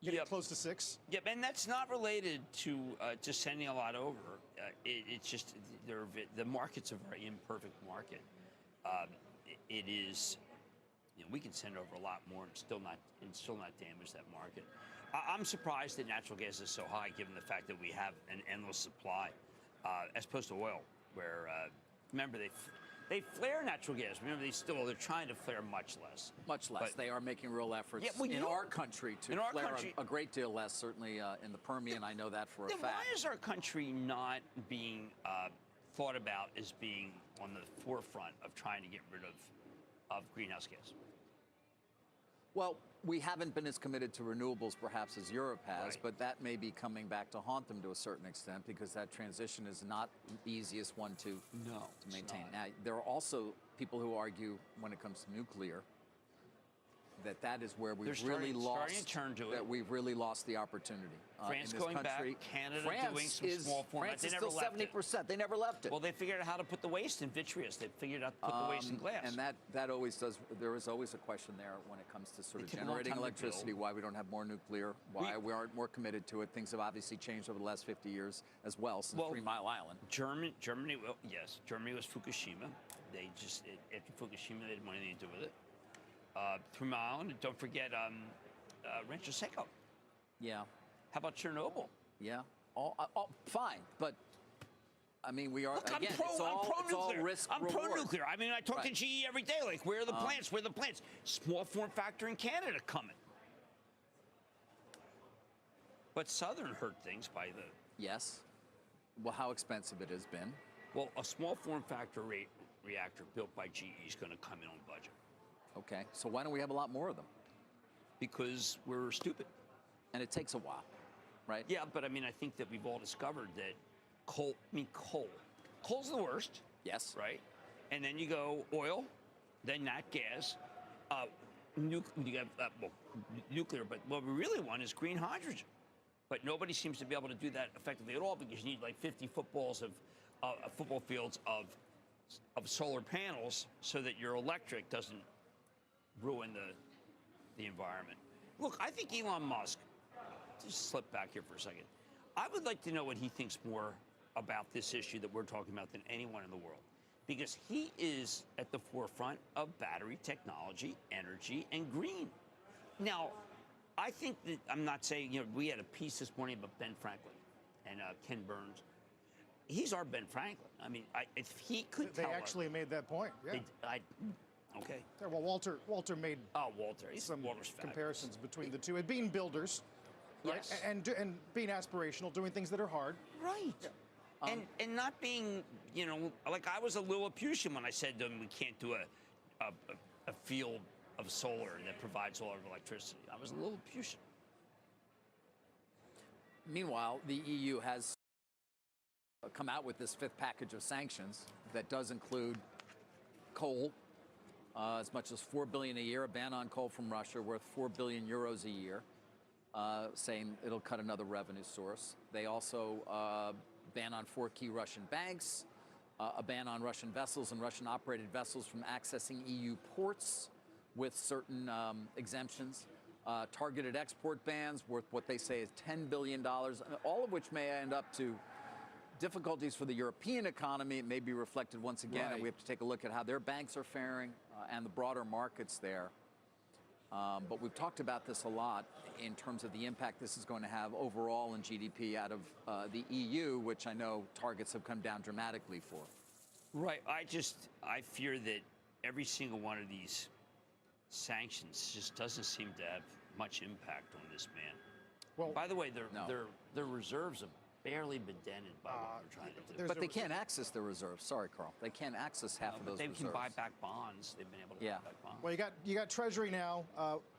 Getting close to 6. Yep, and that's not related to sending a lot over. It's just the market's a very imperfect market. It is. We can send over a lot more and still not damage that market. I'm surprised that natural gas is so high, given the fact that we have an endless supply, as opposed to oil, where remember they flare natural gas. Remember they're trying to flare much less. Much less. But they are making real efforts in our country to flare a great deal less. Certainly in the Permian, I know that for a fact. Why is our country not being thought about as being on the forefront of trying to get rid of greenhouse gas? Well, we haven't been as committed to renewables perhaps as Europe has, but that may be coming back to haunt them to a certain extent because that transition is not the easiest one to maintain. Now, there are also people who argue when it comes to nuclear that is where we've we've really lost the opportunity. France in this going country. back, Canada France doing some small format. France is still 70%. They never left it. Well, they figured out how to put the waste in vitreous. They figured out to put the waste in glass. And that always does. There is always a question there when it comes to sort of generating electricity. Why we don't have more nuclear? Why we aren't more committed to it? Things have obviously changed over the last 50 years as well since 3 Mile Island. Germany. Yes, Germany was Fukushima. They just after Fukushima, they didn't want anything to do with it. 3 Mile Island. Don't forget Rancho Seco. Yeah. How about Chernobyl? Yeah. Fine, but I mean, we are. Look, again, I'm pro-nuclear. Risk I'm reward. pro-nuclear. I mean, I talk to GE every day. Like, where are the plants? Where are the plants? Small form factor in Canada coming. But Southern heard things by the. Yes. Well, how expensive it has been. Well, a small form factor reactor built by GE is going to come in on budget. Okay, so why don't we have a lot more of them? Because we're stupid. And it takes a while, right? Yeah, but I mean, I think that we've all discovered that coal's the worst. Yes. Right? And then you go oil, then nat gas, nuclear, but what we really want is green hydrogen. But nobody seems to be able to do that effectively at all because you need like 50 football fields of solar panels so that your electric doesn't ruin the environment. Look, I think Elon Musk, just slip back here for a second. I would like to know what he thinks more about this issue that we're talking about than anyone in the world. Because he is at the forefront of battery technology, energy, and green. Now, I think that, I'm not saying, we had a piece this morning about Ben Franklin and Ken Burns. He's our Ben Franklin. I mean, if he could tell us. They actually made that point, yeah. Okay. Yeah, well, Walter made some comparisons between the two. And being builders, right? Yes. And being aspirational, doing things that are hard. Right. Yeah. And not being, like I was a little Laputan when I said to him, we can't do a field of solar that provides a lot of electricity. I was a little Laputan. Meanwhile, the EU has come out with this 5th package of sanctions that does include coal, as much as $4 billion a year, a ban on coal from Russia worth 4 billion euros a year, saying it'll cut another revenue source. They also ban on 4 key Russian banks, a ban on Russian vessels and Russian-operated vessels from accessing EU ports with certain exemptions, targeted export bans worth what they say is $10 billion, all of which may end up to difficulties for the European economy. It may be reflected once again, and we have to take a look at how their banks are faring and the broader markets there. But we've talked about this a lot in terms of the impact this is going to have overall in GDP out of the EU, which I know targets have come down dramatically for. Right. I fear that every single one of these sanctions just doesn't seem to have much impact on this man. Well, by the way, their reserves have barely been dented by what they're trying to do. But they can't access their reserves. Sorry, Carl. They can't access half of those reserves. They can buy back bonds. They've been able to buy back bonds. Well, you got Treasury now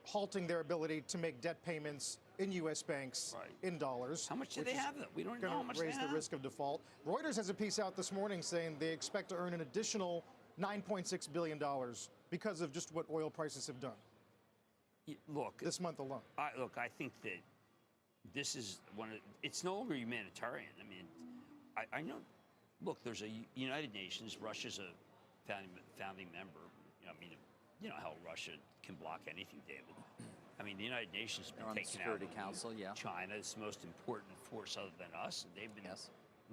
halting their ability to make debt payments in U.S. banks in dollars. How much do they have, though? We don't know how much they have. Raise the risk of default. Reuters has a piece out this morning saying they expect to earn an additional $9.6 billion because of just what oil prices have done. Look, this month alone. I think that this is it's no longer humanitarian. I mean, I know. Look, there's a United Nations. Russia's a founding member. I mean, you know how Russia can block anything, David. I mean, the United Nations has been on the taken Security out. Council, yeah. China is the most important force other than us, and they've been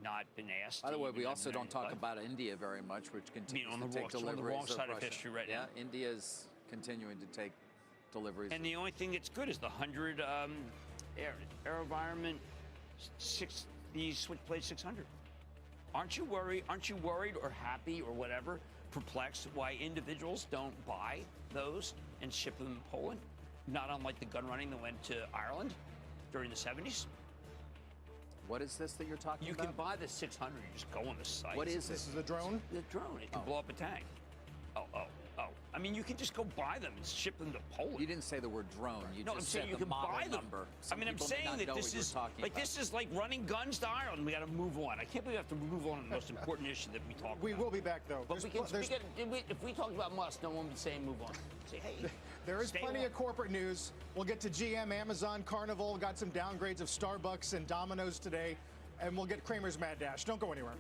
not been asked. By the to way, even we also don't talk life. about India very much, which continues on to the take wrong- deliveries on the wrong side of Russia. history right now. Yeah, India's continuing to take deliveries. And the only thing that's good is the 100 AeroVironment the Switchblade 600. Aren't you worried? Aren't you worried or happy or whatever, perplexed why individuals don't buy those and ship them to Poland? Not unlike the gun running that went to Ireland during the 70s. What is this that you're talking You about? can buy the 600. You just go on the site. What is this? Is a drone? The drone. It can blow up a tank. Oh. I mean, you can just go buy them and ship them to Poland. You didn't say the word drone. You No, I'm just saying said you the can model buy them. number. I Some mean, I'm people may saying not that know this what you're is talking like about. this is like running guns to Ireland. We got to move on. I can't believe we have to move on the most important issue that we talk about. We will be back, though. But if we talk about Musk, no one would say move on. Say, hey. There is stay plenty on. of corporate news. We'll get to GM, Amazon, Carnival. Got some downgrades of Starbucks and Domino's today. And we'll get Kramer's Mad Dash. Don't go anywhere.